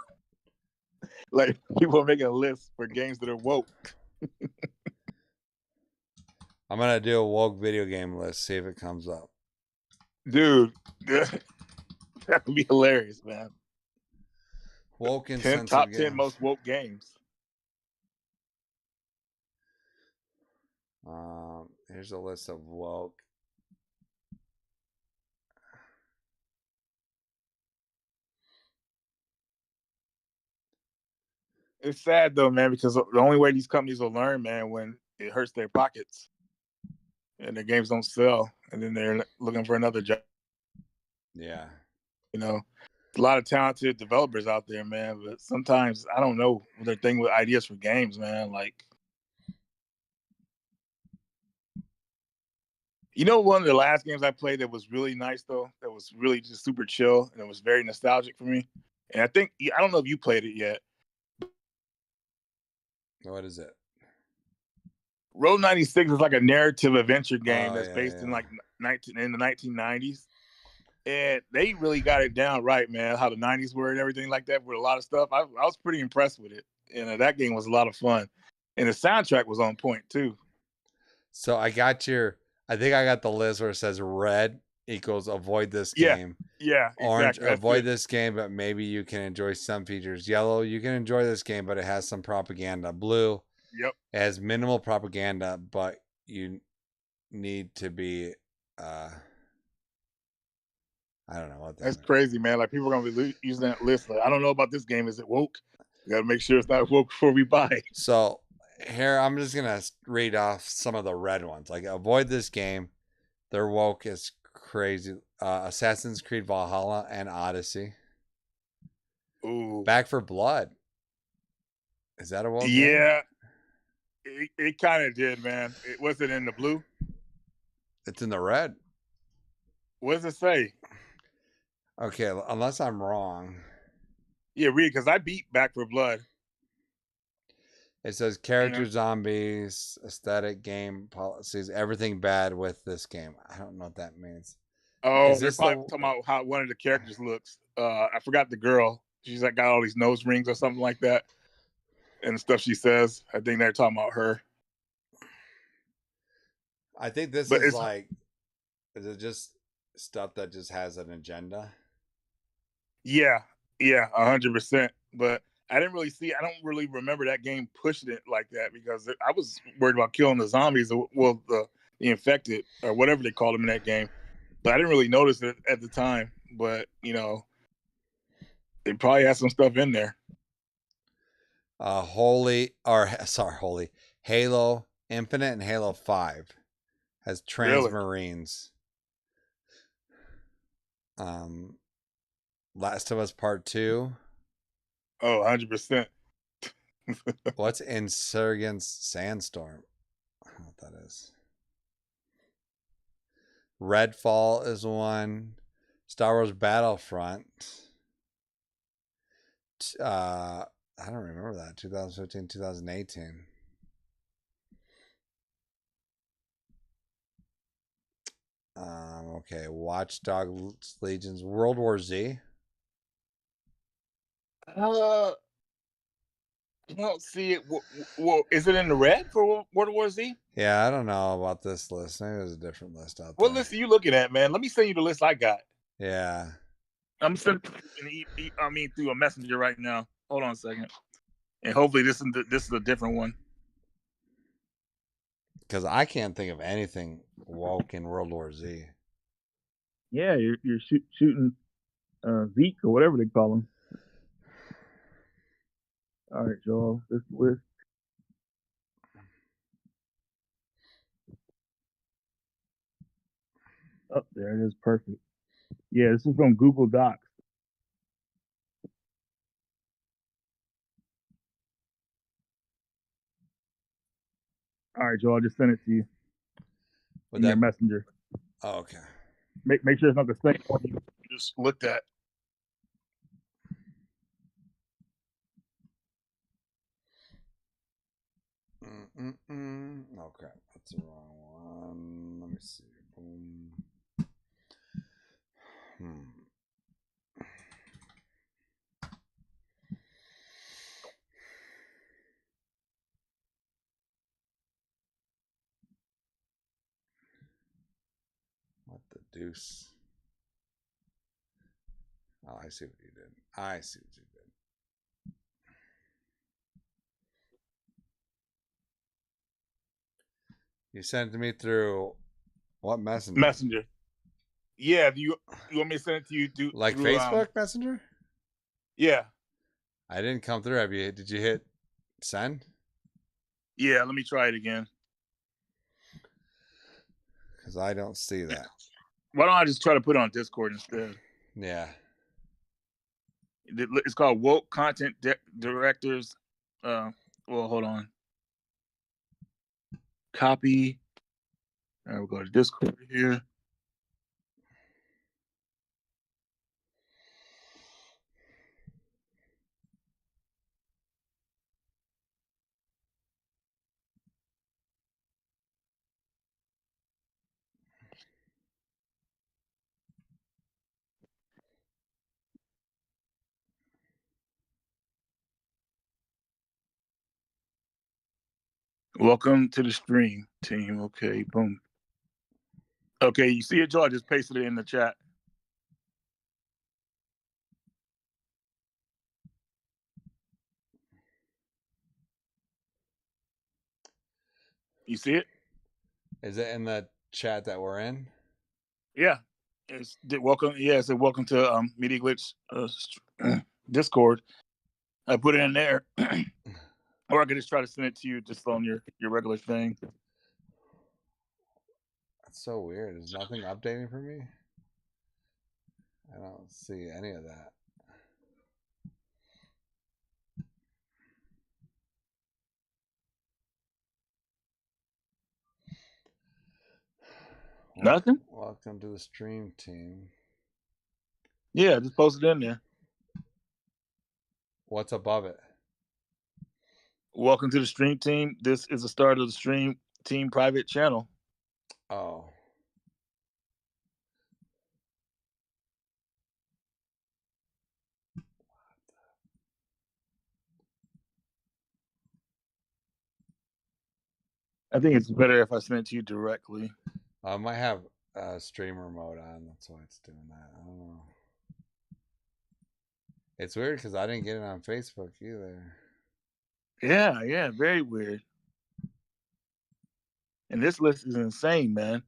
Like people are making a list for games that are woke. I'm gonna do a woke video game list, see if it comes up. Dude, that would be hilarious, man. Woke and top 10 games. most woke games. Here's a list of woke. It's sad though, man, because the only way these companies will learn, man, when it hurts their pockets and their games don't sell, and then they're looking for another job. Yeah. You know, a lot of talented developers out there, man, but sometimes I don't know what they're thinking with ideas for games, man. Like, you know, one of the last games I played that was really nice though, that was really just super chill and it was very nostalgic for me. And I don't know if you played it yet. What is it? Road 96 is like a narrative adventure game that's based in like in the 1990s. And they really got it down right, man, how the 90s were and everything like that with a lot of stuff. I was pretty impressed with it. And that game was a lot of fun. And the soundtrack was on point, too. So I think I got the list where it says red equals avoid this Yeah. game. Yeah, Orange, exactly. That's avoid it. this game, but maybe you can enjoy some features. Yellow, you can enjoy this game, but it has some propaganda. Blue, Yep. it has minimal propaganda, but you need to be I don't know what that That's means. crazy, man. Like people are gonna be using that list. Like, I don't know about this game. Is it woke? We gotta make sure it's not woke before we buy it. So here I'm just gonna read off some of the red ones. Like avoid this game. Their woke is crazy. Assassin's Creed Valhalla and Odyssey. Ooh. Back for Blood. Is that a woke game? Yeah. It kind of did, man. It was it in the blue? It's in the red. What does it say? Okay, unless I'm wrong. Yeah, read because I beat Back for Blood. It says character zombies, aesthetic, game policies, everything bad with this game. I don't know what that means. Oh, Is they're this probably talking about how one of the characters looks. I forgot the girl. She's like got all these nose rings or something like that, and the stuff she says. I think they're talking about her. I think this But is like, is it just stuff that just has an agenda? Yeah, 100%. But I didn't really see. I don't really remember that game pushing it like that because I was worried about killing the zombies, well, the infected or whatever they call them in that game. But I didn't really notice it at the time. But they probably had some stuff in there. Holy Halo Infinite and Halo 5 has Really? Transmarines. Last of Us Part 2. Oh, 100%. What's Insurgents Sandstorm? I don't know what that is. Redfall is one. Star Wars Battlefront. I don't remember that. 2015, 2018. Okay. Watchdog Legions. World War Z. I don't see it. Well, is it in the red for World War Z? Yeah, I don't know about this list. Maybe there's a different list out What there. list are you looking at, man? Let me send you the list I got. Yeah. I'm sending through a messenger right now. Hold on a second, and hopefully this is a different one. Because I can't think of anything woke in World War Z. Yeah, you're shooting Zeke or whatever they call him. All right, Joel. This list. Oh, there it is. Perfect. Yeah, this is from Google Docs. All right, Joel. I just sent it to you in your messenger. Oh, okay. Make sure it's not the same one you just looked at. Okay, that's the wrong one. Let me see. Boom. What the deuce? Oh, I see what you did. I see what you did. You sent it to me through what messenger? Messenger. Yeah, do you want me to send it to you through Facebook Messenger? Yeah. I didn't come through. Did you hit send? Yeah, let me try it again. Because I don't see that. Why don't I just try to put it on Discord instead? Yeah. It's called Woke Content Directors. Well, hold on. Copy. All right, we'll go to Discord here. Welcome to the stream, team. Okay, boom. Okay, you see it, Joe? I just pasted it in the chat. You see it? Is it in the chat that we're in? Yeah. It's welcome. Yeah, it said welcome to Media Glitch Discord. I put it in there. Or I could just try to send it to you just on your regular thing. That's so weird. Is nothing updating for me? I don't see any of that. Nothing? Welcome to the stream team. Yeah, just post it in there. What's above it? Welcome to the stream team. This is the start of the stream team private channel. Oh. I think it's better if I send it to you directly. I might have streamer mode on. That's why it's doing that. I don't know. It's weird because I didn't get it on Facebook either. Yeah, very weird. And this list is insane, man.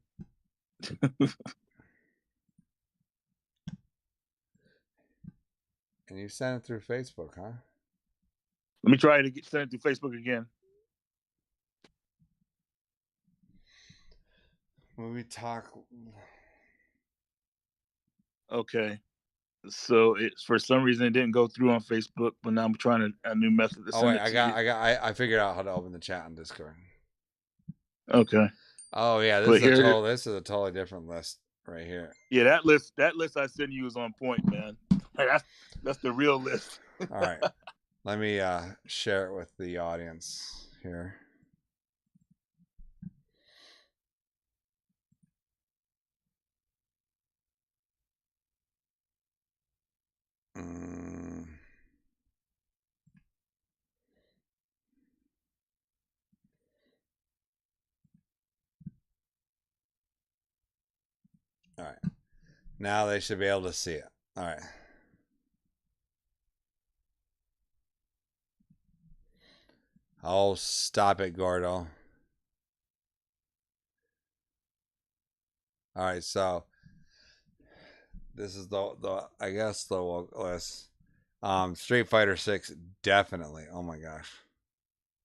And you sent it through Facebook, huh? Let me try to send it through Facebook again. Movie talk. Okay. So it's for some reason it didn't go through on Facebook, but now I'm trying a new method to Oh send wait, it to you. I figured out how to open the chat on Discord. Okay. Oh yeah, this is a totally different list right here. Yeah, that list I sent you is on point, man. That's the real list. All right. Let me share it with the audience here. All right. Now they should be able to see it. All right. Oh, stop it, Gordo. All right, so this is the I guess the list. Street Fighter 6 definitely. Oh my gosh.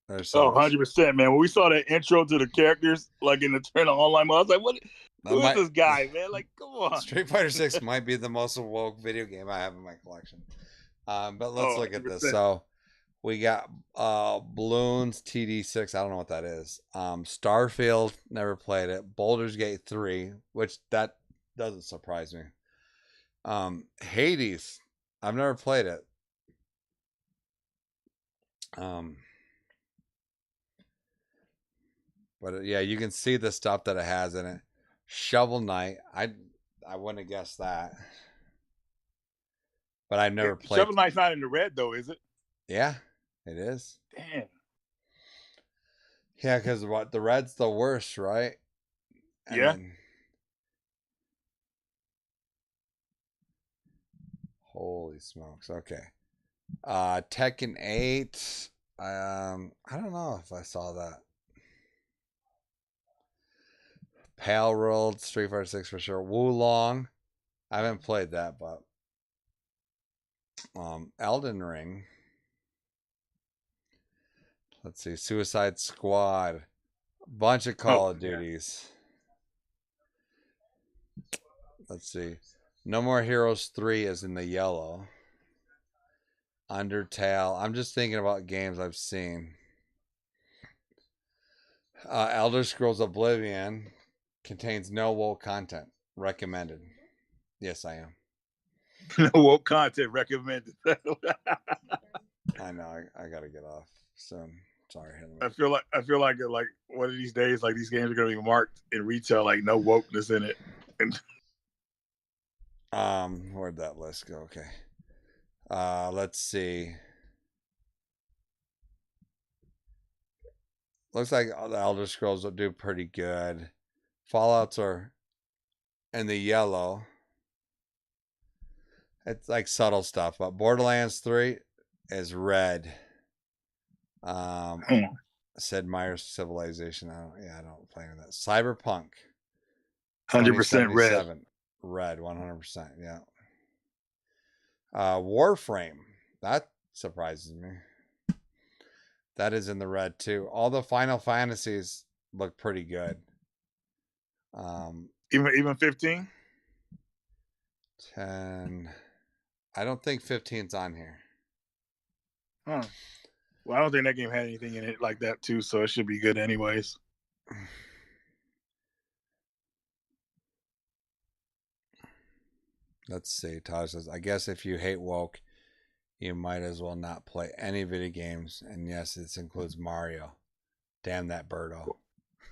There's so 100%, man. When we saw that intro to the characters, like in the Eternal Online mode, I was like, who is this guy, man? Like, come on. Street Fighter 6 might be the most woke video game I have in my collection. But let's look at this. So we got Balloons TD6. I don't know what that is. Starfield, never played it. Baldur's Gate 3, which that doesn't surprise me. Hades, I've never played it. But yeah, you can see the stuff that it has in it. Shovel Knight, I wouldn't have guessed that. But I've never played. Shovel Knight's not in the red though, is it? Yeah, it is. Damn. Yeah, because what the red's the worst, right? And yeah. Then... Holy smokes. Okay. Tekken 8. I don't know if I saw that. Pale World, Street Fighter 6 for sure. Wulong. I haven't played that, but Elden Ring. Let's see. Suicide Squad. Bunch of Call of Duties. Let's see. No More Heroes 3 is in the yellow. Undertale. I'm just thinking about games I've seen. Elder Scrolls Oblivion contains no woke content. Recommended. Yes, I am. No woke content recommended. I know. I gotta get off soon. Sorry. I feel like one of these days, like these games are gonna be marked in retail like no wokeness in it. Where'd that list go? Okay. Let's see. Looks like the Elder Scrolls will do pretty good. Fallouts are and the yellow. It's like subtle stuff, but Borderlands 3 is red. Sid Meier's Civilization. I don't play with that. Cyberpunk 100% red. 2077. Red, 100%. Yeah. Warframe. That surprises me. That is in the red too. All the Final Fantasies look pretty good. Even 15? 10. I don't think 15's on here. Huh. Well, I don't think that game had anything in it like that too, so it should be good anyways. Let's see. Taj says, I guess if you hate woke, you might as well not play any video games. And yes, this includes Mario. Damn that Birdo.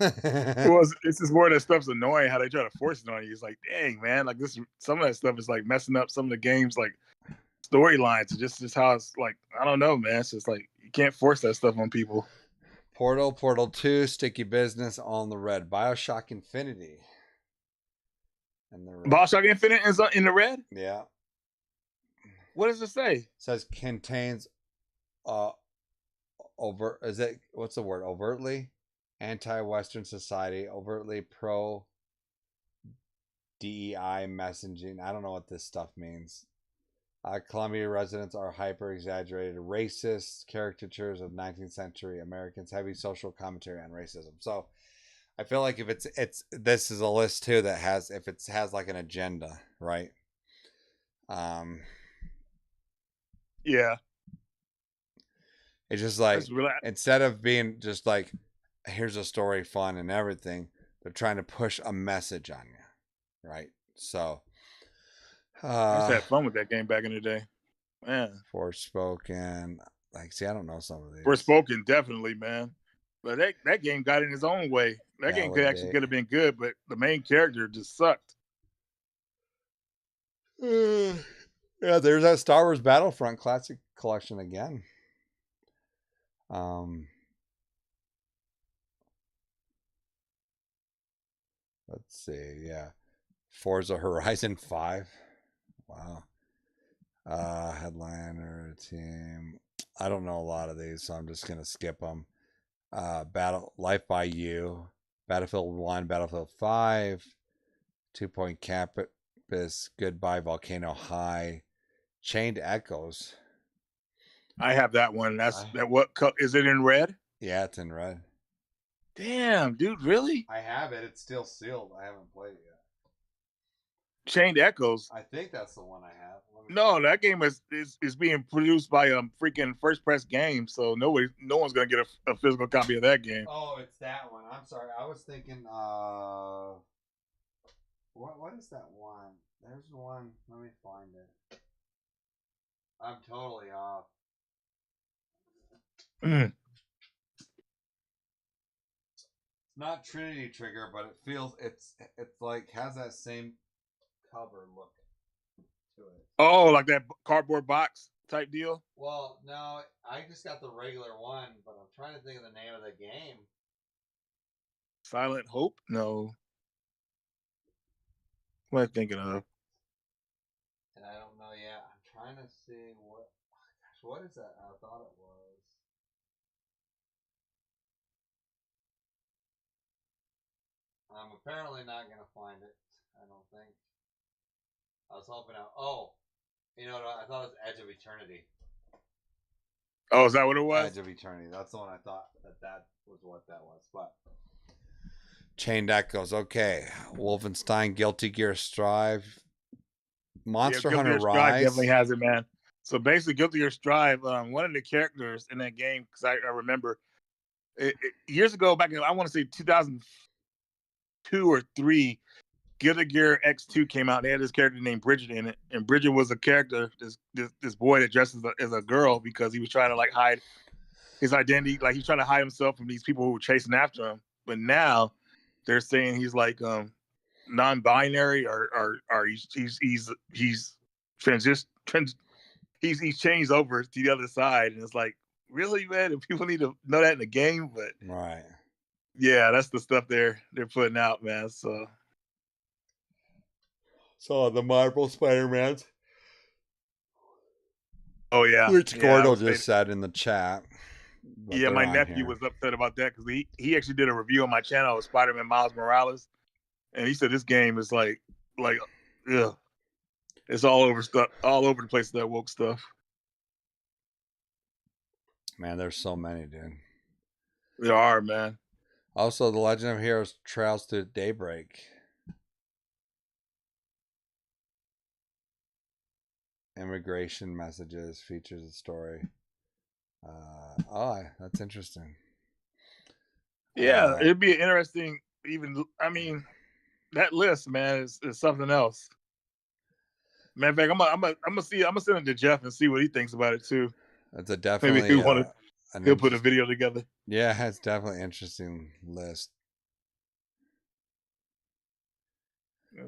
Well, it's just more of that stuff's annoying how they try to force it on you. It's like, dang, man, like this. Some of that stuff is like messing up some of the games, like storylines. Just how it's like. I don't know, man. It's just like you can't force that stuff on people. Portal 2, Sticky Business, all in the red. Bioshock Infinity. And the red. Bioshock Infinite is in the red? Yeah. What does it say? It says contains overt, is it, what's the word? Overtly anti-Western society, overtly pro DEI messaging. I don't know what this stuff means. Columbia residents are hyper-exaggerated racist caricatures of 19th century Americans, heavy social commentary on racism. So I feel like if it's this is a list too that has, if it has like an agenda, right? Yeah. It's just like, really... instead of being just like, here's a story, fun and everything, they're trying to push a message on you, right? So I used to have fun with that game back in the day. Man. Forspoken. Like, see, I don't know some of these. Forspoken, definitely, man. But that game got in its own way. That game could have been good, but the main character just sucked. Yeah, there's that Star Wars Battlefront Classic Collection again. Let's see. Yeah, Forza Horizon 5. Wow. Headliner team. I don't know a lot of these, so I'm just gonna skip them. Life by You, Battlefield 1, Battlefield 5, 2 Point Campus, Goodbye Volcano High, Chained Echoes. I have that one. What is it in red? Yeah, it's in red. Damn, dude, really? I have it. It's still sealed. I haven't played it yet. Chained Echoes. I think that's the one I have. No, that game is being produced by freaking First Press Games, so no one's gonna get a physical copy of that game. Oh, it's that one. I'm sorry. I was thinking what is that one? There's one. Let me find it. I'm totally off. Mm. It's not Trinity Trigger, but it feels it's like has that same cover look to it. Oh, like that cardboard box type deal? Well, no, I just got the regular one, but I'm trying to think of the name of the game. Silent Hope? No. What am I thinking of? And I don't know yet. I'm trying to see what is that? I thought it was. I'm apparently not gonna find it. I don't think. I was hoping out. Oh, you know what? I thought it was Edge of Eternity. Oh, is that what it was? Edge of Eternity. That's the one I thought that was what that was. But Chained Echoes. Okay. Wolfenstein, Guilty Gear Strive, Monster Hunter Strive Rise. Definitely has it, man. So basically, Guilty Gear Strive, one of the characters in that game, because I remember years ago, back in, I want to say 2002 or 3, Guilty Gear X2 came out. They had this character named Bridget in it, and Bridget was a character, this boy that dresses as a girl because he was trying to like hide his identity, like he's trying to hide himself from these people who were chasing after him. But now they're saying he's like non-binary or he's he's changed over to the other side, and it's like, really, man? And people need to know that in the game, but right. Yeah, that's the stuff they're putting out, man. So So the Marvel Spider-Mans, Oh yeah, which yeah. I Gordo would say just said in the chat. But yeah, they're my on nephew here. was upset about that because he actually did a review on my channel of Spider-Man Miles Morales, and he said this game is like yeah, it's all over the place, that woke stuff. Man, there's so many, dude. There are, man. Also, The Legend of Heroes Trails to Daybreak. Immigration messages features a story. That's interesting. Yeah, it'd be interesting. I mean, that list, man, is something else. Matter of fact, I'm gonna send it to Jeff and see what he thinks about it too. It's a Maybe definitely he'll put a video together. Yeah, it's definitely an interesting list.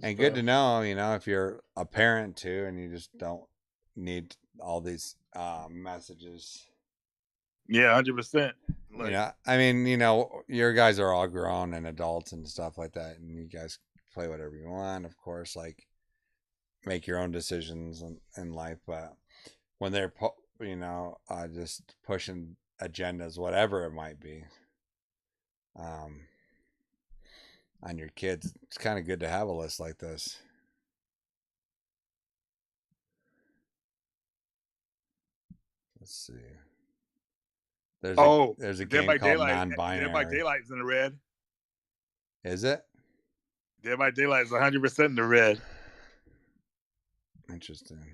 And good to know, if you're a parent too, and you just don't need all these messages. Yeah, 100%. I mean, your guys are all grown and adults and stuff like that, and you guys play whatever you want, of course. Like, make your own decisions in life, but when they're just pushing agendas, whatever it might be, on your kids, it's kind of good to have a list like this. Let's see. There's a Dead game by called Daylight. Non-Binary. Dead by Daylight is in the red. Is it? Dead by Daylight is 100% in the red. Interesting.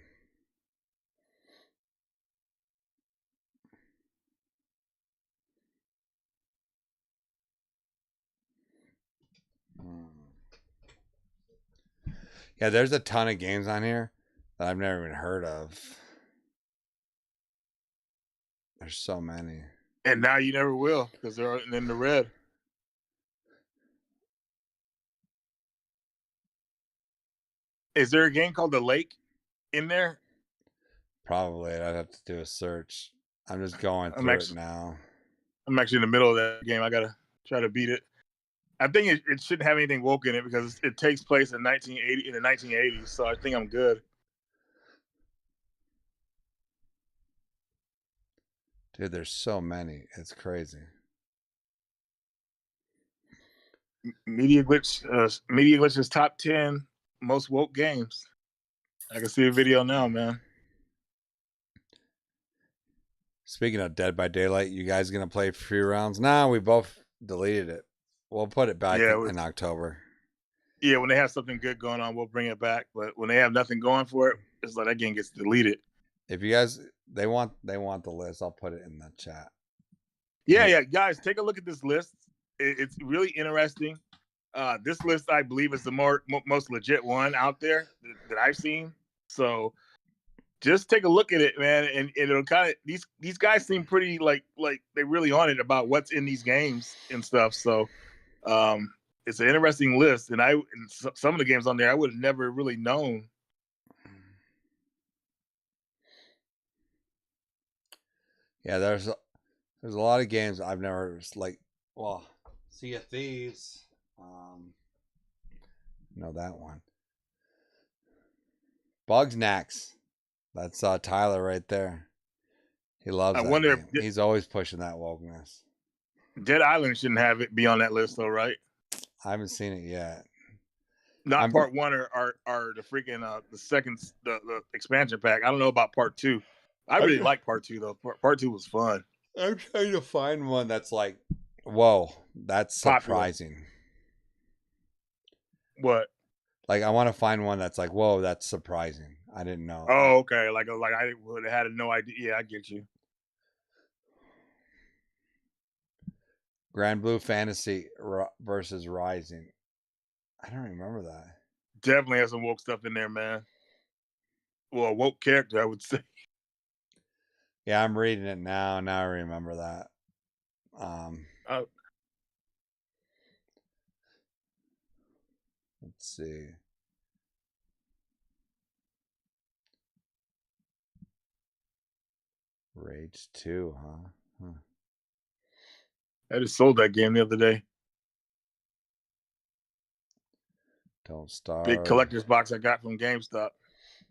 Yeah, there's a ton of games on here that I've never even heard of. There's so many. And now you never will because they're in the red. Is there a game called The Lake in there? Probably. I'd have to do a search. I'm just going through it now. I'm actually in the middle of that game. I gotta try to beat it. I think it shouldn't have anything woke in it because it takes place in the 1980s. So I think I'm good. Dude, there's so many. It's crazy. Media Glitch's top 10 most woke games. I can see a video now, man. Speaking of Dead by Daylight, you guys gonna play free rounds? Nah, we both deleted it. We'll put it back in October. Yeah, when they have something good going on, we'll bring it back. But when they have nothing going for it, it's like that game gets deleted. If you guys they want the list, I'll put it in the chat. Yeah, guys, take a look at this list. It's really interesting. This list, I believe, is the most legit one out there that I've seen. So just take a look at it, man, and it'll kind of these guys seem pretty like they really on it about what's in these games and stuff. So it's an interesting list, and some of the games on there I would have never really known. Yeah, there's a lot of games I've never Sea of Thieves. Know that one. Bugsnax. That's Tyler right there. He loves that game. He's always pushing that wokeness. Dead Island shouldn't have it be on that list though, right? I haven't seen it yet. Not part one or the freaking the expansion pack. I don't know about part two. I really like part two though. Part two was fun. I'm trying to find one that's like, whoa, that's surprising. What? Like, I want to find one that's like, whoa, that's surprising. I didn't know. Oh, okay. Like I would have had no idea. Yeah, I get you. Grand Blue Fantasy versus Rising. I don't remember that. Definitely has some woke stuff in there, man. Well, a woke character, I would say. Yeah, I'm reading it now. Now I remember that. Let's see. Rage 2, huh? I just sold that game the other day. Don't starve. Big collector's box I got from GameStop.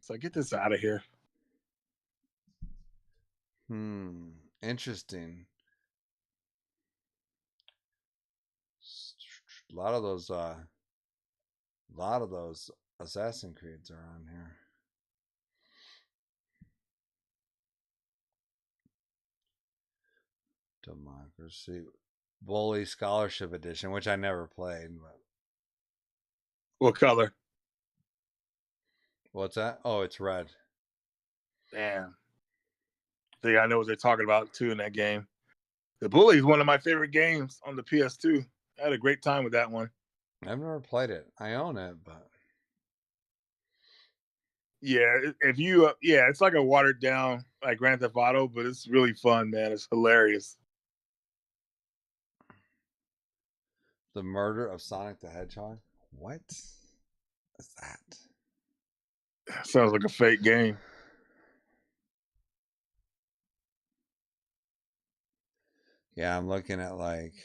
So get this out of here. Interesting. A lot of those Assassin's Creeds are on here. Democracy Bully Scholarship Edition, which I never played. But... What color? What's that? Oh, it's red. Damn. See, I know what they're talking about too in that game. The Bully is one of my favorite games on the PS2. I had a great time with that one. I've never played it. I own it, but yeah, if you it's like a watered down like Grand Theft Auto, but it's really fun, man. It's hilarious. The Murder of Sonic the Hedgehog. What is that? Sounds like a fake game. Yeah, I'm looking at like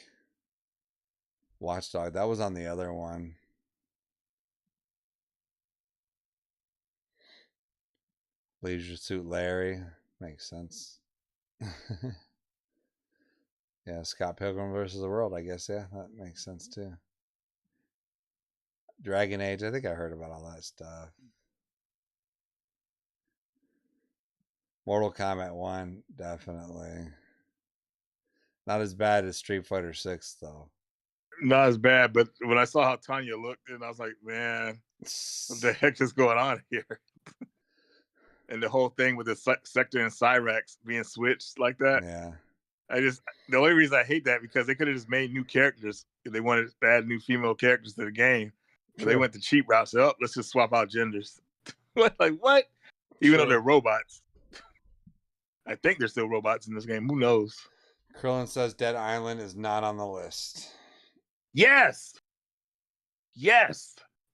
Watchdog. That was on the other one. Leisure Suit Larry. Makes sense. Yeah, Scott Pilgrim versus the World, I guess. Yeah, that makes sense too. Dragon Age, I think I heard about all that stuff. Mortal Kombat 1, definitely. Not as bad as Street Fighter 6, though. Not as bad, but when I saw how Tanya looked, and I was like, man, what the heck is going on here? And the whole thing with the Sector and Cyrax being switched like that. Yeah. The only reason I hate that because they could have just made new characters if they wanted to add new female characters to the game. But they went the cheap route. So, let's just swap out genders. Like, what? Even though they're robots. I think they're still robots in this game. Who knows? Krillin says Dead Island is not on the list. Yes.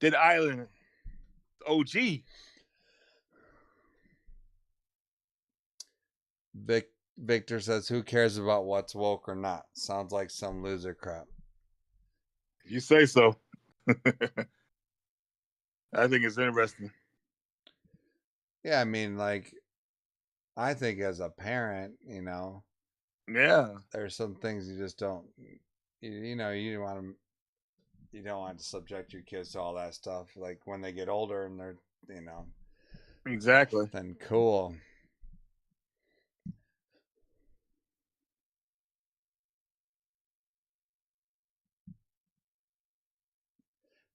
Dead Island. OG. Victor says, who cares about what's woke or not? Sounds like some loser crap. You say so. I think it's interesting. Yeah, I mean, like, I think as a parent, yeah, there's some things you just don't, you don't want to subject your kids to all that stuff. Like when they get older and they're, exactly. Then cool.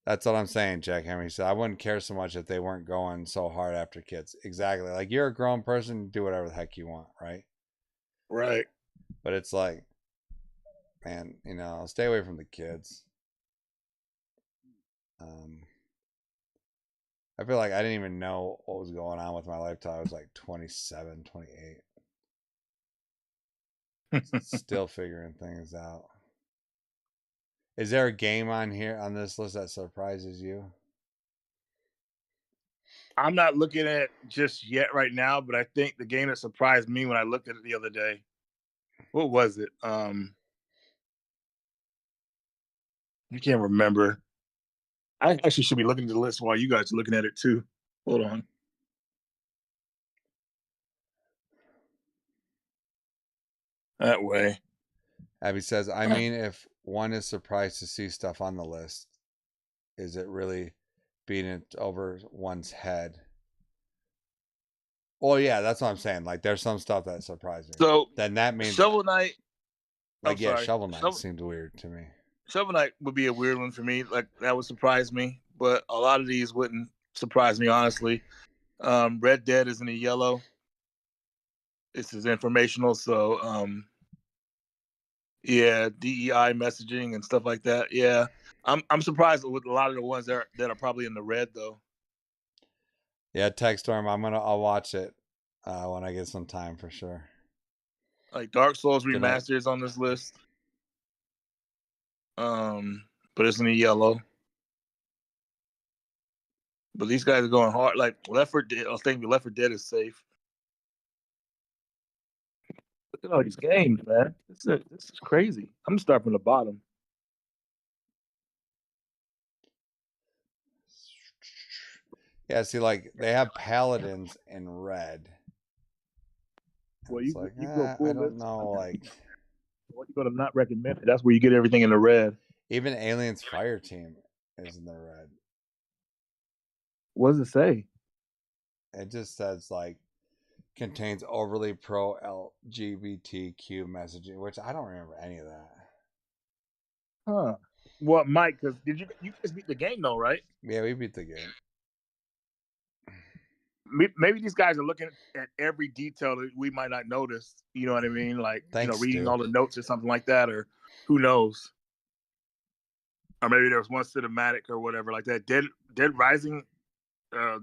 That's what I'm saying, Jack Henry said. I wouldn't care so much if they weren't going so hard after kids. Exactly. Like you're a grown person, do whatever the heck you want, right? Right. But it's like, man, stay away from the kids. I feel like I didn't even know what was going on with my life till I was like 27, 28. Still figuring things out. Is there a game on this list that surprises you? I'm not looking at it just yet right now, but I think the game that surprised me when I looked at it the other day, what was it? I can't remember. I actually should be looking at the list while you guys are looking at it too. Hold on. That way. Abby says, I mean, if one is surprised to see stuff on the list, is it really beating it over one's head? Well, yeah, that's what I'm saying. Like, there's some stuff that surprised me. So then that means Shovel Knight. Like, Shovel Knight seemed weird to me. Shovel Knight would be a weird one for me. Like, that would surprise me, but a lot of these wouldn't surprise me, honestly. Red Dead is in the yellow. This is informational, so yeah, DEI messaging and stuff like that. Yeah, I'm surprised with a lot of the ones that are probably in the red though. Yeah, Techstorm. I'll watch it when I get some time for sure. Like Dark Souls Remastered is on this list. But it's in the yellow. But these guys are going hard. Like Left 4 Dead. I was thinking Left 4 Dead is safe. Look at all these games, man. This is crazy. I'm gonna start from the bottom. Yeah, see, like they have paladins in red. Well, It's you like, you go I full don't list. know, like Well, you go to not recommended. That's where you get everything in the red. even Aliens Fire Team is in the red. What does it say? It just says like contains overly pro LGBTQ messaging, which I don't remember any of that. Huh? Well, Mike, because did you guys beat the game though, right? Yeah, we beat the game. Maybe these guys are looking at every detail that we might not notice. You know what I mean? Like, Thanks, reading Stu. all the notes or something like that, or who knows? Or maybe there was one cinematic or whatever like that. Dead Rising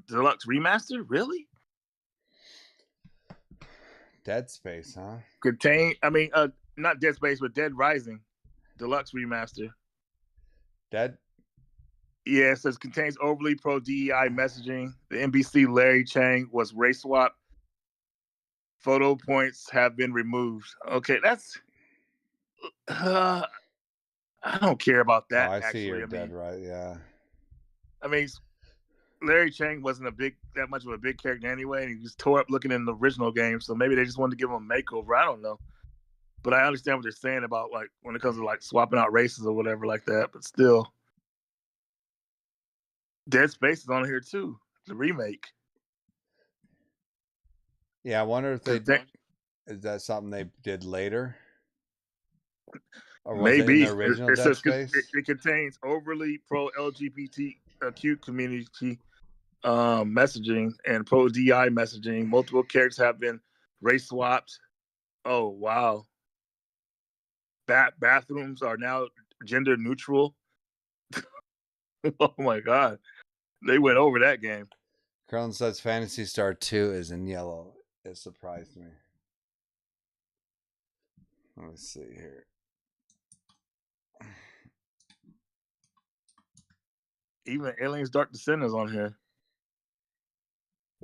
Deluxe Remaster, really? Dead Space, huh? Not Dead Space, but Dead Rising Deluxe Remaster. Dead. Yeah, it says contains overly pro DEI messaging. The NBC Larry Chang was race swap. Photo points have been removed. Okay, that's. I don't care about Oh, that. I see Actually, you're dead right. Yeah. I mean, Larry Chang wasn't that much of a big character anyway, and he just tore up looking in the original game. So maybe they just wanted to give him a makeover. I don't know, but I understand what they're saying about like when it comes to like swapping out races or whatever like that. But still, Dead Space is on here too, the remake. Yeah, I wonder if they 'Cause is that something they did later, or was it in the maybe original it Dead says Space? it contains overly pro LGBTQ community messaging and pro DI messaging. Multiple characters have been race swapped. Oh wow! Bathrooms are now gender neutral. Oh my god, they went over that game. Carlin says Fantasy Star 2 is in yellow. It surprised me. Let me see here. Even Aliens Dark Descent is on here.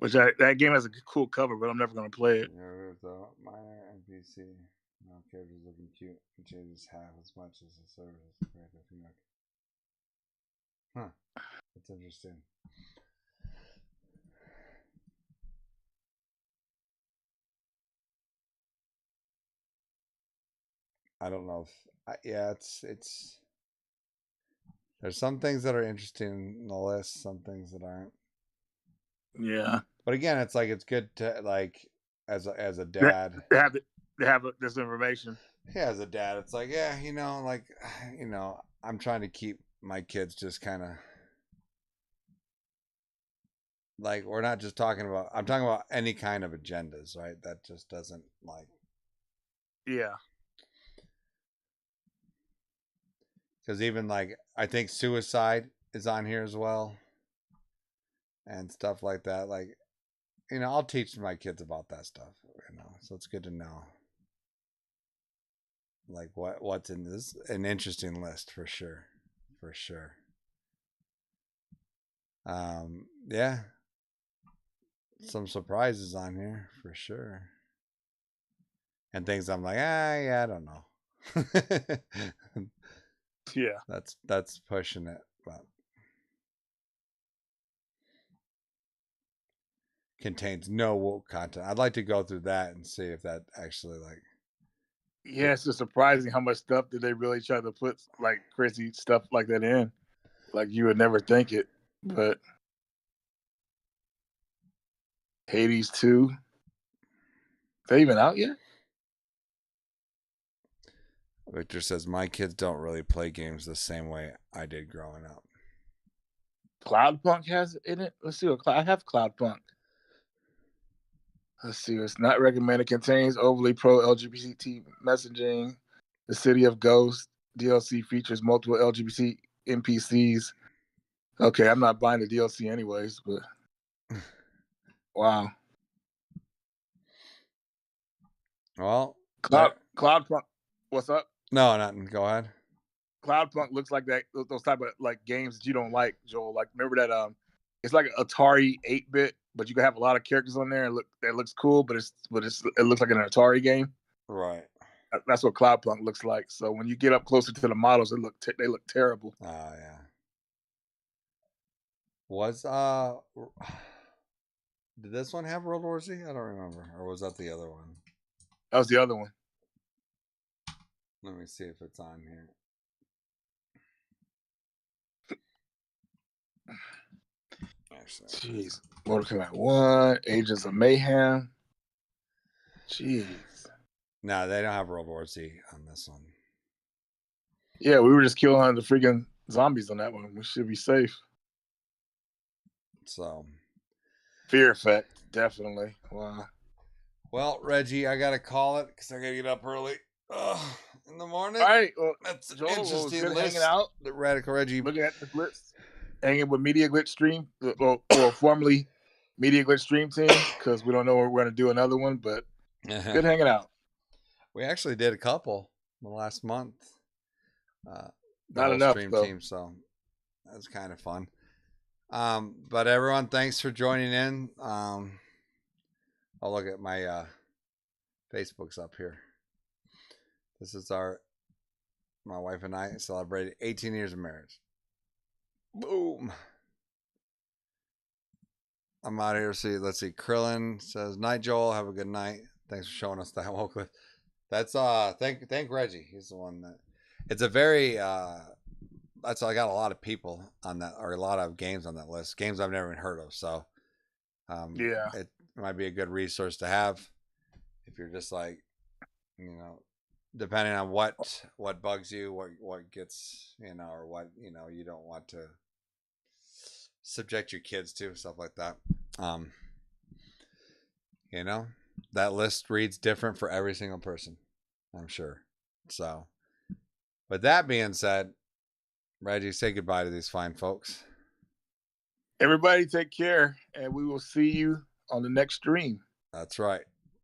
That game has a cool cover, but I'm never gonna play it. The minor NPC. No characters looking cute. It changes half as much as the service. Huh. That's interesting. I don't know if yeah, it's there's some things that are interesting in the list, some things that aren't. Yeah, But again, it's like it's good to like as a they dad. have this information. Yeah, as a dad, it's like yeah, like I'm trying to keep my kids just kind of like we're not just talking about. I'm talking about any kind of agendas, right? That just doesn't like. Yeah, Because even like I think suicide is on here as well, and stuff like that. Like I'll teach my kids about that stuff. So it's good to know. Like what's in this? An interesting list for sure, for sure. Yeah, some surprises on here for sure, and things I'm like, yeah, I don't know. yeah. That's pushing it, but contains no woke content. I'd like to go through that and see if that actually like. Yeah, it's just surprising how much stuff did they really try to put like crazy stuff like that in. Like you would never think it, but Hades 2. They even out yet? Victor says my kids don't really play games the same way I did growing up. Cloudpunk has it in it. Let's see what I have Cloudpunk. Let's see. It's not recommended. Contains overly pro LGBT messaging. The City of Ghosts DLC features multiple LGBT NPCs. Okay, I'm not buying the DLC anyways, but wow. Well, Cloudpunk. What's up? No, nothing. Go ahead. Cloudpunk looks like that. Those type of like games that you don't like, Joel. Like remember that it's like an Atari 8-bit, but you can have a lot of characters on there and that looks cool, but it looks like an Atari game. Right. That's what Cloudpunk looks like. So when you get up closer to the models, they look terrible. Oh yeah. Was did this one have World War Z? I don't remember. Or was that the other one? That was the other one. Let me see if it's on here. Actually, Jeez. Mortal Kombat 1, Agents of Mayhem. Jeez. no, they don't have World War Z on this one. Yeah, we were just killing the freaking zombies on that one. We should be safe. So, Fear Effect, definitely. Wow. well, Reggie, I gotta call it because I gotta get up early in the morning. All right. Well, That's an Joel, well, it was interesting good list. hanging out. The Radical Reggie. Looking at this list. Hanging with Media Glitch Stream, or formerly Media Glitch Stream Team, because we don't know when we're going to do another one, but good hanging out. We actually did a couple the last month. The Not whole enough, stream though. team, so that was kind of fun. But everyone, thanks for joining in. I'll look at my Facebook's up here. This is my wife and I celebrated 18 years of marriage. Boom. I'm out here. Let's see. Krillin says, "Night, Joel. Have a good night. Thanks for showing us that Wokelith." That's thank Reggie. He's the one that. It's a very that's I got a lot of people on that, or a lot of games on that list. Games I've never even heard of. So Yeah. it might be a good resource to have if you're just like, depending on what bugs you, what gets, or what you don't want to subject your kids to, stuff like that. That list reads different for every single person, I'm sure. So, with that being said, Reggie, say goodbye to these fine folks. Everybody take care, and we will see you on the next stream. That's right.